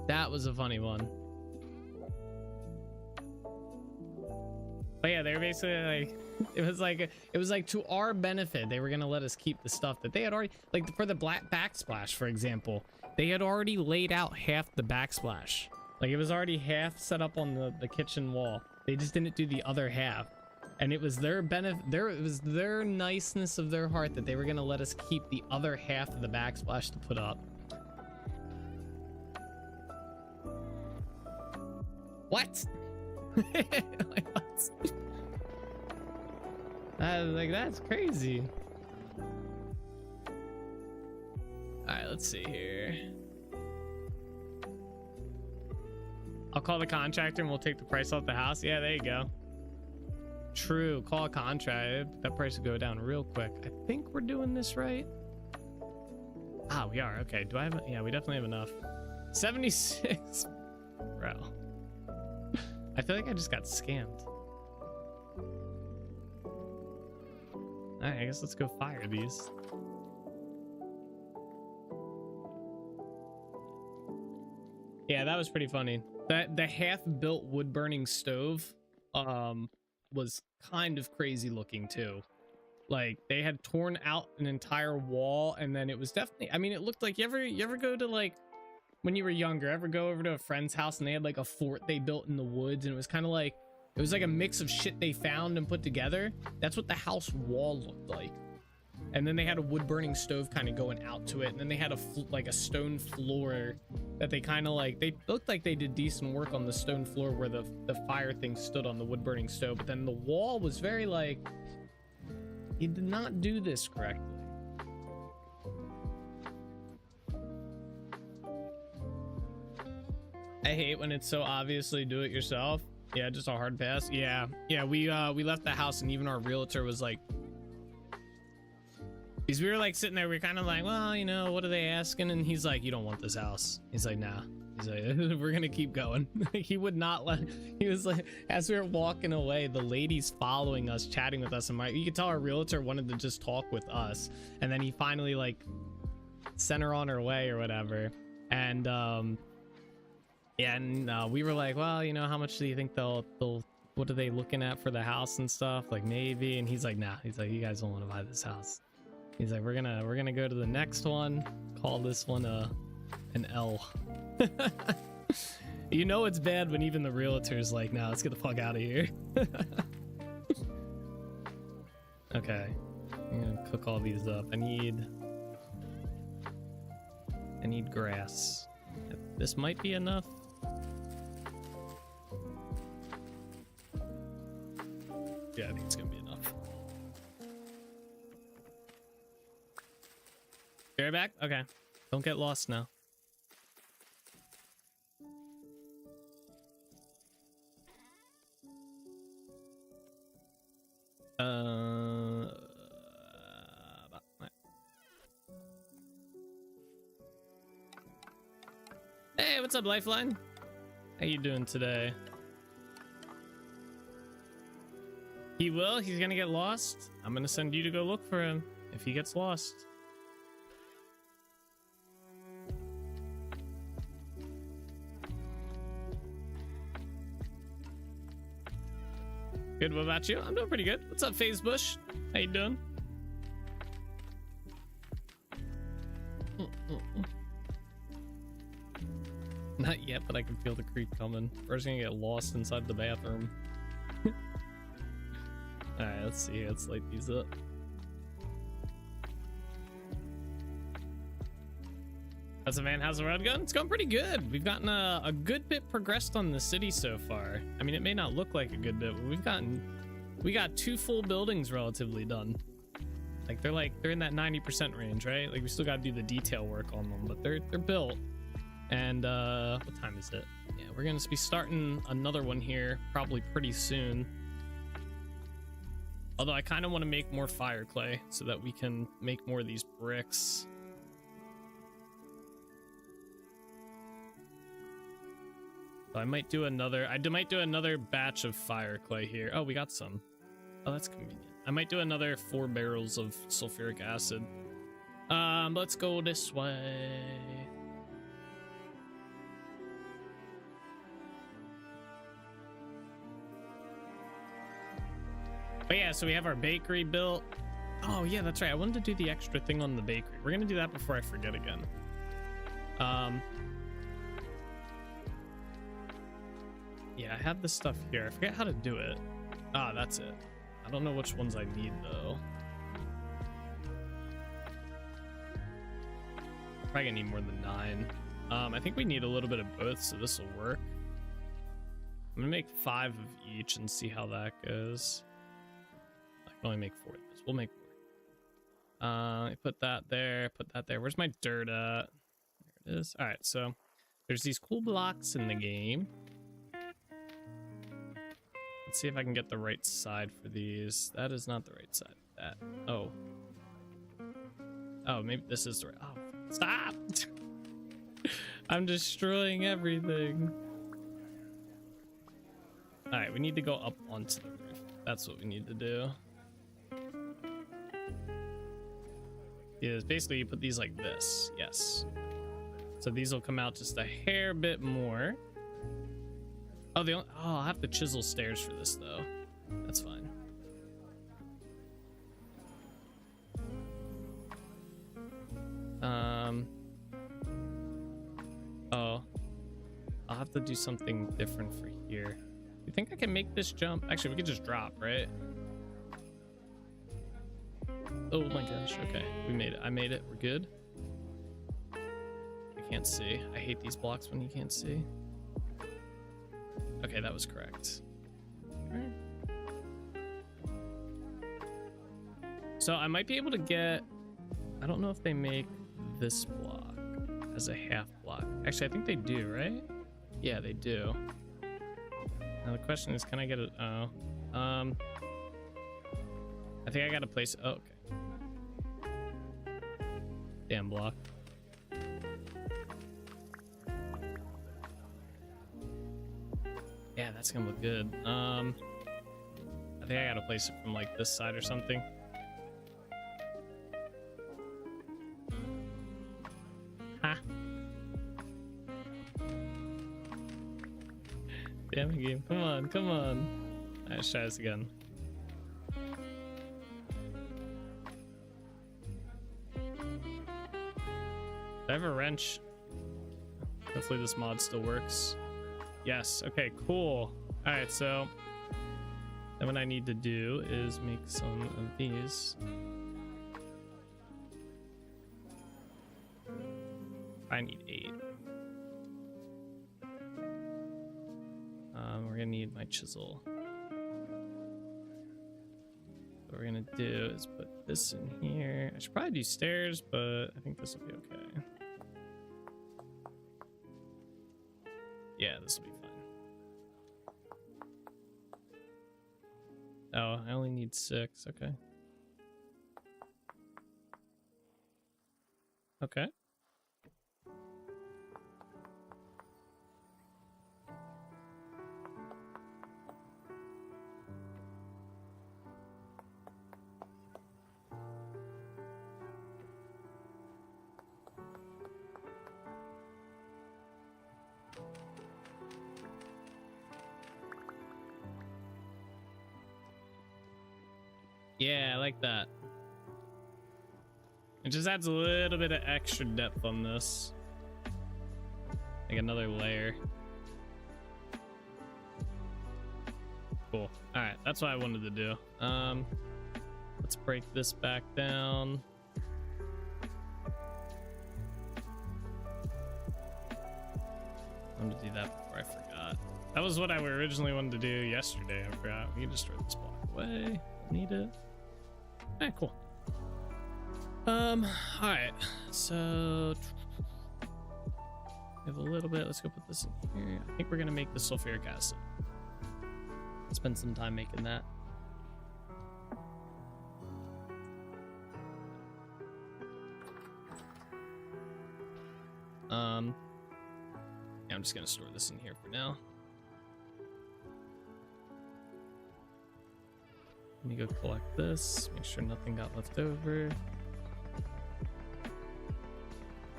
That was a funny one. But yeah, they were basically like, it was like to our benefit, they were gonna let us keep the stuff that they had already, like for the black backsplash, for example, they had already laid out half the backsplash. Like it was already half set up on the kitchen wall. They just didn't do the other half. And it was their benefit, it was their niceness of their heart that they were gonna let us keep the other half of the backsplash to put up. What? Like, what? Like, that's crazy. All right, let's see here. I'll call the contractor and we'll take the price off the house. Yeah, there you go. True, call a contract. That price will go down real quick. I think we're doing this right. Ah, we are. Okay, do I have? Yeah, we definitely have enough. 76, bro. I feel like I just got scammed. All right, I guess let's go fire these. Yeah, that was pretty funny. The half-built wood-burning stove was kind of crazy looking too. Like they had torn out an entire wall, and then it was definitely, I mean, it looked like, you ever go to like, when you were younger, ever go over to a friend's house and they had like a fort they built in the woods, and it was kind of like, it was like a mix of shit they found and put together? That's what the house wall looked like. And then they had a wood burning stove kind of going out to it, and then they had like a stone floor that they kind of like, they looked like they did decent work on the stone floor where the fire thing stood on the wood burning stove, but then the wall was very like, you did not do this correctly. I hate when it's so obviously do it yourself. Yeah, just a hard pass. Yeah, we left the house, and even our realtor was like, because we were like sitting there, we were kind of like, well, you know, what are they asking? And he's like, you don't want this house. He's like, nah. He's like, we're gonna keep going. He would not let. He was like, as we were walking away, the lady's following us, chatting with us, and you could tell our realtor wanted to just talk with us, and then he finally like sent her on her way or whatever. And yeah, and we were like, well, you know, how much do you think they'll what are they looking at for the house and stuff? Like maybe. And he's like, nah. He's like, you guys don't want to buy this house. He's like, we're gonna go to the next one. Call this one an L. You know it's bad when even the realtor's like, nah, let's get the fuck out of here. Okay, I'm gonna cook all these up. I need grass. This might be enough. Yeah, I think it's gonna be enough. Be right back? Okay. Don't get lost now. Hey, what's up, Lifeline? How you doing today? He will? He's gonna get lost? I'm gonna send you to go look for him if he gets lost. Good, what about you? I'm doing pretty good. What's up, FaZe Bush? How you doing? Not yet, but I can feel the creep coming. First gonna get lost inside the bathroom. Alright, let's see. Let's light these up. How's it, man? How's the road going? It's going pretty good. We've gotten a good bit progressed on the city so far. I mean, it may not look like a good bit, but we got 2 full buildings relatively done. Like they're in that 90% range, right? Like we still got to do the detail work on them, but they're built. And what time is it? Yeah, we're gonna be starting another one here probably pretty soon. Although I kind of want to make more fire clay so that we can make more of these bricks. So I might do another batch of fire clay here. Oh, we got some. Oh, that's convenient. I might do another 4 barrels of sulfuric acid. Let's go this way. But yeah, so we have our bakery built. Oh yeah, that's right. I wanted to do the extra thing on the bakery. We're gonna do that before I forget again. Yeah, I have this stuff here. I forget how to do it. Ah, that's it. I don't know which ones I need though. Probably gonna need more than 9. I think we need a little bit of both, so this will work. I'm gonna make 5 of each and see how that goes. I can only make 4 of this. We'll make more. Put that there, put that there. Where's my dirt at? There it is. All right, so there's these cool blocks in the game. Let's see if I can get the right side for these. That is not the right side. That. Oh. Oh, maybe this is the right. Oh, stop! I'm destroying everything. All right, we need to go up onto the roof. That's what we need to do. Is basically you put these like this. Yes. So these will come out just a hair bit more. Oh, I'll have to chisel stairs for this though. That's fine. Oh, I'll have to do something different for here. You think I can make this jump? Actually, we could just drop, right? Oh my gosh. Okay, we made it. I made it. We're good. I can't see. I hate these blocks when you can't see. Okay, that was correct. All right. So I might be able to get, I don't know if they make this block as a half block. Actually, I think they do, right? Yeah, they do. Now the question is, can I get it? Oh, I think I gotta place it. Oh, okay. Damn block. that's gonna look good. I think I gotta place it from like this side or something. Ha. Damn it, game. Come on, come on. Alright, let's try this again. Do I have a wrench? Hopefully this mod still works. Yes, okay, cool. Alright, so then what I need to do is make some of these. I need 8. We're gonna need my chisel. What we're gonna do is put this in here. I should probably do stairs, but I think this will be okay. Yeah, this will be fine. Oh, I only need 6. Okay. Okay. Yeah, I like that. It just adds a little bit of extra depth on this. Like another layer. Cool. Alright, that's what I wanted to do. Let's break this back down. I'm gonna do that before I forgot. That was what I originally wanted to do yesterday. I forgot. We can just throw this block away. Need it. Alright, cool. Alright, so we have a little bit. Let's go put this in here. I think we're gonna make the sulfuric acid. Spend some time making that. Yeah, I'm just gonna store this in here for now. Let me go collect this, make sure nothing got left over.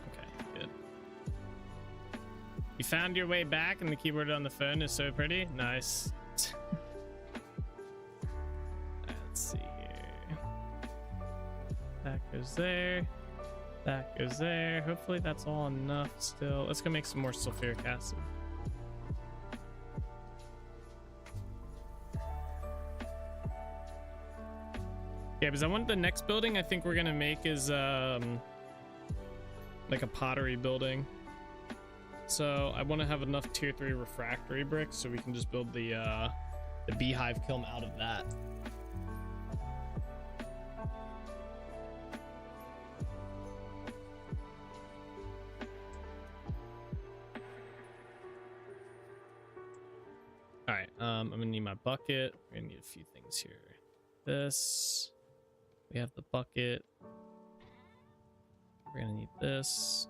Okay, good. You found your way back and the keyboard on the phone is so pretty. Nice. Let's see here. That goes there. That goes there. Hopefully that's all enough still. Let's go make some more sulfuric acid. Yeah, because I want the next building I think we're gonna make is like a pottery building. So I want to have enough tier 3 refractory bricks so we can just build the beehive kiln out of that. All right, I'm gonna need my bucket. We're gonna need a few things here. This. We have the bucket. We're gonna need this,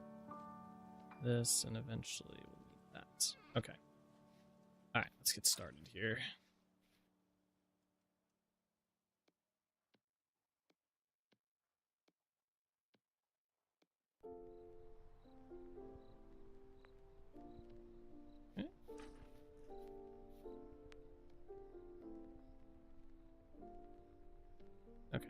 and eventually we'll need that. Okay. All right, let's get started here. Okay. Okay.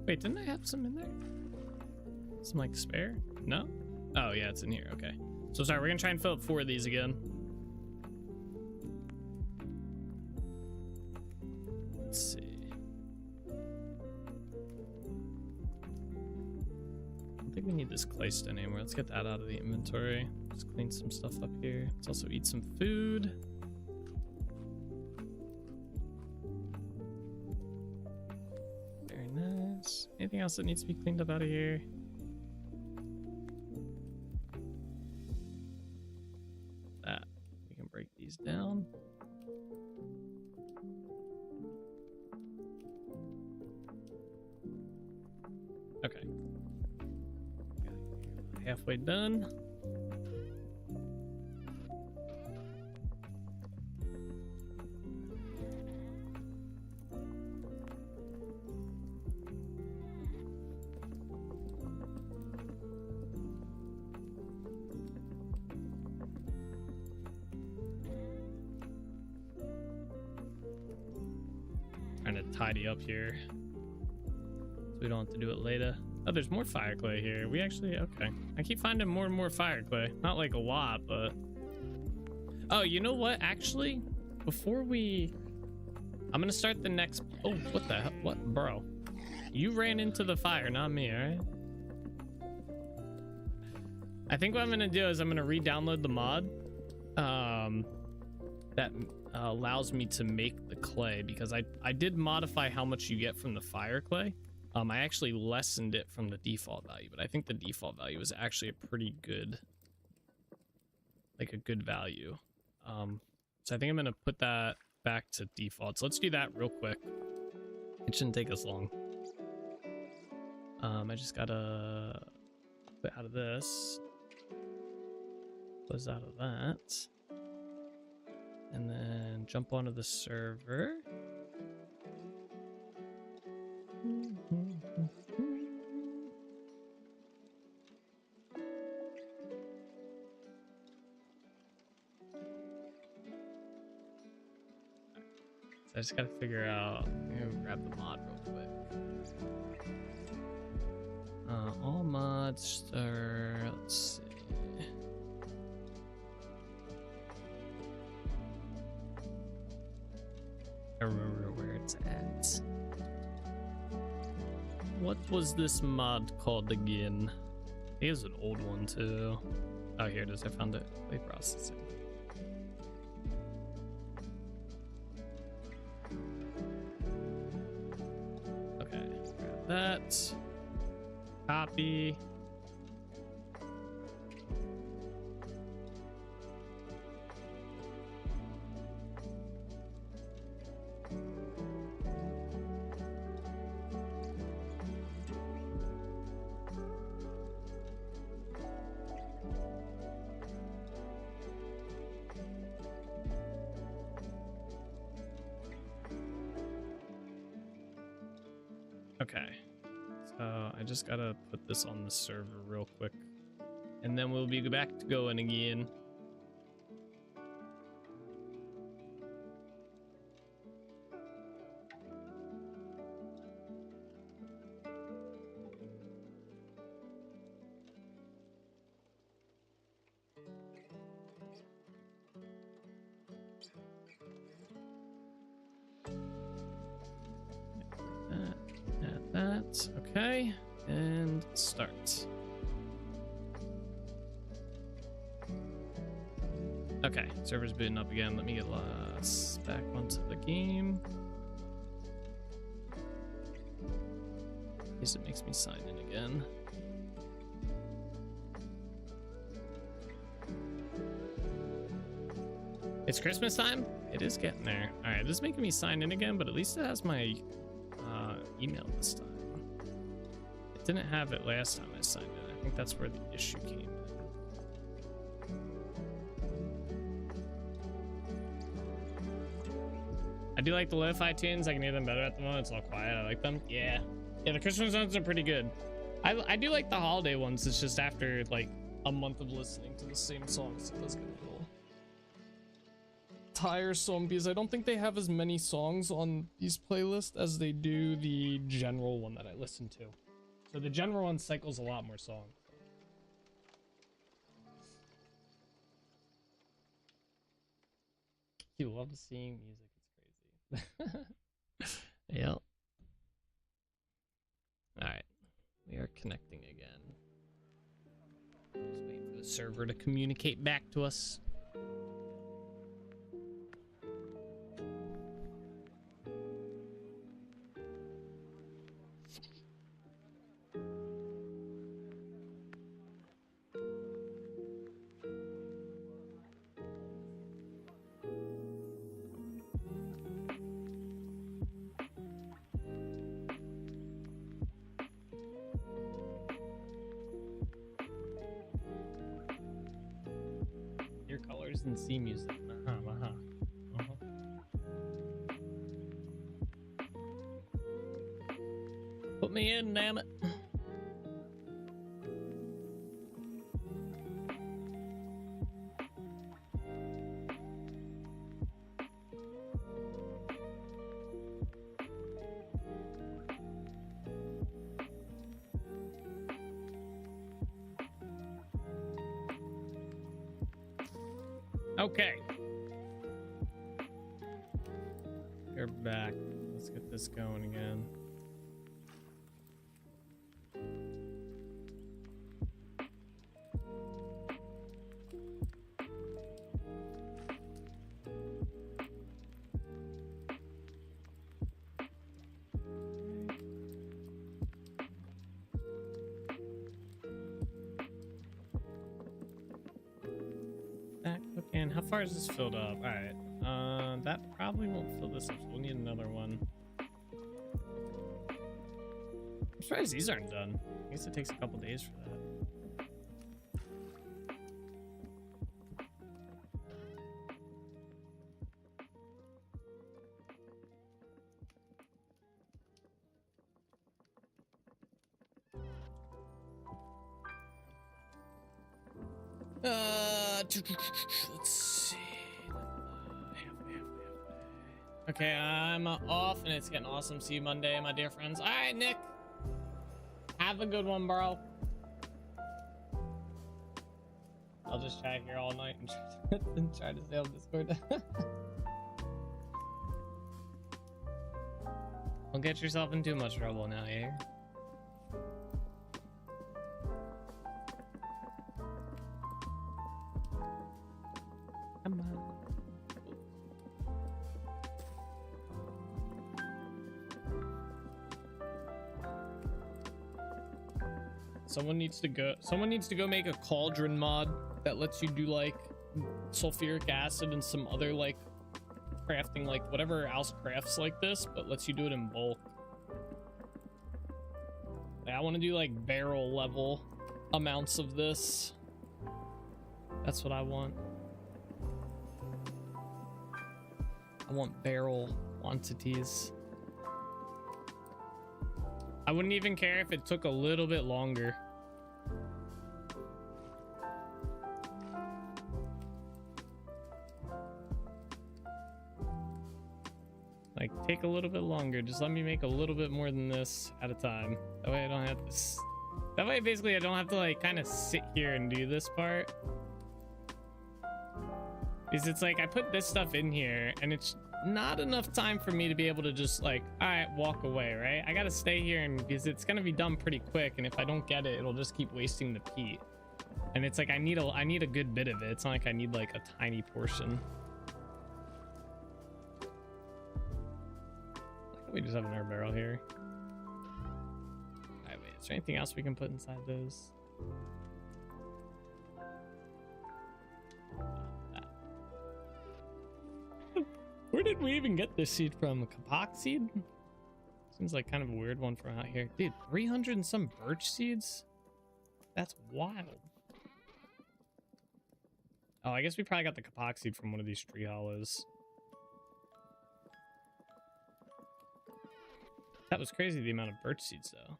Wait, didn't I have some in there? Some like spare? No? Oh yeah, it's in here. Okay. So sorry, we're gonna try and fill up 4 of these again. Let's see. I don't think we need this clay stone anymore. Let's get that out of the inventory. Just clean some stuff up here. Let's also eat some food. Anything else that needs to be cleaned up out of here? That. We can break these down. Okay. Halfway done. Trying to tidy up here so we don't have to do it later. Oh, there's more fire clay here. We actually, okay. I keep finding more and more fire clay. Not like a lot, but... Oh, you know what? Actually, before we... I'm gonna start the next... Oh, what the hell? What? Bro. You ran into the fire, not me, alright? I think what I'm gonna do is I'm gonna re-download the mod. That allows me to make the clay, because I did modify how much you get from the fire clay. I actually lessened it from the default value, but I think the default value is actually a pretty good, like a good value. So I think I'm gonna put that back to default. So let's do that real quick. It shouldn't take us long. I just gotta put out of this, close out of that, and then jump onto the server. I just gotta figure out. I'm gonna grab the mod real quick. All mods are. Let's see. I remember where it's at. What was this mod called again? It is an old one too. Oh, here it is. I found it. Play processing. That copy. Okay, so I just gotta put this on the server real quick, and then we'll be back to going again. Okay, and start. Okay, server's booting up again. Let me get back onto the game. Guess it makes me sign in again. It's Christmas time? It is getting there. All right, this is making me sign in again, but at least it has my email this time. It didn't have it last time I signed in. I think that's where the issue came in. I do like the lo-fi tunes. I can hear them better at the moment. It's all quiet. I like them. Yeah, the Christmas ones are pretty good. I do like the holiday ones. It's just after like a month of listening to the same songs, it does get a little tiresome, because I don't think they have as many songs on these playlists as they do the general one that I listen to. So the general one cycles a lot more songs. You love seeing music, it's crazy. Yep. Alright, we are connecting again. Just wait for the server to communicate back to us. B's and C music. Put me in, damn it. Okay. We're back. Let's get this going again. And how far is this filled up? All right. That probably won't fill this up. So we'll need another one. I'm surprised these aren't done. I guess it takes a couple days for that. Let's see. Okay, I'm off and it's getting awesome. See you Monday, my dear friends. All right, Nick. Have a good one, bro. I'll just chat here all night and try to stay on Discord. Don't get yourself in too much trouble now, eh? Come on. Someone needs to go make a cauldron mod that lets you do like sulfuric acid and some other like crafting, like whatever else crafts like this, but lets you do it in bulk. Like, I want to do like barrel level amounts of this. That's what I want. I want barrel quantities. I wouldn't even care if it took a little bit longer. Like, take a little bit longer. Just let me make a little bit more than this at a time. That way I don't have to... That way, basically, I don't have to, like, kind of sit here and do this part. Because it's like, I put this stuff in here, and it's not enough time for me to be able to just, like, all right, walk away, right? I gotta stay here, and because it's gonna be done pretty quick, and if I don't get it, it'll just keep wasting the peat. And it's like, I need a good bit of it. It's not like I need, like, a tiny portion. We just have another barrel here. Alright, wait, is there anything else we can put inside those? Where did we even get this seed from? Kapok seed? Seems like kind of a weird one from out here. Dude, 300 and some birch seeds? That's wild. Oh, I guess we probably got the kapok seed from one of these tree hollows. That was crazy, the amount of birch seeds, though.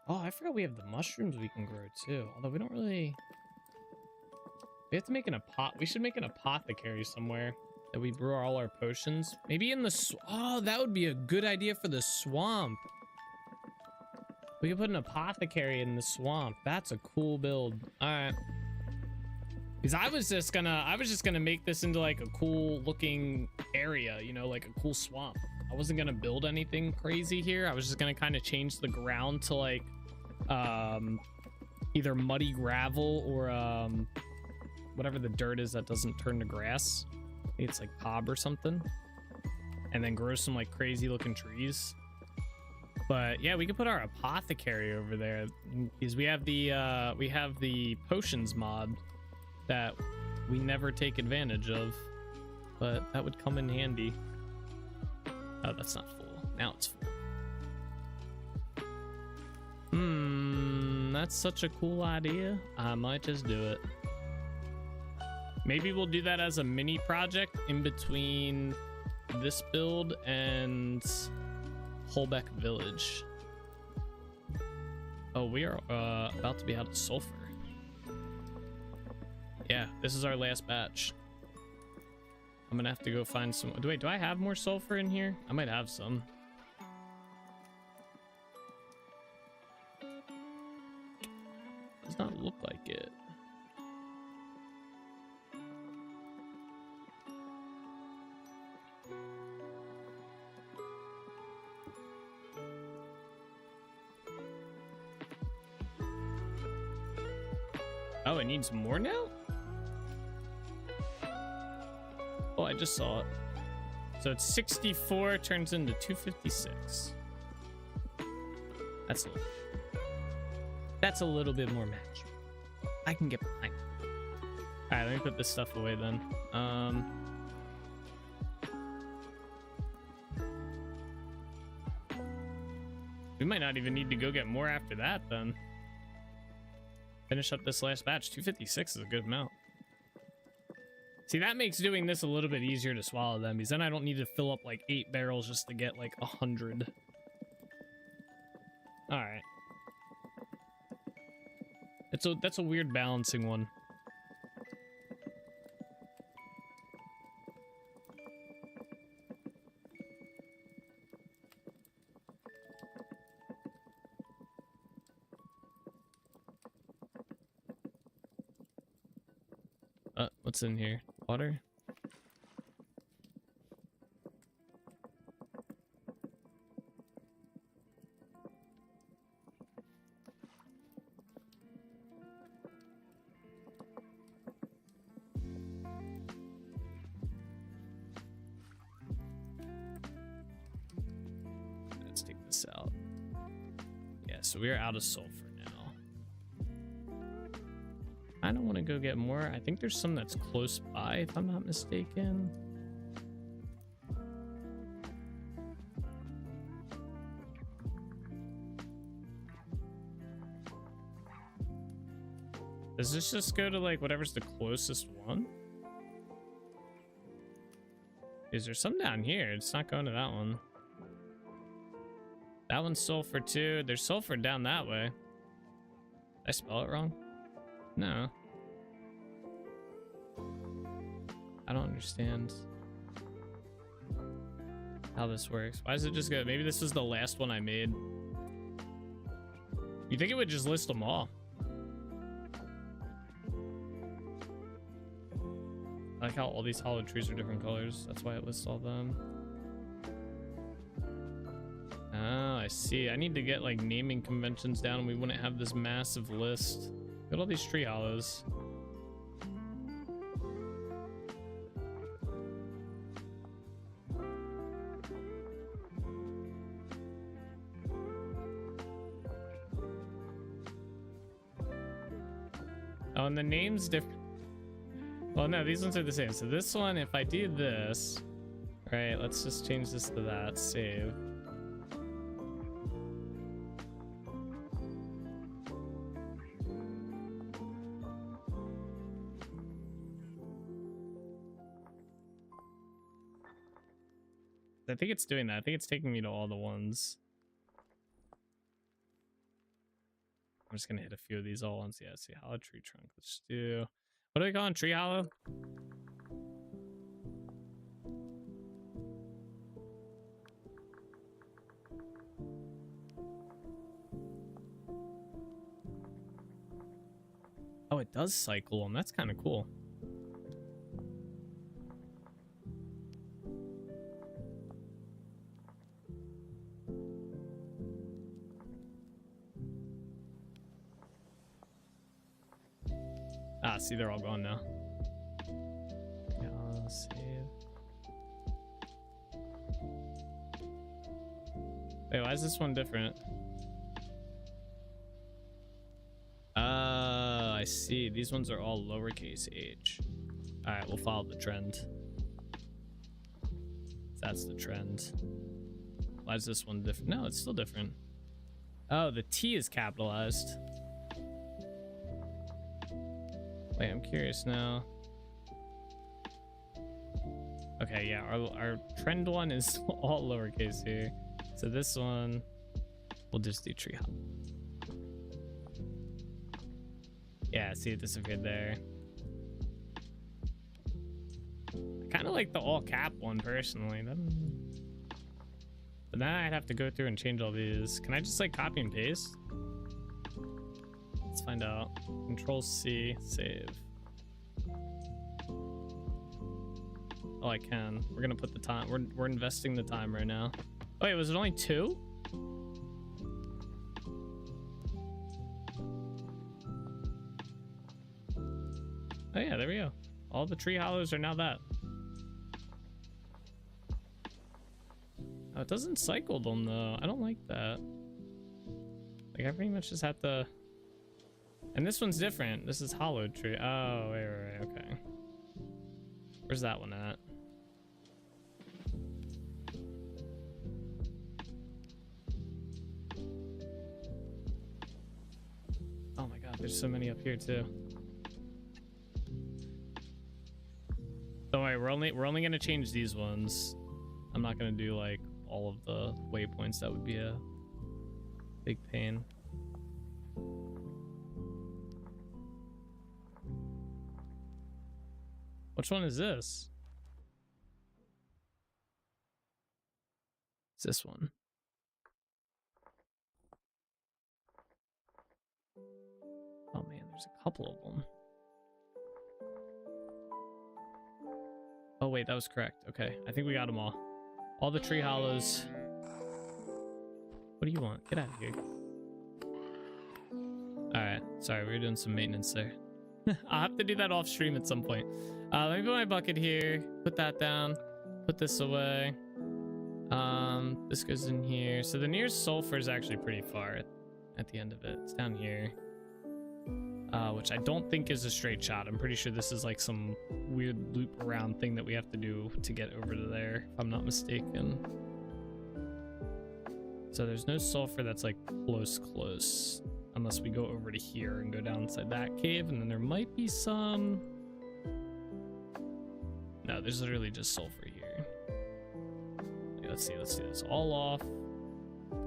Oh, I forgot we have the mushrooms we can grow, too. Although we don't really... We have to make an we should make an apothecary somewhere that we brew all our potions. Maybe in the... Oh, that would be a good idea for the swamp. We could put an apothecary in the swamp. That's a cool build. All right. Because I was just gonna make this into like a cool looking area, you know, like a cool swamp. I wasn't gonna build anything crazy here. I was just gonna kind of change the ground to like either muddy gravel or whatever the dirt is that doesn't turn to grass. Maybe it's like cob or something, and then grow some like crazy looking trees. But yeah, we could put our apothecary over there because we have the potions mod that we never take advantage of, but that would come in handy. Oh, that's not full. Now it's full. that's such a cool idea. I might just do it. Maybe we'll do that as a mini project in between this build and Holbeck Village. Oh, we are about to be out of sulfur. Yeah, this is our last batch. I'm gonna have to go find some. Wait, do I have more sulfur in here? I might have some. Does not look like it. Oh, it needs more now? Oh, I just saw it. So it's 64 turns into 256. That's a little bit more match. I can get behind. All right, let me put this stuff away then. We might not even need to go get more after that then. Finish up this last batch. 256 is a good amount. See, that makes doing this a little bit easier to swallow them, because then I don't need to fill up like 8 barrels just to get like 100. All right. That's a weird balancing one. What's in here? Water? Let's take this out. Yeah, so we are out of sulfur. I don't want to go get more. I think there's some that's close by, if I'm not mistaken. Does this just go to like whatever's the closest one? Is there some down here? It's not going to that one. That one's sulfur too. There's sulfur down that way. Did I spell it wrong? No. I don't understand how this works. Why does it just go? Maybe this is the last one I made. You think it would just list them all? I like how all these hollow trees are different colors. That's why it lists all them. Oh, I see. I need to get like naming conventions down and we wouldn't have this massive list. Look at all these tree hollows. Oh, and the name's different. Well, no, these ones are the same. So this one, if I do this, right, let's just change this to that, save. I think it's doing that. I think it's taking me to all the ones. I'm just gonna hit a few of these all once. Yeah, see, hollow tree trunk. Let's do, what do we call it? Tree hollow? Oh, it does cycle them. That's kind of cool. Ah, see, they're all gone now. Yeah, I'll save. Wait, why is this one different? I see. These ones are all lowercase h. All right, we'll follow the trend. That's the trend. Why is this one different? No, it's still different. Oh, the T is capitalized. Wait, I'm curious now. Okay, yeah, our trend one is all lowercase here. So this one, we'll just do tree hop. Yeah, see it disappeared there. I kind of like the all cap one personally. But then I'd have to go through and change all these. Can I just like copy and paste? Let's find out. Control C, save. Oh, I can. We're gonna put the time. We're investing the time right now. Oh, wait, was it only 2? Oh yeah, there we go. All the tree hollows are now that. Oh, it doesn't cycle them though. I don't like that. Like I pretty much just have to. And this one's different. This is hollow tree. Oh, wait, okay. Where's that one at? Oh my god, there's so many up here too. Don't worry, we're only gonna change these ones. I'm not gonna do like all of the waypoints. That would be a big pain. Which one is this? It's this one. Oh man, there's a couple of them. Oh wait, that was correct. Okay, I think we got them all. All the tree hollows. What do you want? Get out of here. Alright, sorry, we were doing some maintenance there. I'll have to do that off stream at some point. Let me put my bucket here, put that down, put this away. This goes in here. So the nearest sulfur is actually pretty far at the end of it. It's down here. Which I don't think is a straight shot. I'm pretty sure this is like some weird loop around thing that we have to do to get over to there, if I'm not mistaken. So there's no sulfur that's like close. Unless we go over to here and go down inside that cave, and then there might be some. No, there's literally just sulfur here. Okay, let's see, let's do this all off.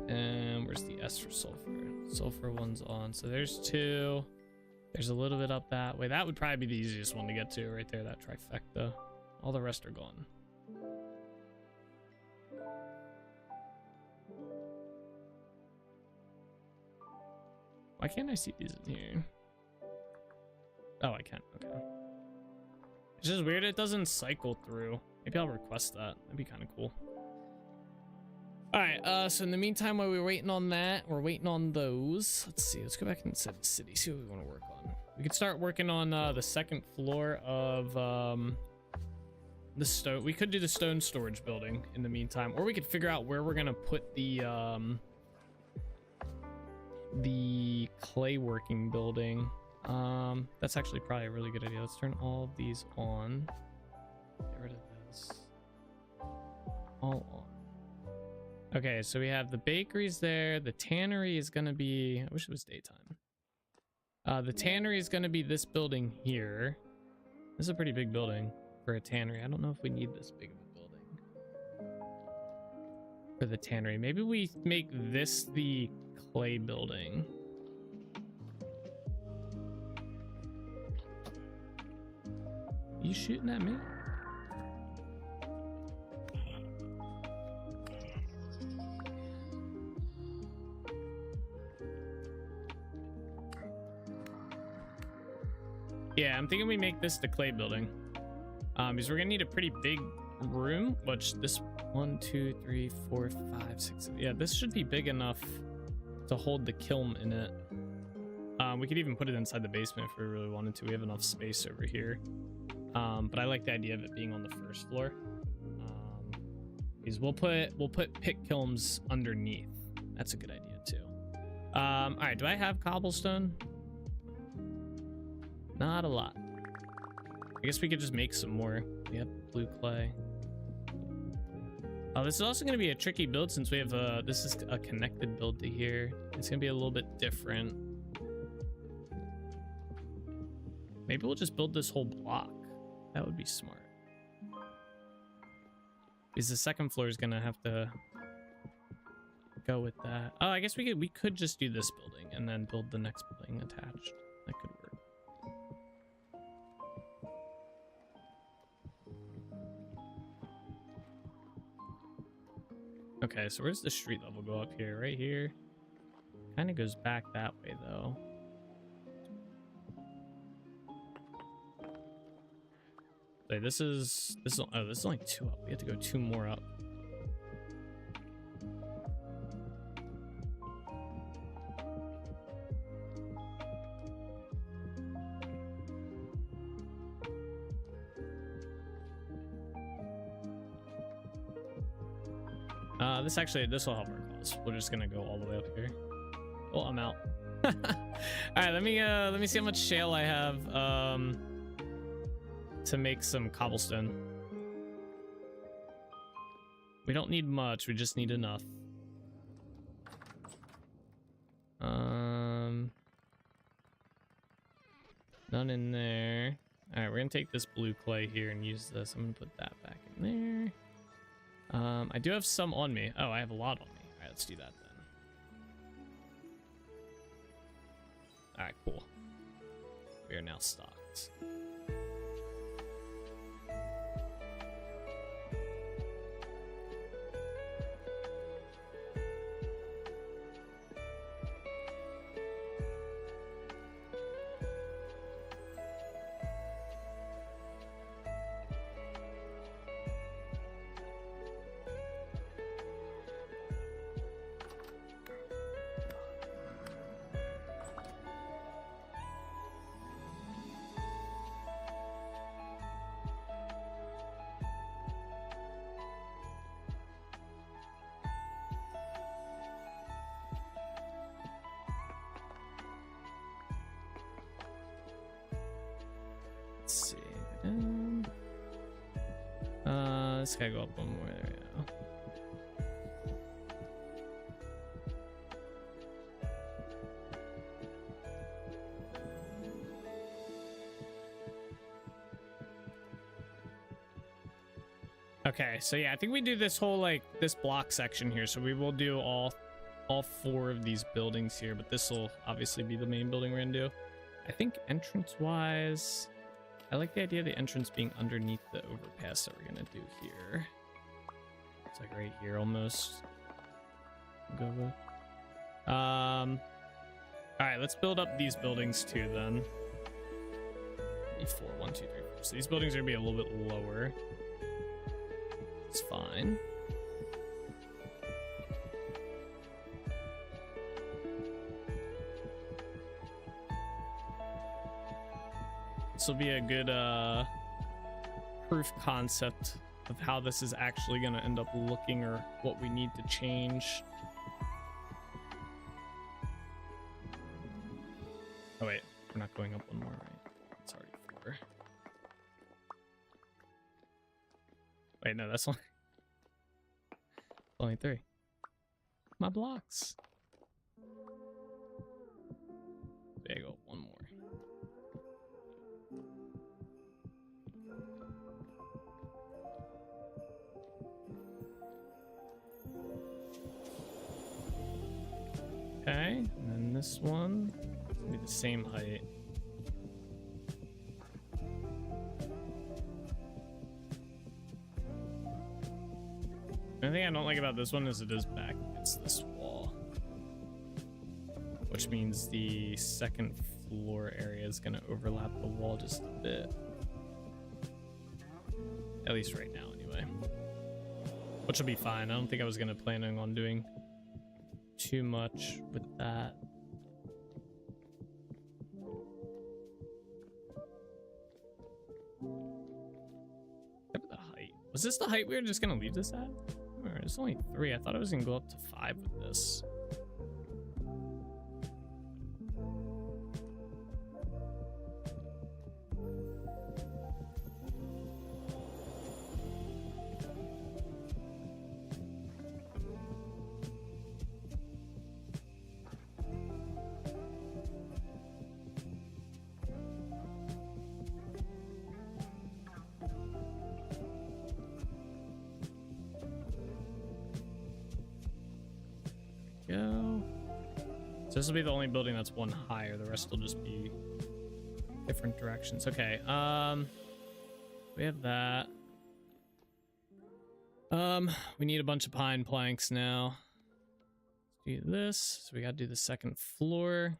And where's the S for sulfur? Sulfur one's on. So there's 2. There's a little bit up that way. That would probably be the easiest one to get to right there, that trifecta. All the rest are gone. Why can't I see these in here? Oh, I can. Okay. It's just weird it doesn't cycle through. Maybe I'll request that. That'd be kind of cool. All right, so in the meantime, while we're waiting on that, we're waiting on those. Let's see. Let's go back inside the city, see what we want to work on. We could start working on the second floor of the stone. We could do the stone storage building in the meantime, or we could figure out where we're gonna put the clay working building. That's actually probably a really good idea. Let's turn all of these on. Get rid of this. All on. Okay, so we have the bakeries there. The tannery is gonna be, I wish it was daytime. The tannery is gonna be this building here. This is a pretty big building for a tannery. I don't know if we need this big of a building for the tannery. Maybe we make this the clay building. You shooting at me? Yeah, I'm thinking we make this the clay building. Because we're gonna need a pretty big room, which this 1, 2, 3, 4, 5, 6. Yeah, this should be big enough to hold the kiln in it. We could even put it inside the basement if we really wanted to. We have enough space over here. But I like the idea of it being on the first floor. Because we'll put pit kilns underneath. That's a good idea too. All right, do I have cobblestone? Not a lot. I guess we could just make some more. Yep, blue clay. Oh, this is also going to be a tricky build since we have this is a connected build to here. It's going to be a little bit different. Maybe we'll just build this whole block. That would be smart. Because the second floor is gonna have to go with that. Oh, I guess we could just do this building and then build the next building attached. That could work. Okay, so where's the street level go up here? Right here. Kind of goes back that way though. Okay, this is only 2 up. We have to go 2 more up. This will help our cause. We're just gonna go all the way up here. Oh, I'm out. All right, let me see how much shale I have to make some cobblestone. We don't need much. We just need enough. None in there. All right, we're gonna take this blue clay here and use this. I'm gonna put that back in there. I do have some on me. Oh, I have a lot on me. All right, let's do that then. All right, cool. We are now stocked. Let's see. This guy go up one more. There we go. Okay, so yeah, I think we do this whole this block section here. So we will do all 4 of these buildings here, but this will obviously be the main building we're gonna do. I think entrance wise, I like the idea of the entrance being underneath the overpass that we're gonna do here. It's like right here almost. Go with. All right, let's build up these buildings too then. 4, 1, 2, 3, 4. So these buildings are gonna be a little bit lower. It's fine. This will be a good proof concept of how this is actually going to end up looking or what we need to change. Oh wait, we're not going up one more, right? It's already 4. Wait, no, that's only 3. My blocks. There you go, one more. Okay, and then this one will be the same height. The thing I don't like about this one is it is back against this wall, which means the second floor area is going to overlap the wall just a bit. At least right now, anyway. Which will be fine. I don't think I was going to plan on doing too much with that. The height. Was this the height we were just gonna leave this at? Or it's only 3. I thought I was gonna go up to 5 with this. this will be the only building that's one higher. The rest will just be different directions. Okay. We have that. We need a bunch of pine planks now. Let's do this. So we got to do the second floor.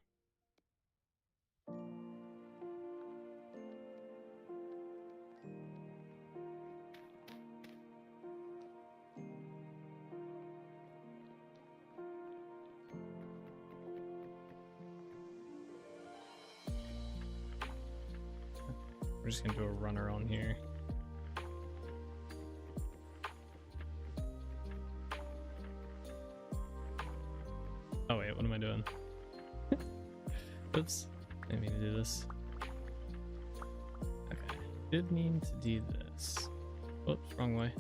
We're just gonna do a runner on here. Oh wait, what am I doing? Oops, I didn't mean to do this. Okay, did mean to do this. Whoops, wrong way.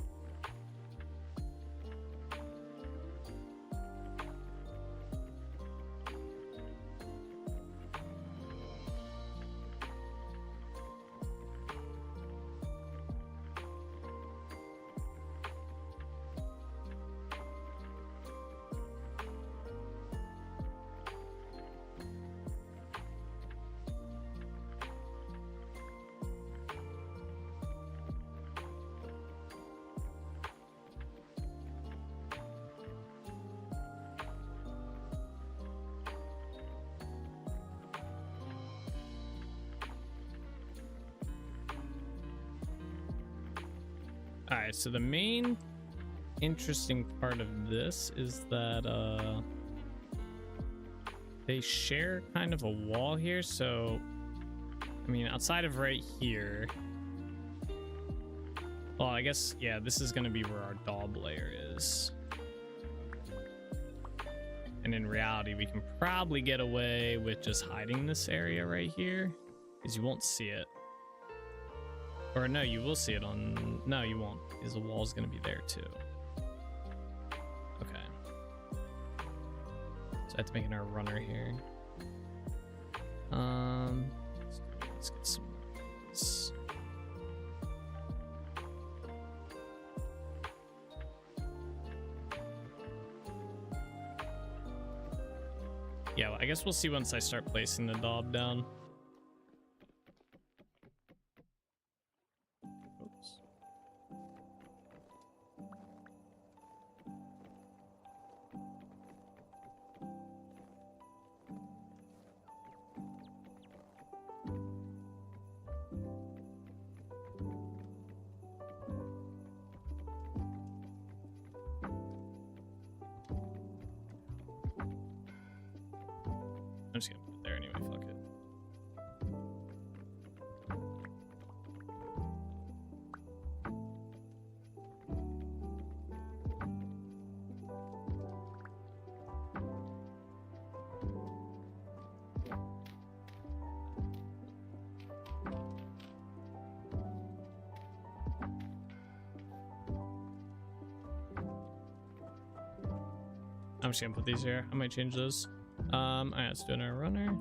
Alright, so the main interesting part of this is that they share kind of a wall here. So I mean, outside of right here, well, I guess, yeah, this is gonna be where our daub layer is. And in reality, we can probably get away with just hiding this area right here, because you won't see it. Or no, you will see it on... No, you won't, because the wall's going to be there too. Okay. So I have to make another runner here. Let's get some of this. Yeah, well, I guess we'll see once I start placing the daub down. I'm just gonna put it there anyway, fuck it. I'm just gonna put these here. I might change those. Alright, let's do another runner.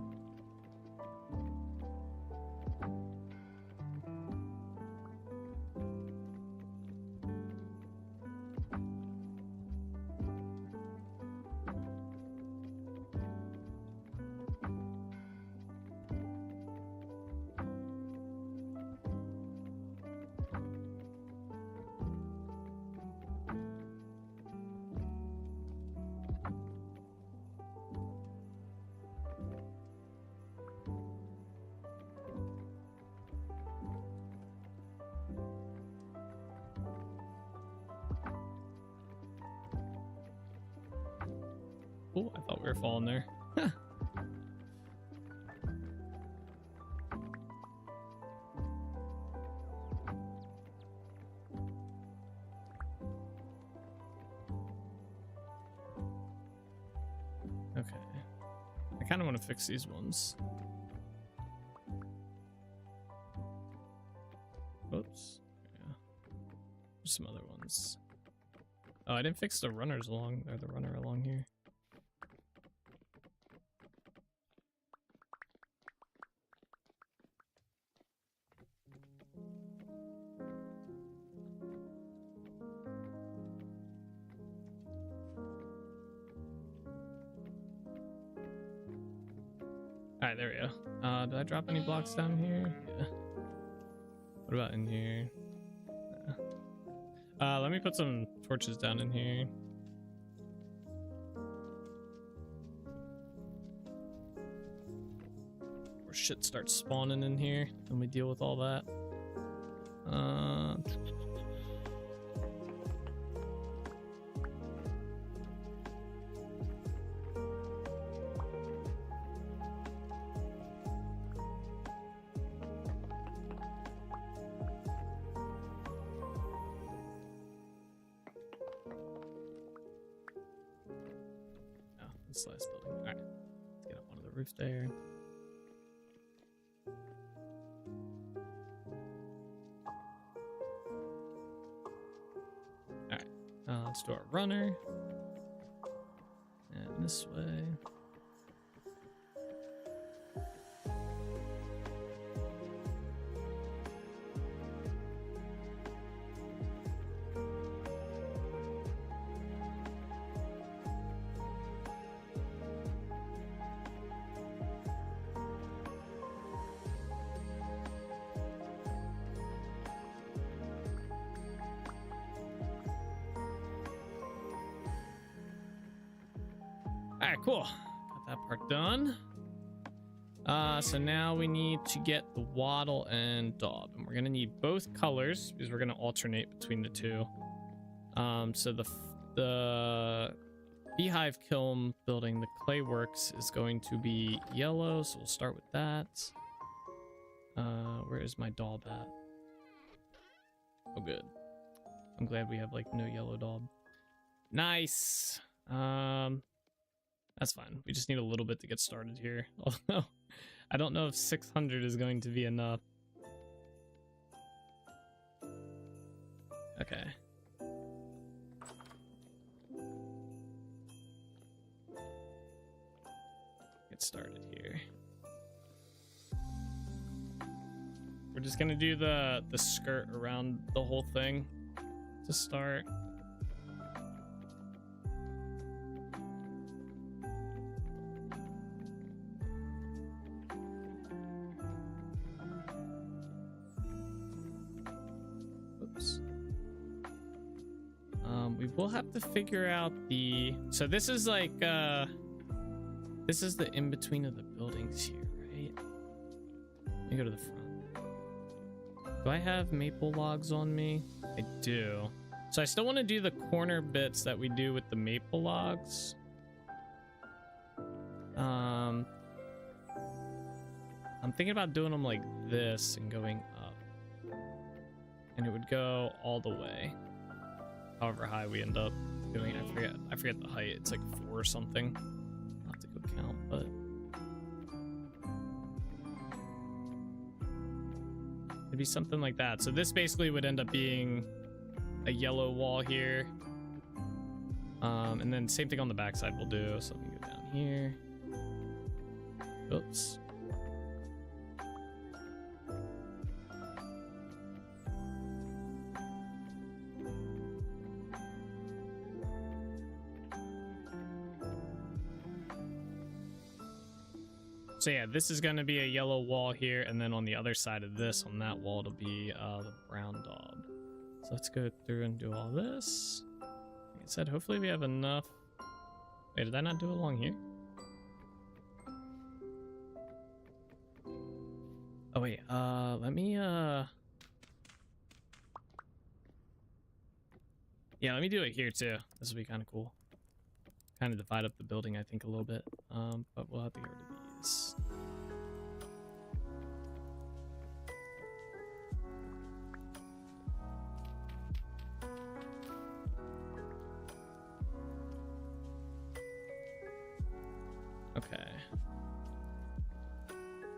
Oh, I thought we were falling there. Huh. Okay. I kind of want to fix these ones. Oops. Yeah. There's some other ones. Oh, I didn't fix the runners along, or the runner along here. All right, there we go. Did I drop any blocks down here? Yeah. What about in here? Let me put some torches down in here. Or shit starts spawning in here, and we deal with all that. This last building. All right, let's get up onto the roof there. All right, let's do our runner. And this way. All right, cool. Got that part done. So now we need to get the wattle and daub, and we're gonna need both colors because we're gonna alternate between the two. So the beehive kiln building, the clay works, is going to be yellow, so we'll start with that. Where is my daub at? Oh, good. I'm glad we have like no yellow daub. Nice. That's fine. We just need a little bit to get started here. Although, I don't know if 600 is going to be enough. Okay. Get started here. We're just gonna do the skirt around the whole thing to start. We will have to figure out the... So this is like, this is the in-between of the buildings here, right? Let me go to the front. Do I have maple logs on me? I do. So I still want to do the corner bits that we do with the maple logs. I'm thinking about doing them like this and going up. And it would go all the way. However high we end up doing, I forget the height. It's like 4 or something. I'll have to go count, but it'd be something like that. So this basically would end up being a yellow wall here, and then same thing on the backside we'll do. So let me go down here. Oops. So yeah, this is going to be a yellow wall here, and then on the other side of this, on that wall, it'll be the brown daub. So let's go through and do all this. Like I said, hopefully we have enough. Wait, did I not do it along here? Oh wait, let me yeah, let me do it here too. This will be kind of cool. Kind of divide up the building, I think, a little bit. But we'll have to get rid of these. Okay.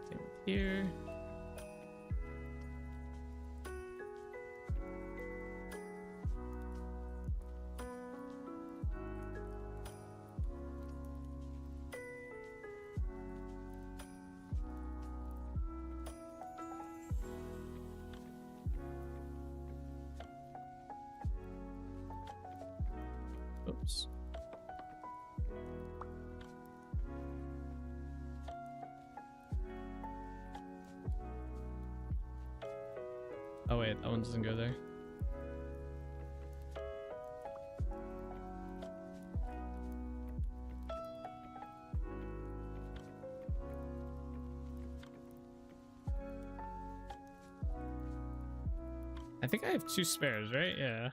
Same with here. Oops. Oh wait, that one doesn't go there. I think I have 2 spares, right? Yeah.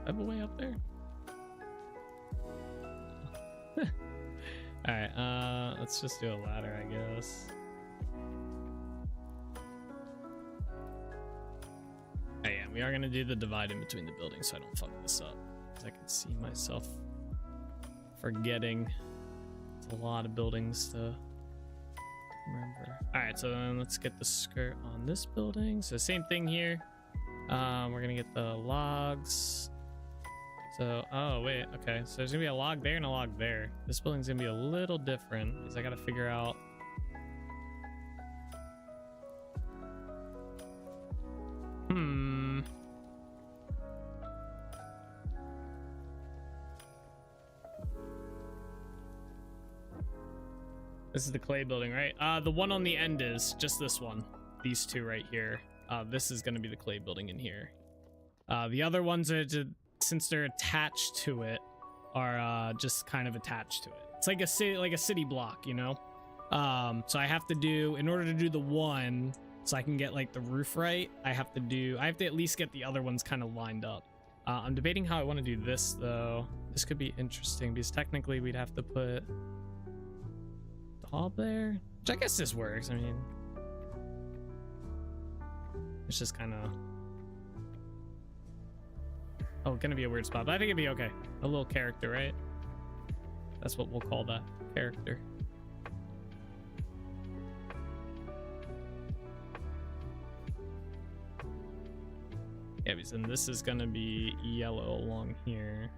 I have a way up there. All right, let's just do a ladder, I guess. Oh, yeah, we are gonna do the divide in between the buildings so I don't fuck this up. Because I can see myself forgetting. It's a lot of buildings to remember. All right, so then let's get the skirt on this building. So same thing here. We're gonna get the logs. So, oh wait, okay. So there's gonna be a log there and a log there. This building's gonna be a little different because I gotta figure out. This is the clay building, right? The one on the end is just this one. These 2 right here. This is gonna be the clay building in here. The other ones are since they're attached to it, are just kind of attached to it. It's like a city block, you know. So I have to do, in order to do the one, so I can get like the roof right, I have to at least get the other ones kind of lined up. I'm debating how I want to do this though. This could be interesting because technically we'd have to put the hob there, which I guess this works. I mean, it's just kind of. Oh, gonna be a weird spot, but I think it'd be okay. A little character, right? That's what we'll call that, character. Yeah, because then this is gonna be yellow along here.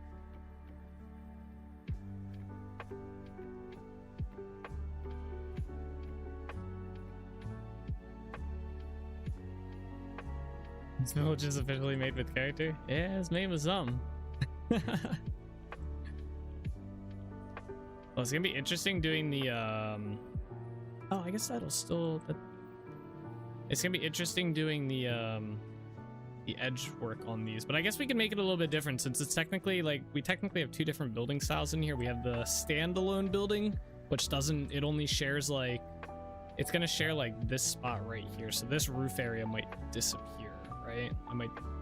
This village is officially made with character? Yeah, it's made with some. Well, it's gonna be interesting doing the oh, I guess that'll still it's gonna be interesting doing the edge work on these, but I guess we can make it a little bit different since it's technically like we technically have 2 different building styles in here. We have the standalone building, which doesn't, it only shares like, it's gonna share like this spot right here, so this roof area might disappear, right?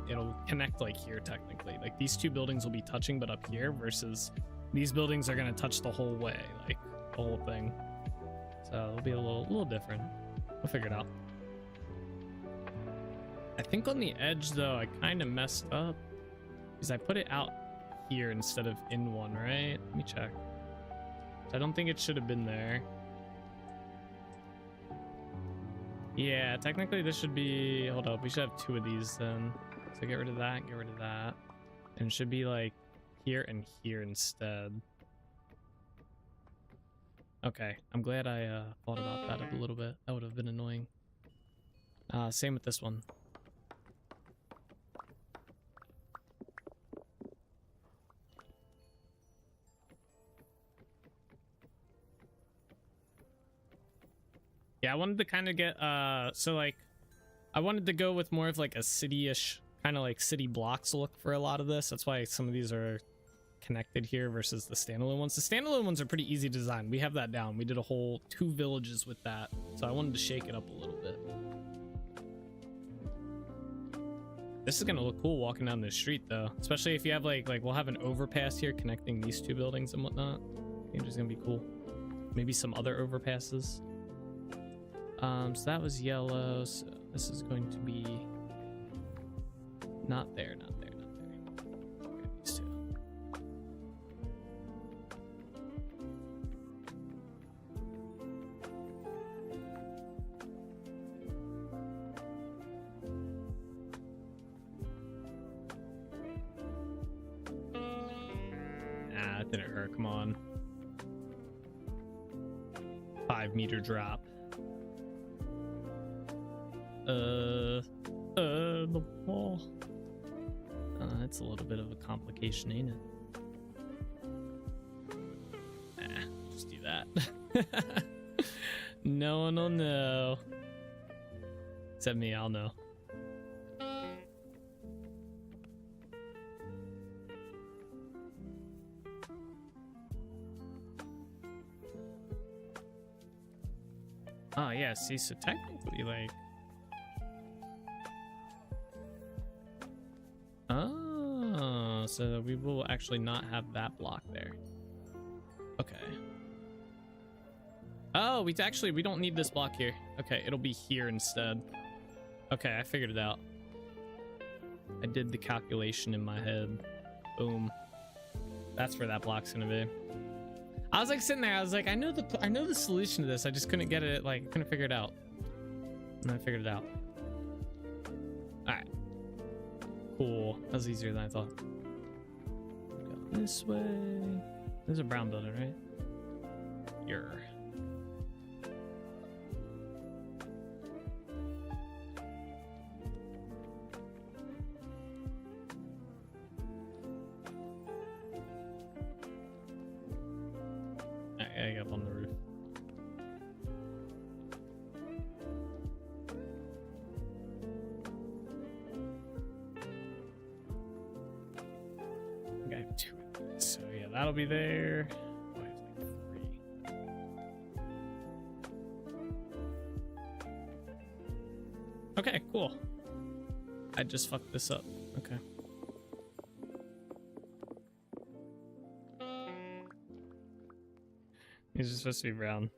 It'll connect like here technically. Like these 2 buildings will be touching but up here, versus these buildings are gonna touch the whole way, like the whole thing. So it'll be a little different. We'll figure it out. I think on the edge though, I kind of messed up because I put it out here instead of in one, right? Let me check. I don't think it should have been there. Yeah, technically this should be, hold up, we should have 2 of these then. So get rid of that, get rid of that. And it should be like here and here instead. Okay, I'm glad I thought about that a little bit. That would have been annoying. Same with this one. Yeah, I wanted to kind of get so like I wanted to go with more of like a city-ish kind of like city blocks look for a lot of this. That's why some of these are connected here versus the standalone ones. The standalone ones are pretty easy to design. We have that down. We did a whole 2 villages with that. So I wanted to shake it up a little bit. This is gonna look cool walking down the street though, especially if you have like we'll have an overpass here connecting these 2 buildings and whatnot. I think it's gonna be cool. Maybe some other overpasses. So that was yellow, so this is going to be not there, not there, not there. Okay, these 2. Nah, that didn't hurt, come on. 5-meter drop. The wall. That's a little bit of a complication, ain't it? Just do that. No one will know. Except me, I'll know. Oh yeah, see, so technically, like, oh, so we will actually not have that block there. Okay. Oh, we don't need this block here. Okay, it'll be here instead. Okay, I figured it out. I did the calculation in my head. Boom. That's where that block's gonna be. I was like sitting there, I was like, I know the solution to this. I just couldn't get it, like, couldn't figure it out. And I figured it out. Alright. Cool. That was easier than I thought. Go this way. There's a brown building, right? You're. I got up on the roof. Okay, I have 2. So yeah, that'll be there. Oh, I have like 3. Okay, cool. I just fucked this up. Okay. He's just supposed to be brown.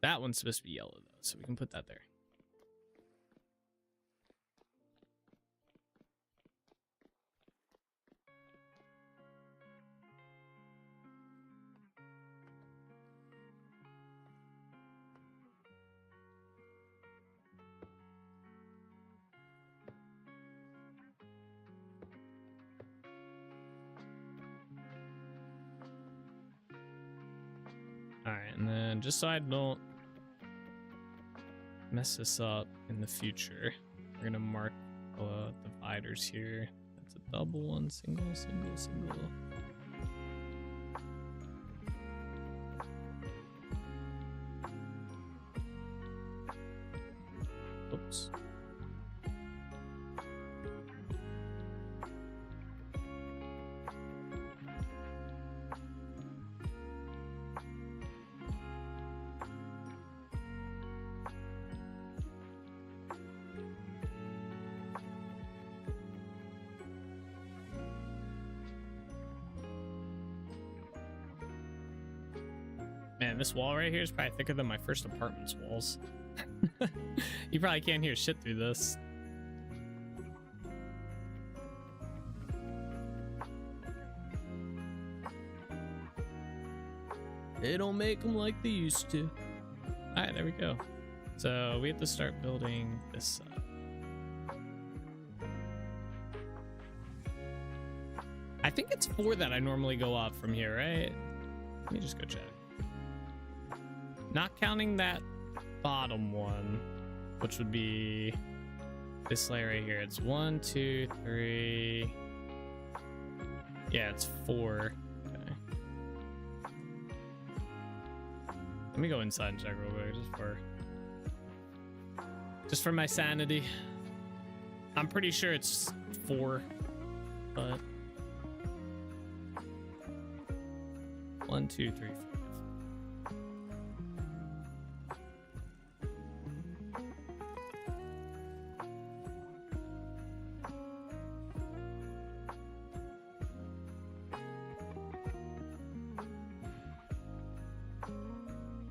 That one's supposed to be yellow though, so we can put that there. Alright, and then just so I don't mess this up in the future, we're gonna mark dividers here. That's a double one, single, single, single. Oops. Man, this wall right here is probably thicker than my first apartment's walls. You probably can't hear shit through this. They don't make them like they used to. Alright, there we go. So we have to start building this up. I think it's 4 that I normally go up from here, right? Let me just go check. Not counting that bottom one, which would be this layer right here. It's 1, 2, 3. Yeah, it's 4. Okay. Let me go inside and check real quick, just for my sanity. I'm pretty sure it's 4, but 1, 2, 3, 4.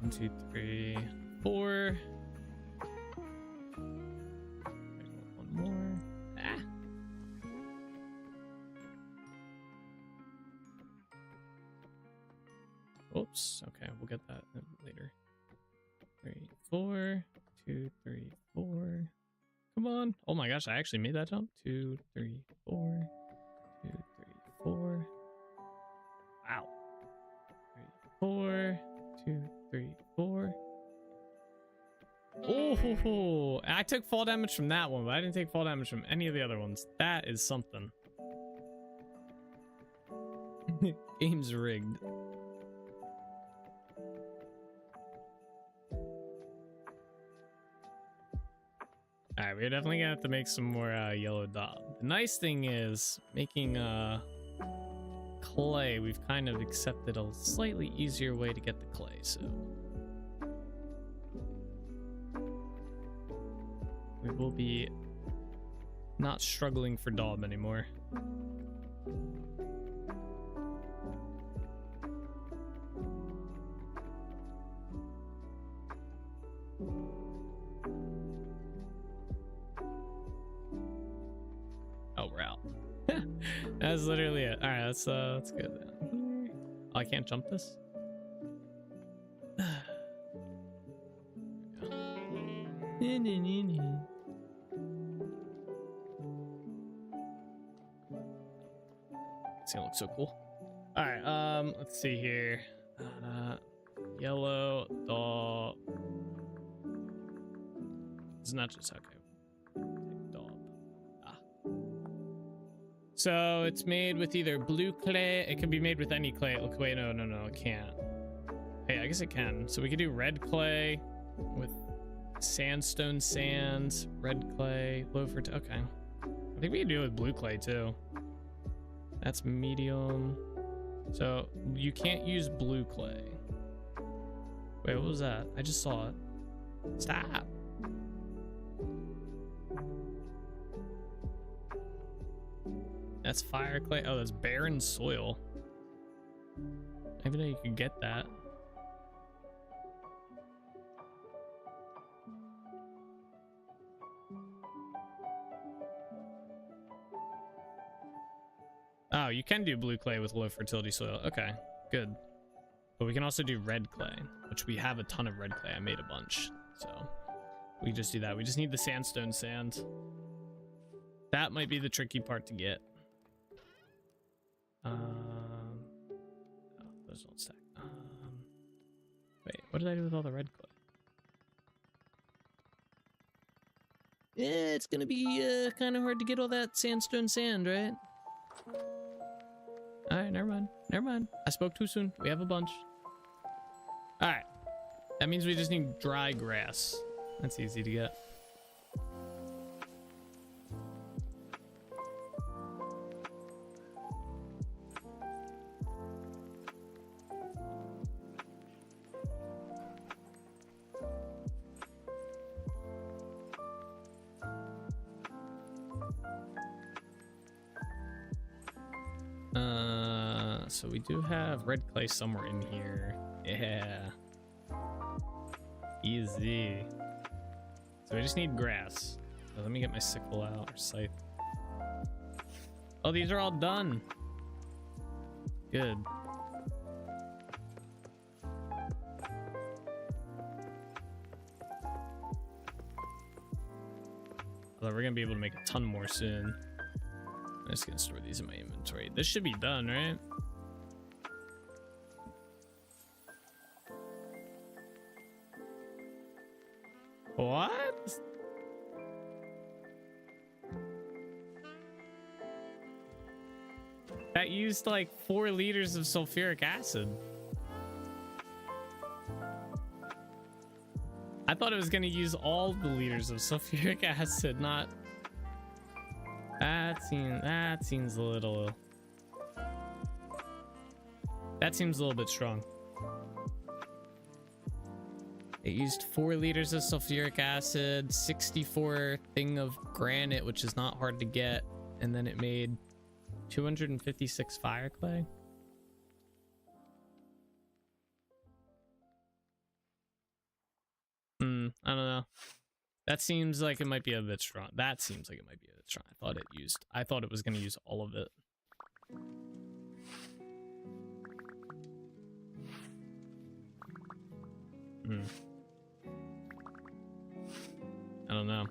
1, 2, 3, 4. One more. Ah. Oops. Okay, we'll get that later. 3, 4. 2, 3, 4. Come on. Oh my gosh, I actually made that jump. 2, 3, 4. 2, 3, 4. Wow. 3, 4. 2, 3, 4. Oh, Oh, I took fall damage from that one, but I didn't take fall damage from any of the other ones. That is something. Game's rigged. Alright, we're definitely gonna have to make some more yellow dot. The nice thing is, making clay, we've kind of accepted a slightly easier way to get the clay, so we will be not struggling for daub anymore. Oh, we're out. That's literally it. All right, let's go down here. Oh, I can't jump this. It's gonna look so cool. All right, let's see here. Yellow dog. It's not just okay. Take dog. Ah. So it's made with either blue clay. It can be made with any clay. Look, wait, no, it can't. Hey, I guess it can. So we could do red clay with sandstone sand, red clay, loafer. Okay. I think we can do it with blue clay too. That's medium. So you can't use blue clay. Wait, what was that? I just saw it. Stop. That's fire clay. Oh, that's barren soil. I didn't know you could get that. Oh, you can do blue clay with low fertility soil. Okay, good. But we can also do red clay, which we have a ton of red clay. I made a bunch, so we just do that. We just need the sandstone sand. That might be the tricky part to get. Oh, those don't stack. Wait, what did I do with all the red clay? Yeah, it's gonna be kind of hard to get all that sandstone sand, right? All right, never mind. I spoke too soon. We have a bunch. All right, that means we just need dry grass. That's easy to get. So we do have red clay somewhere in here. Yeah. Easy. So we just need grass. So let me get my sickle out, or scythe. Oh, these are all done. Good. Although we're gonna be able to make a ton more soon. I'm just gonna store these in my inventory. This should be done, right? What? That used like 4 liters of sulfuric acid. I thought it was gonna use all the liters of sulfuric acid, not... That seems a little... That seems a little bit strong. It used 4 liters of sulfuric acid, 64 thing of granite, which is not hard to get, and then it made 256 fire clay. I don't know. That seems like it might be a bit strong. That seems like it might be a bit strong. I thought it was going to use all of it. I don't know.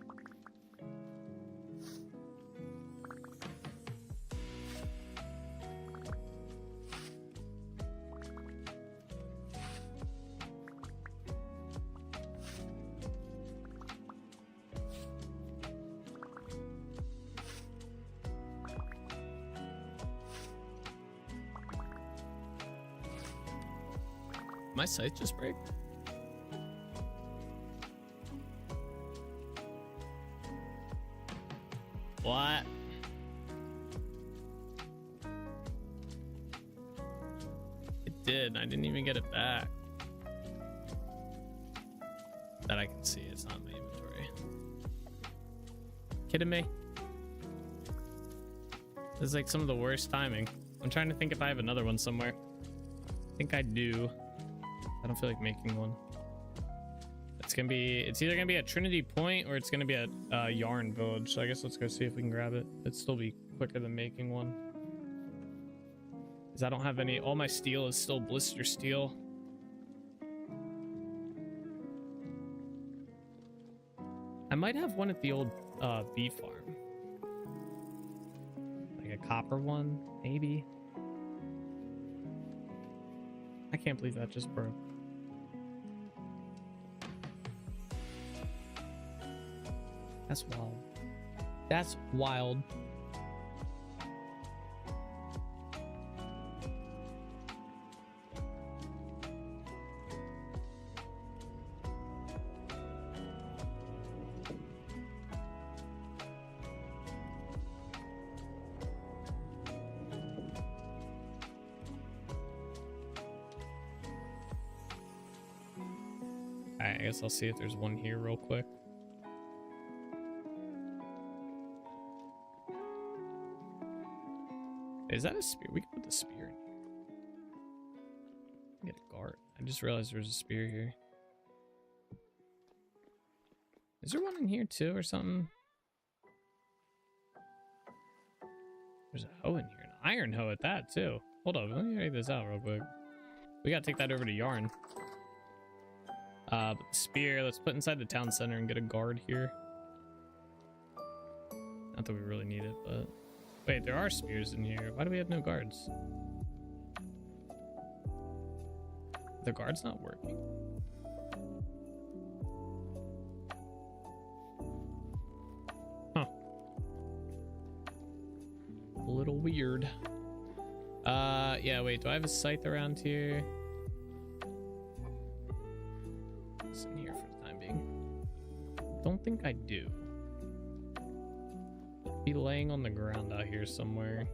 My site just break? What? It did. I didn't even get it back. That I can see. It's not in my inventory. Kidding me? This is like some of the worst timing. I'm trying to think if I have another one somewhere. I think I do. I don't feel like making one. It's either gonna be at Trinity Point or it's gonna be at Yarn Village. So I guess let's go see if we can grab it. It'd still be quicker than making one. Because I don't have any, all my steel is still blister steel. I might have one at the old bee farm. Like a copper one, maybe. I can't believe that just broke. That's wild. That's wild. Alright, I guess I'll see if there's one here real quick. Is that a spear? We can put the spear in here. Get a guard. I just realized there's a spear here. Is there one in here too or something? There's a hoe in here. An iron hoe at that too. Hold on, let me write this out real quick. We gotta take that over to Yarn. But the spear, let's put inside the town center and get a guard here. Not that we really need it, but... Wait, there are spears in here. Why do we have no guards? The guard's not working. Huh. A little weird. Yeah, wait, do I have a scythe around here? It's in here for the time being. Don't think I do. Be laying on the ground out here somewhere.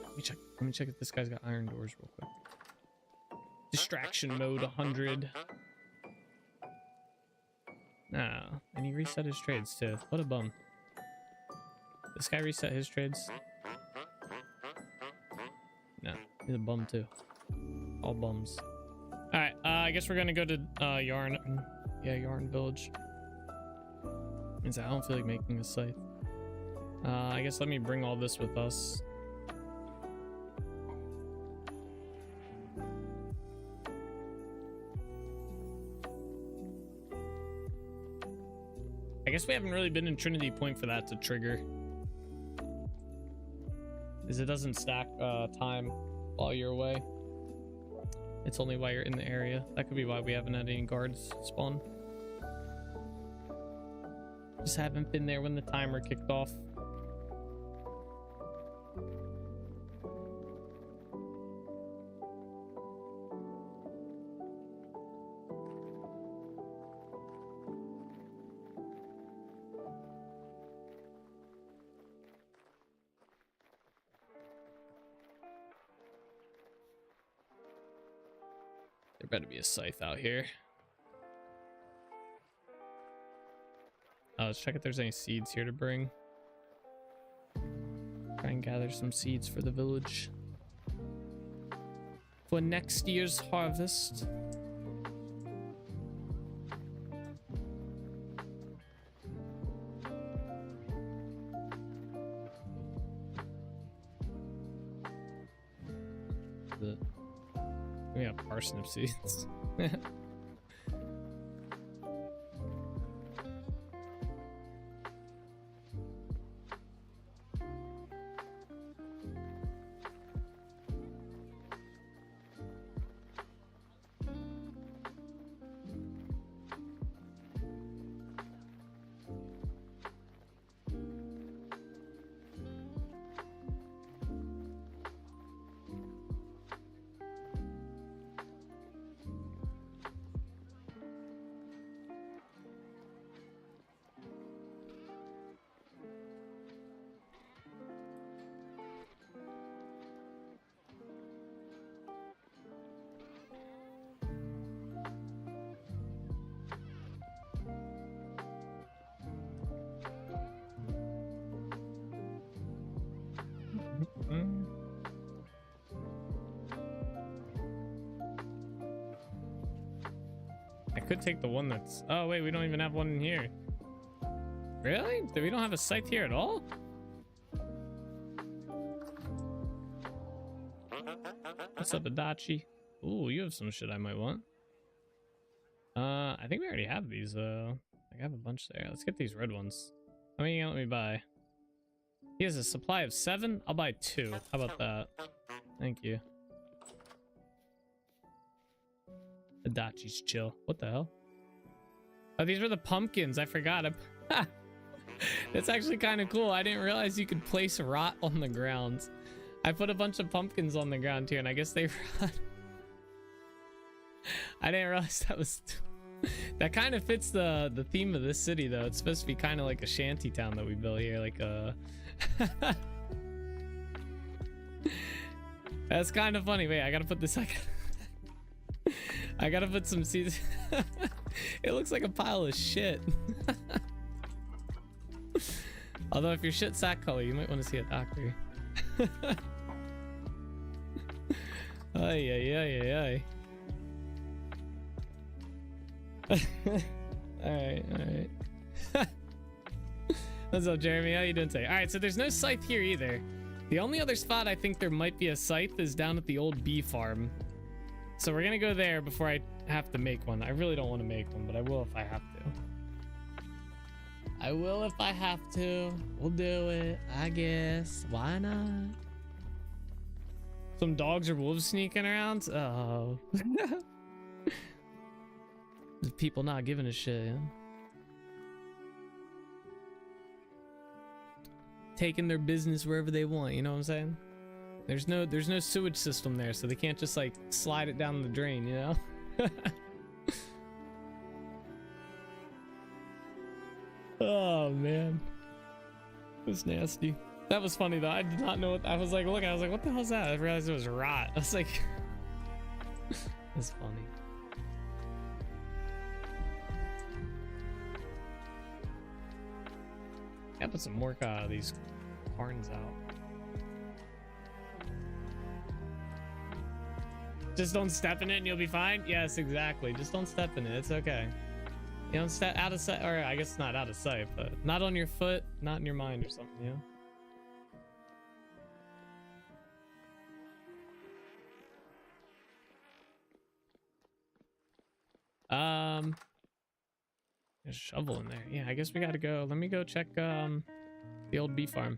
Let me check if this guy's got iron doors real quick. Distraction mode 100. Nah, and he reset his trades too. What a bum. This guy reset his trades. No, he's a bum too. All bums. All right, I guess we're gonna go to Yarn. Yeah, Yarn Village. I don't feel like making a scythe. I guess let me bring all this with us. I guess we haven't really been in Trinity Point for that to trigger. Because it doesn't stack time while you're away. It's only while you're in the area. That could be why we haven't had any guards spawn. Just haven't been there when the timer kicked off. There better be a scythe out here. Let's check if there's any seeds here to bring. Try and gather some seeds for the village. For next year's harvest. We have parsnip seeds. could take the one that's... Oh, wait, we don't even have one in here. Really? We don't have a scythe here at all? What's up, Adachi? Ooh, you have some shit I might want. I think we already have these. I have a bunch there. Let's get these red ones. How many let me buy? He has a supply of 7. I'll buy 2. How about that? Thank you. Adachi's chill. What the hell? Oh, these were the pumpkins. I forgot. That's actually kind of cool. I didn't realize you could place rot on the ground. I put a bunch of pumpkins on the ground here, and I guess they rot. I didn't realize that was... That kind of fits the theme of this city, though. It's supposed to be kind of like a shanty town that we built here, like a... That's kind of funny. Wait, I gotta put this... I gotta put some seeds. It looks like a pile of shit. Although if your shit's that color, you might want to see a doctor. Ay, ay, ay, ay, ay. Alright. What's up, Jeremy? How you doing today? Alright, so there's no scythe here either. The only other spot I think there might be a scythe is down at the old bee farm. So we're gonna go there before I have to make one. I really don't want to make one, but I will if I have to. I will if I have to. We'll do it, I guess. Why not? Some dogs or wolves sneaking around? Oh. There's people not giving a shit. Yeah? Taking their business wherever they want, you know what I'm saying? There's no sewage system there, so they can't just like slide it down the drain, you know? Oh man, it was nasty. That was funny though. I did not know what I was like. Look, I was like, what the hell's that? I realized it was rot. I was like, that's funny. Gotta put some more these horns out. Just don't step in it and you'll be fine. Yes, exactly. Just don't step in it. It's okay. You don't step out of sight, or I guess not out of sight, but not on your foot, not in your mind or something, you know? There's a shovel in there. Yeah, I guess we gotta go. Let me go check the old bee farm.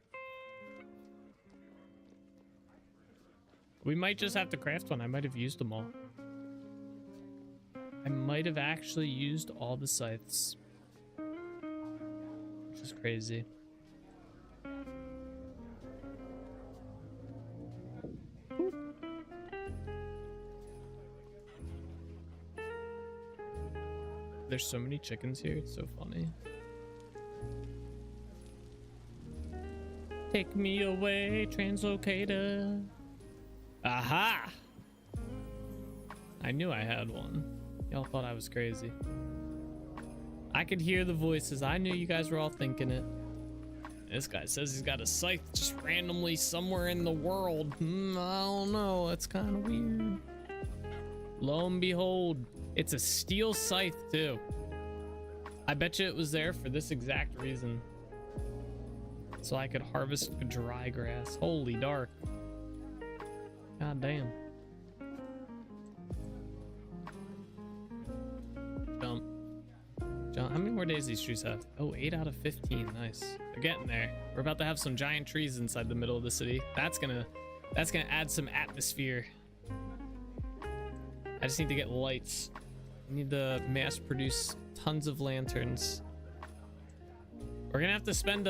We might just have to craft one. I might have used them all. I might have actually used all the scythes. Which is crazy. There's so many chickens here. It's so funny. Take me away, translocator. Aha! I knew I had one. Y'all thought I was crazy. I could hear the voices. I knew you guys were all thinking it. This guy says he's got a scythe just randomly somewhere in the world. I don't know. That's kind of weird. Lo and behold, it's a steel scythe too. I bet you it was there for this exact reason. So I could harvest dry grass. Holy dark. God damn. Jump. Jump. How many more days these trees have? Oh, 8 out of 15. Nice. They're getting there. We're about to have some giant trees inside the middle of the city. That's gonna add some atmosphere. I just need to get lights. I need to mass produce tons of lanterns. We're gonna have to spend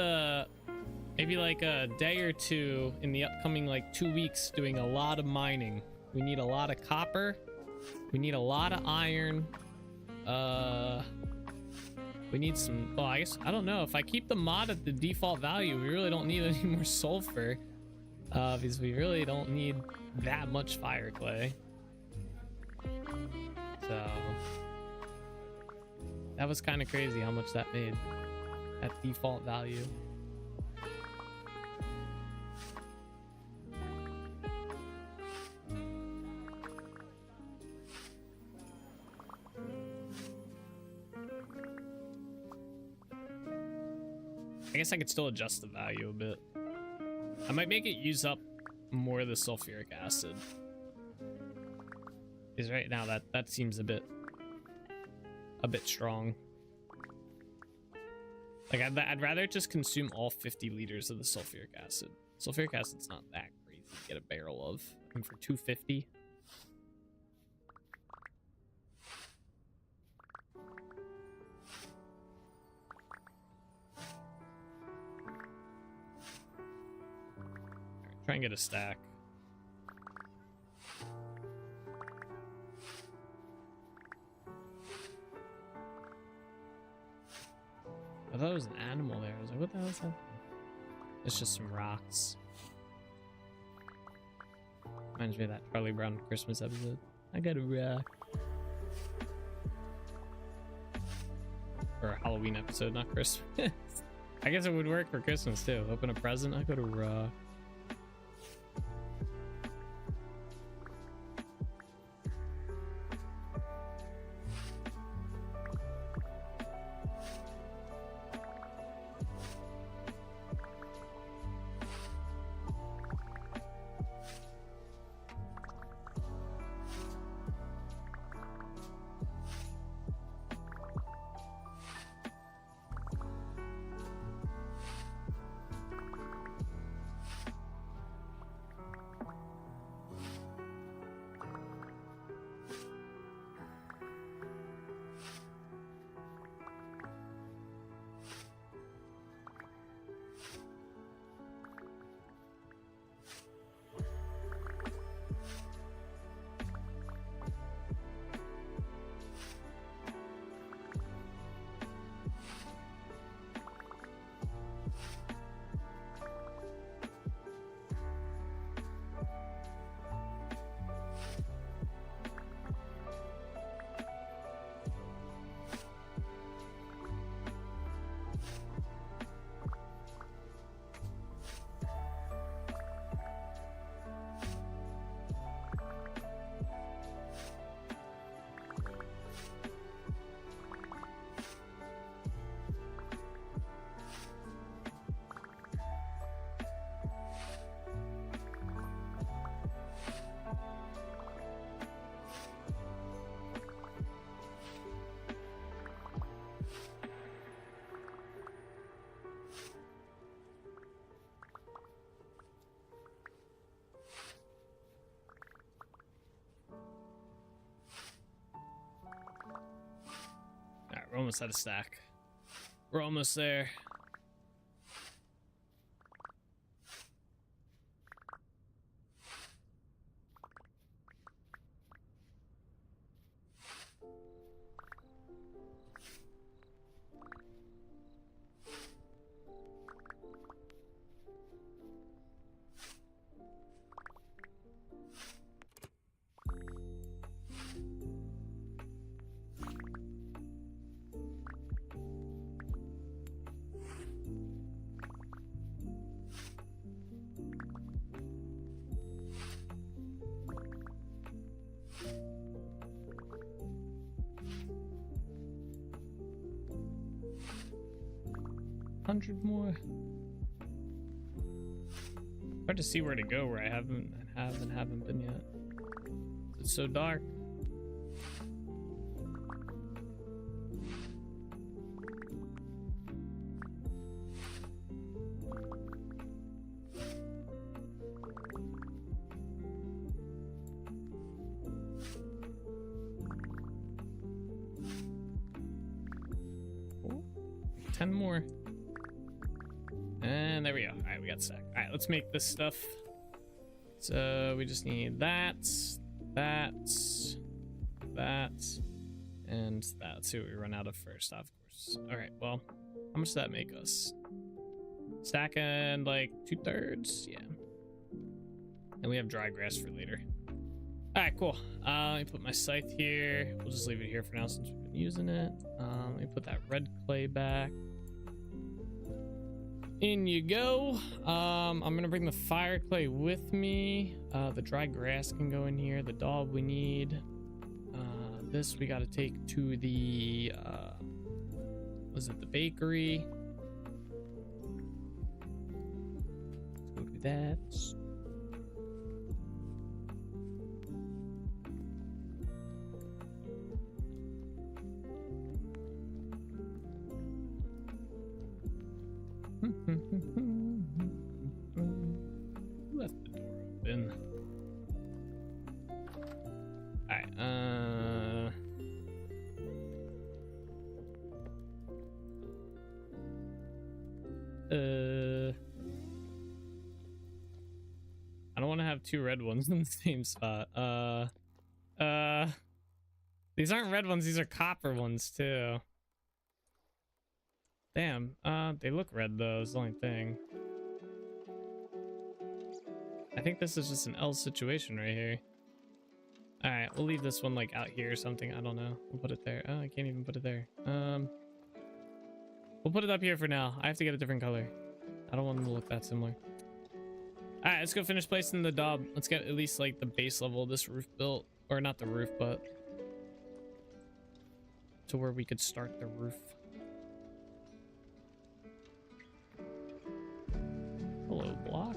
maybe like a day or two in the upcoming like 2 weeks doing a lot of mining. We need a lot of copper. We need a lot of iron. We need some, well, I guess, I don't know. If I keep the mod at the default value, we really don't need any more sulfur. Because we really don't need that much fire clay. So that was kind of crazy how much that made at default value. I guess I could still adjust the value a bit. I might make it use up more of the sulfuric acid. Because right now that seems a bit strong. Like I'd rather just consume all 50 liters of the sulfuric acid. Sulfuric acid's not that crazy to get a barrel of. I mean, for 250. Try and get a stack. I thought it was an animal there. I was like, what the hell is that? It's just some rocks. Reminds me of that Charlie Brown Christmas episode. I got a rock. Or a Halloween episode, not Christmas. I guess it would work for Christmas too. Open a present, I got a rock. We're almost at a stack. We're almost there. $100 more. Hard to see where to go where I haven't been yet. It's so dark. Oh, 10 more. And there we go. All right, we got stack. All right, let's make this stuff. So we just need that, and that. Let's see what we run out of first, of course. All right, well, how much does that make us? Stacking like 2/3, yeah. And we have dry grass for later. All right, cool. Let me put my scythe here. We'll just leave it here for now since we've been using it. Let me put that red clay back. In you go. I'm gonna bring the fire clay with me. The dry grass can go in here. The dog we need. This we got to take to the was it the bakery? do that. Left the door open. Alright, I don't want to have two red ones in the same spot. These aren't red ones, these are copper ones too. Damn, they look red though, is the only thing. I think this is just an L situation right here. Alright, we'll leave this one like out here or something. I don't know. We'll put it there. Oh, I can't even put it there. We'll put it up here for now. I have to get a different color. I don't want them to look that similar. Alright, let's go finish placing the daub. Let's get at least like the base level of this roof built. Or not the roof, but to where we could start the roof. Hello, block.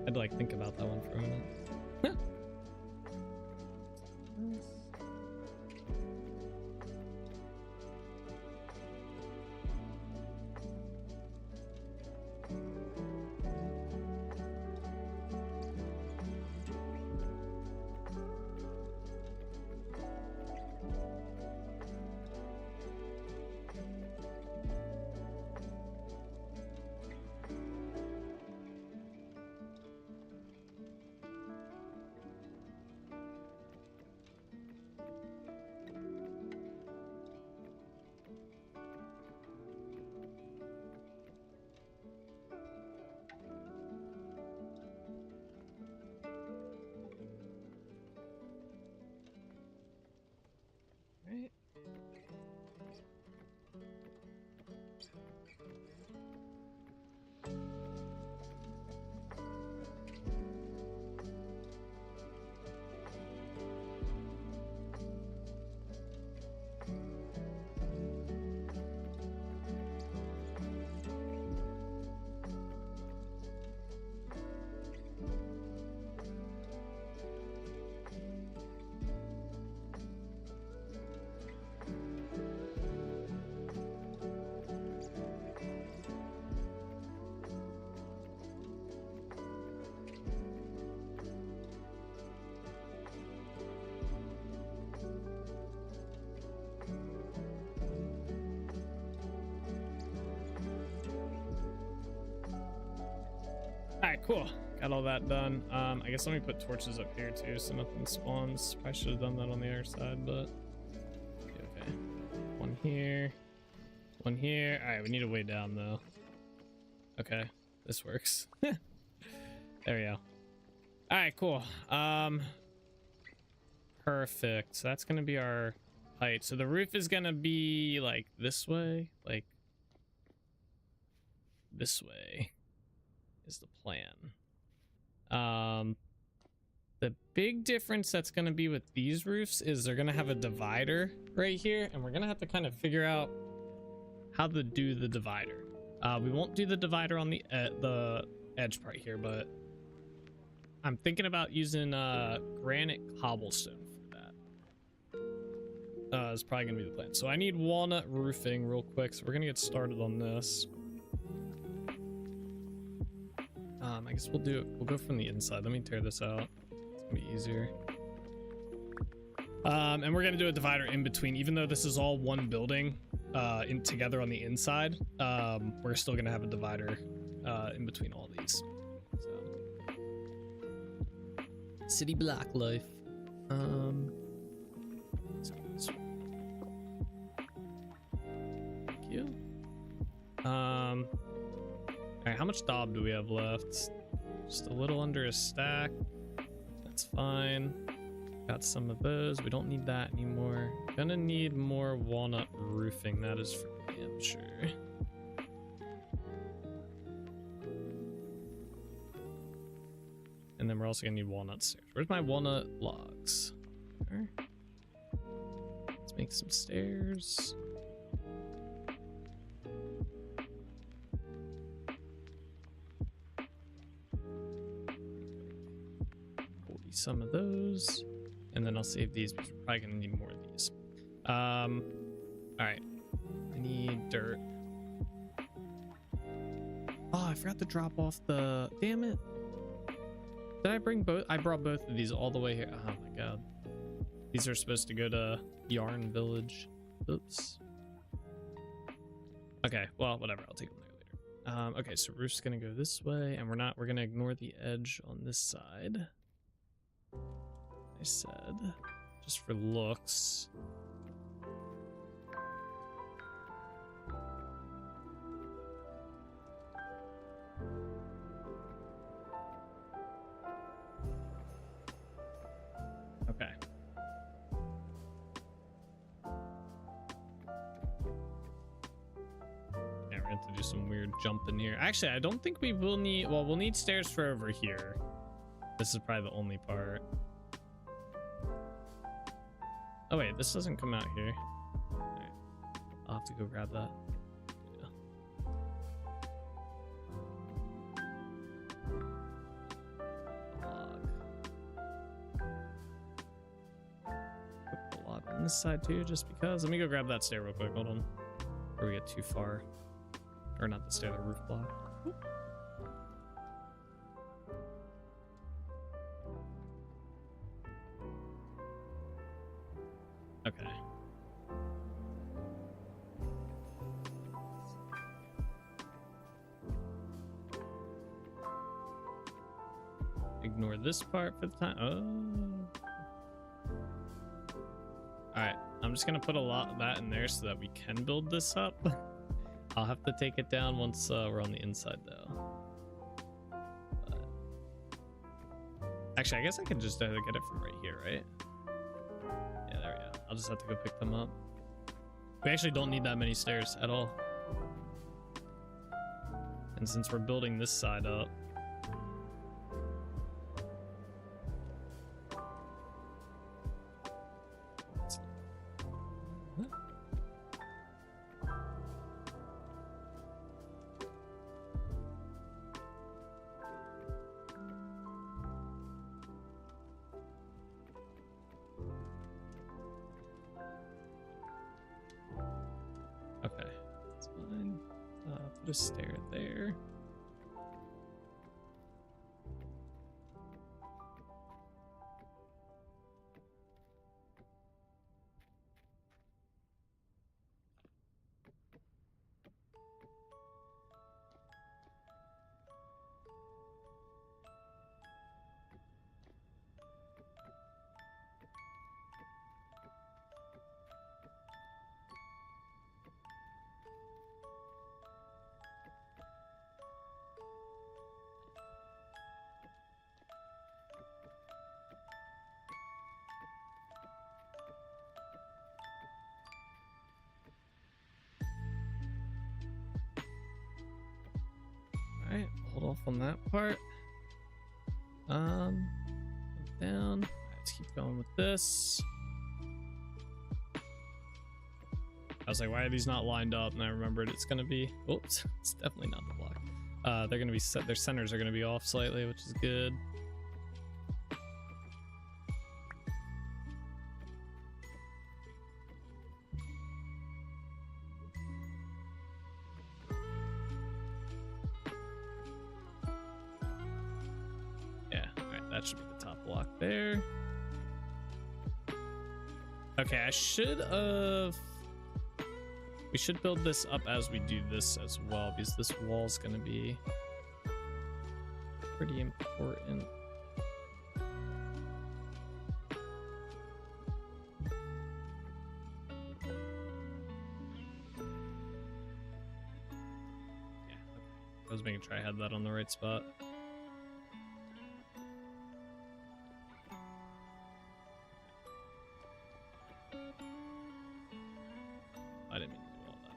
I'd like think about that one for a minute. Right. Alright, cool. Got all that done. I guess let me put torches up here too so nothing spawns. I should have done that on the other side, but okay. One here. One here. Alright, we need a way down though. Okay, this works. There we go. Alright, cool. Perfect. So that's gonna be our height. So the roof is gonna be like this way, like this way is the plan. The big difference that's gonna be with these roofs is they're gonna have a divider right here, and we're gonna have to kind of figure out how to do the divider. We won't do the divider on the edge part here, but I'm thinking about using granite cobblestone for that. It's probably gonna be the plan. So I need walnut roofing real quick, so we're gonna get started on this. I guess we'll go from the inside. Let me tear this out. It's gonna be easier. And we're gonna do a divider in between, even though this is all one building together on the inside. We're still gonna have a divider in between all these. So. City block life. Let's go this way. Thank you. All right, how much daub do we have left? Just a little under a stack. That's fine. Got some of those. We don't need that anymore. Gonna need more walnut roofing. That is for damn sure. And then we're also gonna need walnut stairs. Where's my walnut logs? There. Let's make some stairs. Some of those, and then I'll save these because we're probably gonna need more of these. All right, I need dirt. Oh, I forgot to drop off the, damn it. Did I bring both? I brought both of these all the way here. Oh my god, these are supposed to go to Yarn Village. Oops. Okay, well, whatever, I'll take them there later. Okay, so roof's gonna go this way, and we're gonna ignore the edge on this side. I said, just for looks. Okay. Yeah, we're going to have to do some weird jumping here. Actually, I don't think we will need, well, we'll need stairs for over here. This is probably the only part. Oh wait, this doesn't come out here. Alright. I'll have to go grab that. Yeah. Log. Put the log on this side too, just because. Let me go grab that stair real quick. Hold on. Before we get too far. Or not the stair, the roof block. Oop. Okay. Ignore this part for the time. Oh. Alright, I'm just gonna put a lot of that in there so that we can build this up. I'll have to take it down once we're on the inside though. But... Actually, I guess I can just get it from right here, right? Yeah, there we go. I'll just have to go pick them up. We actually don't need that many stairs at all. And since we're building this side up, put a stair there. Alright, hold off on that part. Down. Let's keep going with this. I was like, why are these not lined up? And I remembered it's gonna be, oops, it's definitely not the block. They're gonna be set, their centers are gonna be off slightly, which is good. That should be the top block there. Okay, we should build this up as we do this as well, because this wall's gonna be pretty important. Yeah, okay. I was making sure I had that on the right spot. I didn't mean to do all that.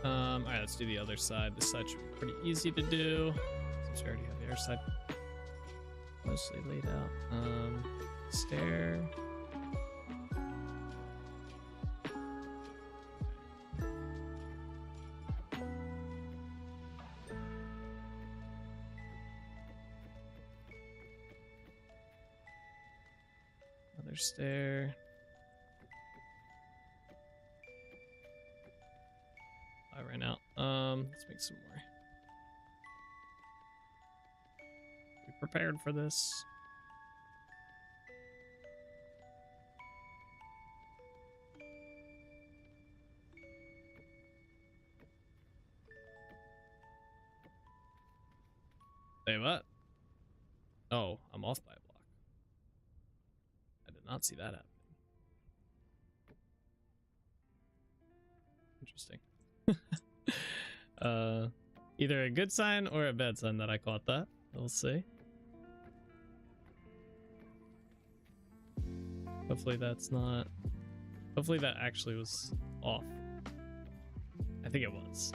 Alright, let's do the other side. This side should be pretty easy to do, since we already have the other side mostly laid out. Stair. Another stair. I ran out. Let's make some more. Be prepared for this. Say what? Oh, I'm off by a block. I did not see that happening. Interesting. Either a good sign or a bad sign that I caught that. We'll see. Hopefully that's not... Hopefully that actually was off. I think it was.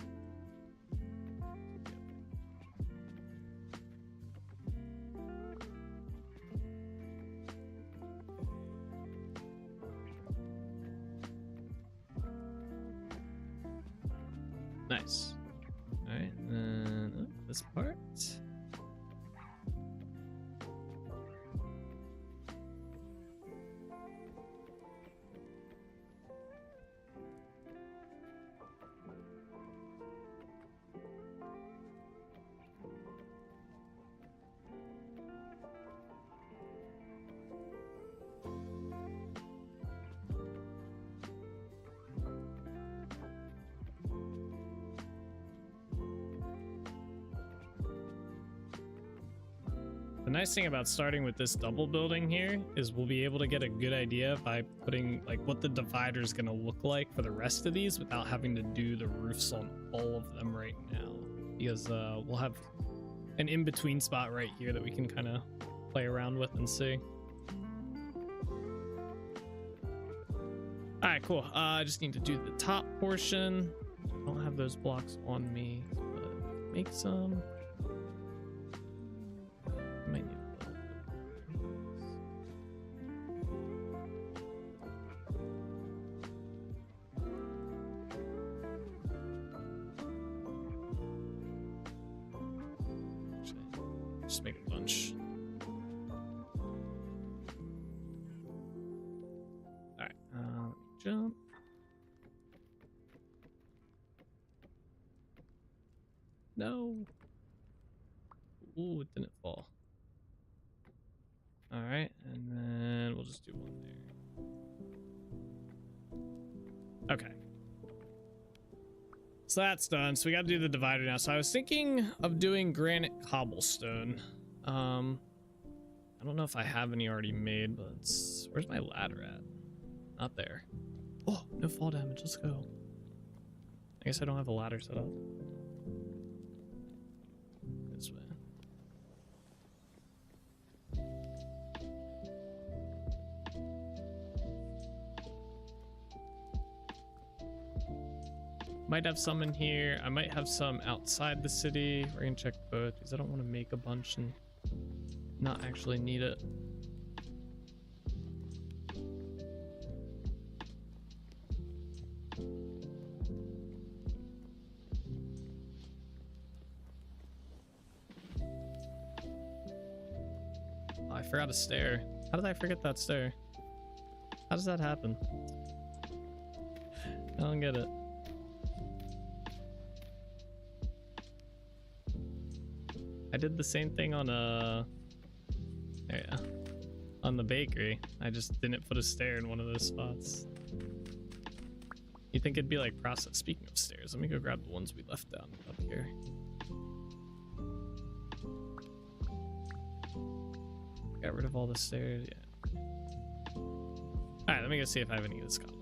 Nice. Alright, and then this part. The nice thing about starting with this double building here is we'll be able to get a good idea by putting like what the divider is going to look like for the rest of these without having to do the roofs on all of them right now, because we'll have an in-between spot right here that we can kind of play around with and see. All right, cool. I just need to do the top portion. I don't have those blocks on me, but make some. Might need a little bit. Actually, just make a bunch. All right, let me jump. No. Ooh, it didn't fall. All right, and then we'll just do one there. Okay. So that's done. So we got to do the divider now. So I was thinking of doing granite cobblestone. I don't know if I have any already made, but where's my ladder at? Not there. Oh, no fall damage. Let's go. I guess I don't have a ladder set up. This way. Might have some in here. I might have some outside the city. We're gonna check both because I don't want to make a bunch and not actually need it. Oh, I forgot a stair. How did I forget that stair? How does that happen? I don't get it. I did the same thing on on the bakery. I just didn't put a stair in one of those spots. You think it'd be like process? Speaking of stairs, let me go grab the ones we left down up here. got rid of all the stairs. Yeah. All right, let me go see if I have any of this cobble.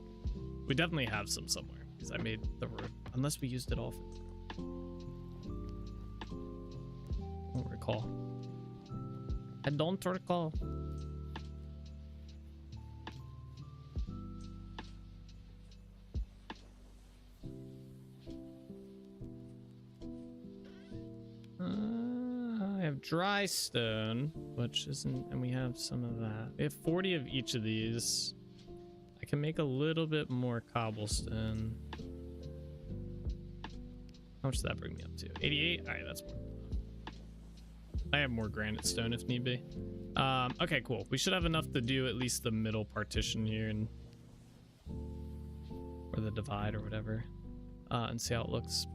We definitely have some somewhere because I made the roof. Unless we used it all for. I don't recall. I don't recall. I have dry stone, which isn't, and we have some of that. We have 40 of each of these. I can make a little bit more cobblestone. How much does that bring me up to? 88? All right, that's more than enough. I have more granite stone if need be. Okay, cool. We should have enough to do at least the middle partition here and or the divide or whatever, and see how it looks.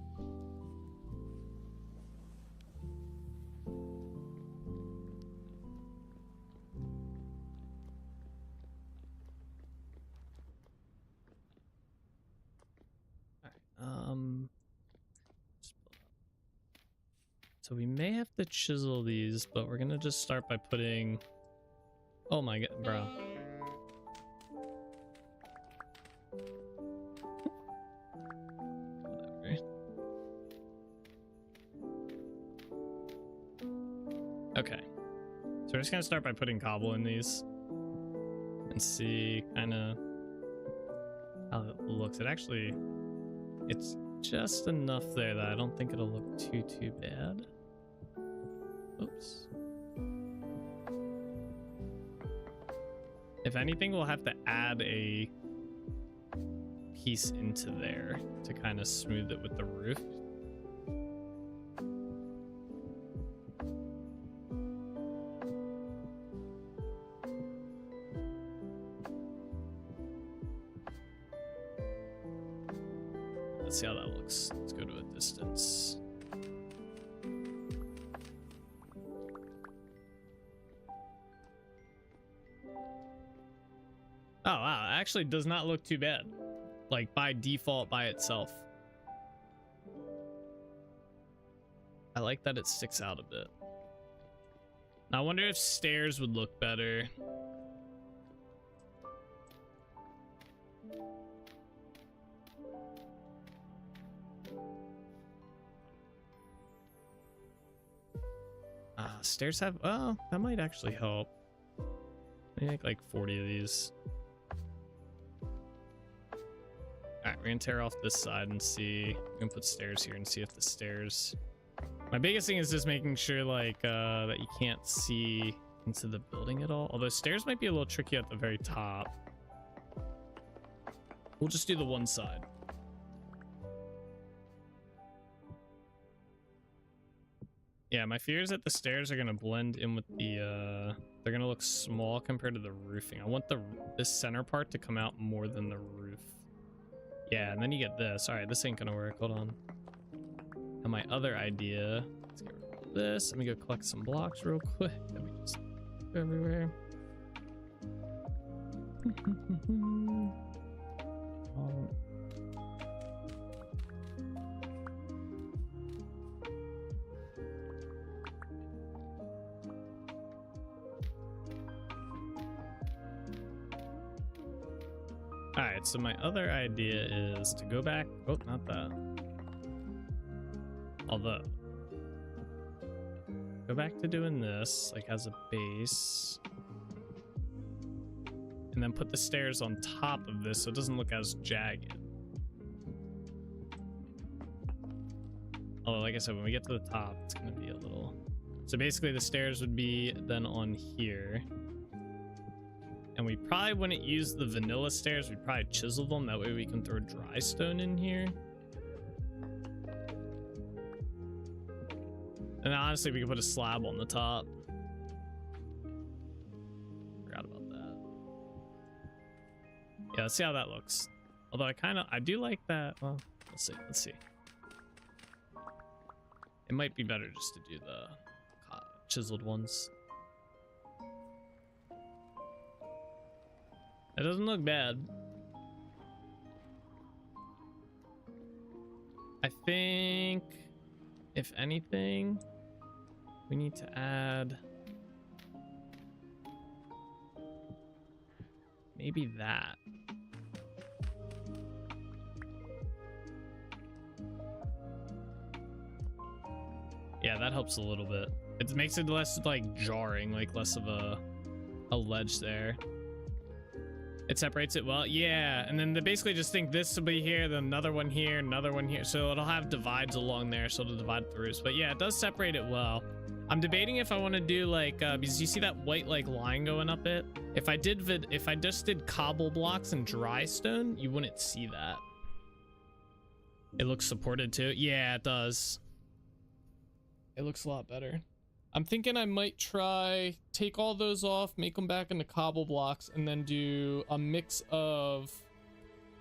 So we may have to chisel these, but we're gonna just start by putting, oh my god, bro. Whatever. Okay, so we're just gonna start by putting cobble in these and see kind of how it looks. It's just enough there that I don't think it'll look too bad. Oops. If anything, we'll have to add a piece into there to kind of smooth it with the roof. Let's see how that looks. Let's go to a distance. Oh wow, it actually does not look too bad. Like by default by itself. I like that it sticks out a bit. Now, I wonder if stairs would look better. Stairs have, oh, that might actually help. I make like 40 of these. Alright, we're gonna tear off this side and see. We're gonna put stairs here and see if the stairs. My biggest thing is just making sure like that you can't see into the building at all. Although stairs might be a little tricky at the very top. We'll just do the one side. Yeah, my fear is that the stairs are gonna blend in with the they're gonna look small compared to the roofing. I want this center part to come out more than the roof. Yeah, and then you get this. All right, this ain't gonna work. Hold on. And my other idea, let's get rid of this. Let me go collect some blocks real quick. Let me just go everywhere. All right, so my other idea is to go back. Oh, not that. Although, go back to doing this, like as a base. And then put the stairs on top of this so it doesn't look as jagged. Although, like I said, when we get to the top, it's gonna be a little... So basically the stairs would be then on here. And we probably wouldn't use the vanilla stairs. We'd probably chisel them. That way we can throw dry stone in here. And honestly, we could put a slab on the top. Forgot about that. Yeah, let's see how that looks. Although I do like that. Well, let's see. Let's see. It might be better just to do the chiseled ones. It doesn't look bad. I think, if anything, we need to add Maybe that. Yeah, that helps a little bit. It makes it less like jarring, like less of a ledge there. It separates it well. Yeah, and then they basically just think this will be here, then another one here, another one here. So it'll have divides along there, so it'll divide the roofs. But yeah, it does separate it well. I'm debating if I want to do like because you see that white like line going up it. If I just did cobble blocks and dry stone, you wouldn't see that. It looks supported too. Yeah, it does. It looks a lot better. I'm thinking I might try take all those off, make them back into cobble blocks, and then do a mix of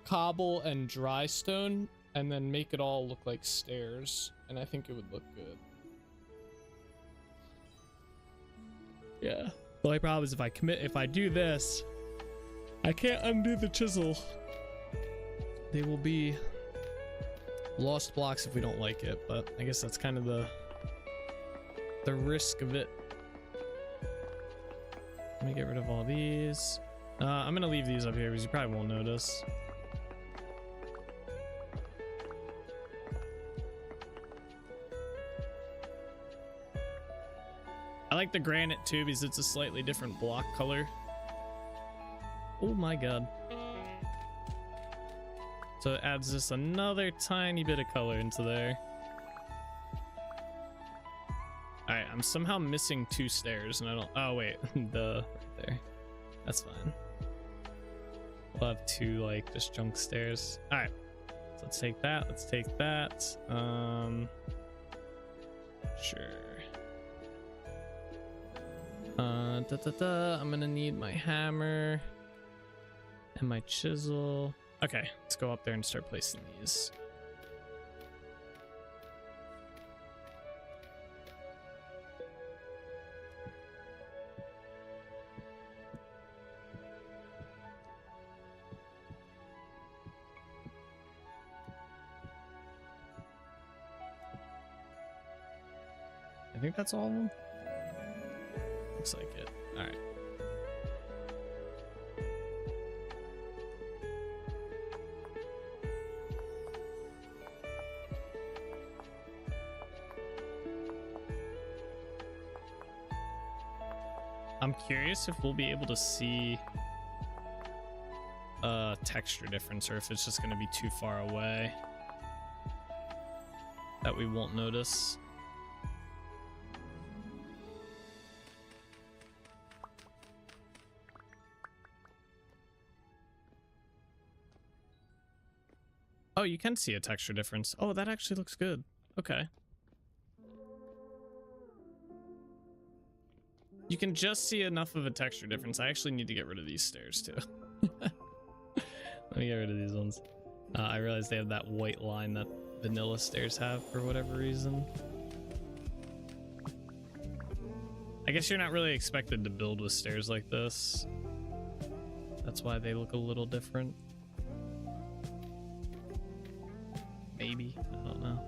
cobble and dry stone, and then make it all look like stairs. And I think it would look good. Yeah. The only problem is if I do this, I can't undo the chisel. They will be lost blocks if we don't like it, but I guess that's kind of the risk of it. Let me get rid of all these. I'm gonna leave these up here because you probably won't notice. I like the granite too because it's a slightly different block color. Oh my god. So it adds just another tiny bit of color into there. Alright, I'm somehow missing 2 stairs and I don't... Oh wait, right there. That's fine. We'll have 2 like just junk stairs. Alright, so let's take that, let's take that. Sure. I'm gonna need my hammer and my chisel. Okay, let's go up there and start placing these. I think that's all of them. Looks like it. All right. I'm curious if we'll be able to see a texture difference or if it's just going to be too far away that we won't notice. Oh, you can see a texture difference. Oh, that actually looks good. Okay. You can just see enough of a texture difference. I actually need to get rid of these stairs too. Let me get rid of these ones. I realized they have that white line that vanilla stairs have for whatever reason. I guess you're not really expected to build with stairs like this. That's why they look a little different. Maybe, I don't know.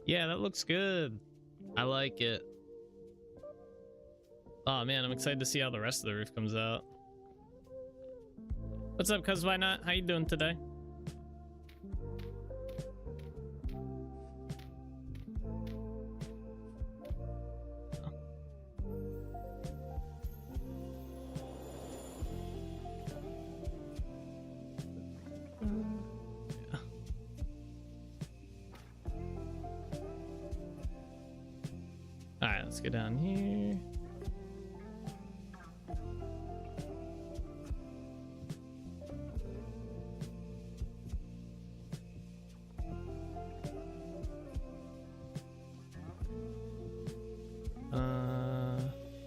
Yeah, that looks good. I like it. Oh man, I'm excited to see how the rest of the roof comes out. What's up, cuz why not? How you doing today? Alright, let's go down here.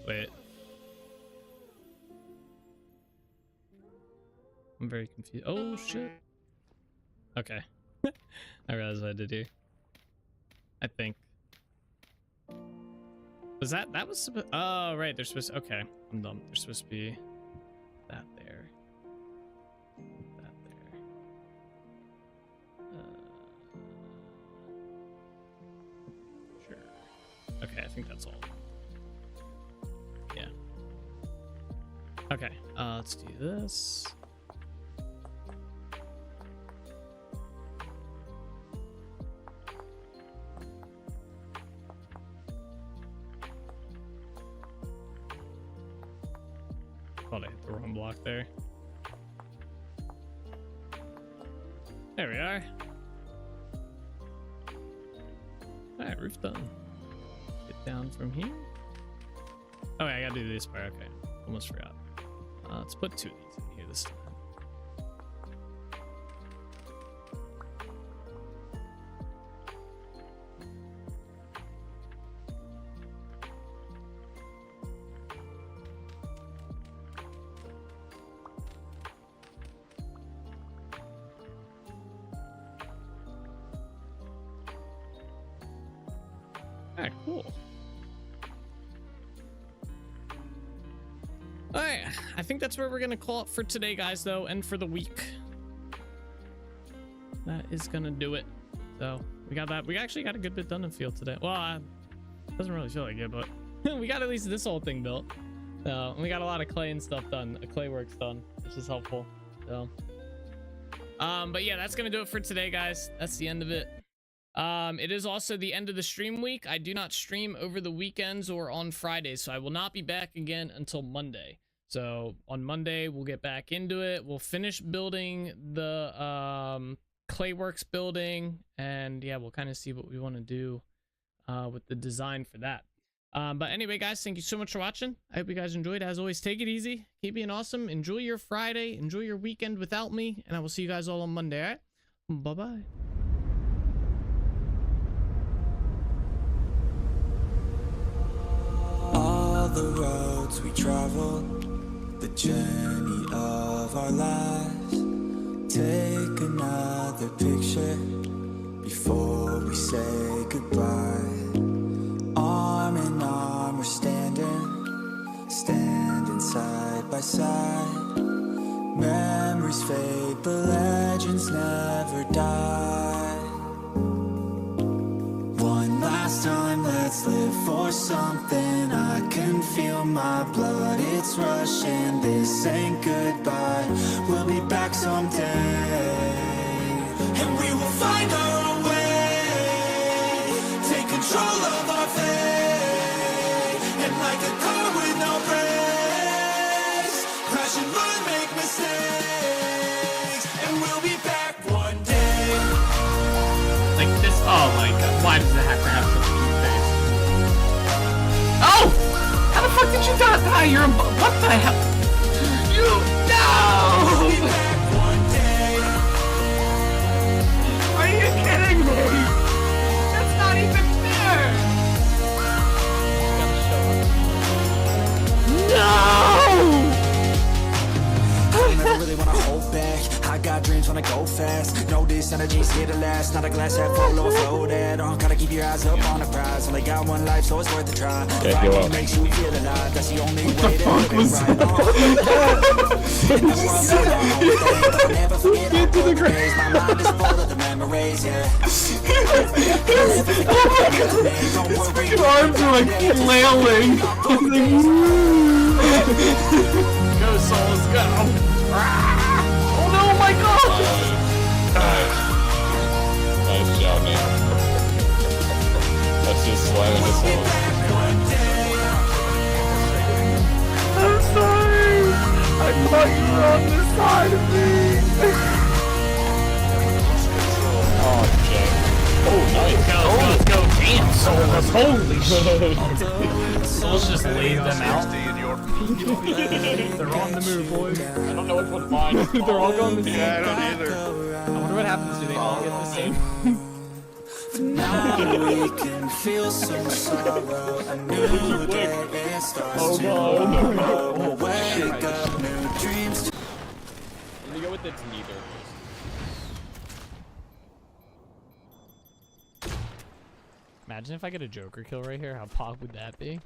Wait. I'm very confused. Oh shit. Okay. I realized what I did here. I think. Was that was supposed? Oh, right. They're supposed. Okay, I'm dumb. They're supposed to be that there. That there. Sure. Okay, I think that's all. Yeah. Okay. Let's do this. Thought I hit the wrong block there. There we are. Alright, roof done. Get down from here. Oh, yeah, I gotta do this part. Okay, almost forgot. Let's put 2 of these in here this time. Alright, cool. Alright, I think that's where we're gonna call it for today, guys, though, and for the week. That is gonna do it. So, we got that. We actually got a good bit done in field today. Well, it doesn't really feel like it, but we got at least this whole thing built. So, and we got a lot of clay and stuff done. Clay work's done, which is helpful. So, but yeah, that's gonna do it for today, guys. That's the end of it. It is also the end of the stream week. I do not stream over the weekends or on Fridays, so I will not be back again until Monday. So on Monday, we'll get back into it. We'll finish building the Clayworks building, and yeah, we'll kind of see what we want to do with the design for that. But anyway, guys, thank you so much for watching. I hope you guys enjoyed. As always, take it easy, keep being awesome, enjoy your Friday, enjoy your weekend without me, and I will see you guys all on Monday. All right, bye-bye. All the roads we travel, the journey of our lives. Take another picture before we say goodbye. Arm in arm we're standing side by side. Memories fade, but legends never die. One last time, let's live for something. I can feel my blood, it's rushing. This ain't goodbye, we'll be back someday. And we will find our own way. Take control of our fate. And like a car with no brakes, crash and run, make mistakes. And we'll be back one day. Like this. Oh my god. Why does it have to have such a cute face? Oh! How the fuck did you die? You're a. What the hell? You. No! Are you kidding me? That's not even fair! No! I never really wanna hold back. I got dreams when I go fast. Know this energy's here to last. Not a glass half full overflow that. Gotta keep your eyes up on the prize. Only got one life, so it's worth a try. Fighting makes you feel alive. That's the only way to live it right. Never forget how good the days. My mind is full of the memories, yeah. Your arms are like flailing. Go, souls, go! Oh no, my god! Nice job, man. That's just slamming this one. I'm sorry! I thought you were on this side of me! Oh, Jack. Oh, nice. Let's go. Damn, souls. Holy shit. Souls just laid them out. They're on the move, boys. I don't know which one's mine. They're all going the same. Yeah, I don't either. I wonder what happens. Do they all get the same? Now we can feel some sorrow. A new day it starts to wake up, new dreams. Let me go with it's neither. Imagine if I get a Joker kill right here. How pog would that be?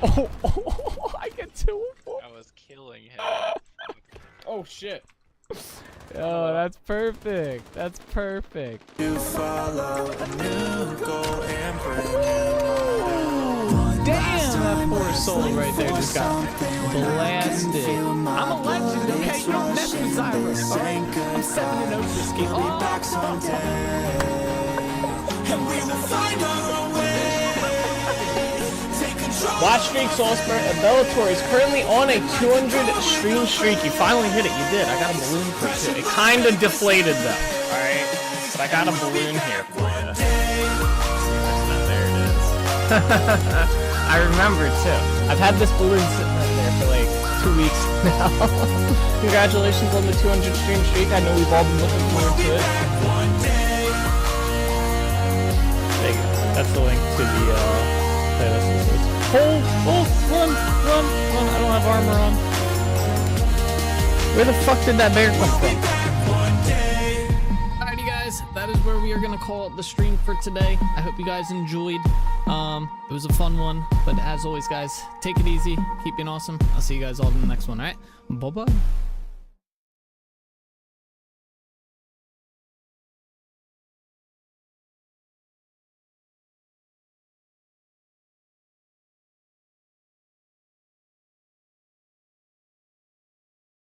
Oh, I get 2 of 4. I was killing him. Oh shit. Oh, that's perfect. That's perfect. You follow a new goal and Damn, that poor soul right there just got blasted. I'm a legend, okay? You don't mess with Cyrus, alright? I'm 7-0 this game. back someday, and we will find our way. Take control. Watch Streak Solsper and Bellator is currently on a 200 stream streak. You finally hit it. You did. I got a balloon for you too. It kind of deflated though. All right, but I got a balloon here for you. There it is. I remember too. I've had this balloon sitting right there for like 2 weeks now. Congratulations on the 200 stream streak. I know we've all been looking forward to it. There you go. That's the link to the playlist. Run! I don't have armor on. Where the fuck did that bear come from? Alrighty guys, that is where we are gonna call it the stream for today. I hope you guys enjoyed. It was a fun one, but as always guys, take it easy, keep being awesome. I'll see you guys all in the next one, alright? Bye bye.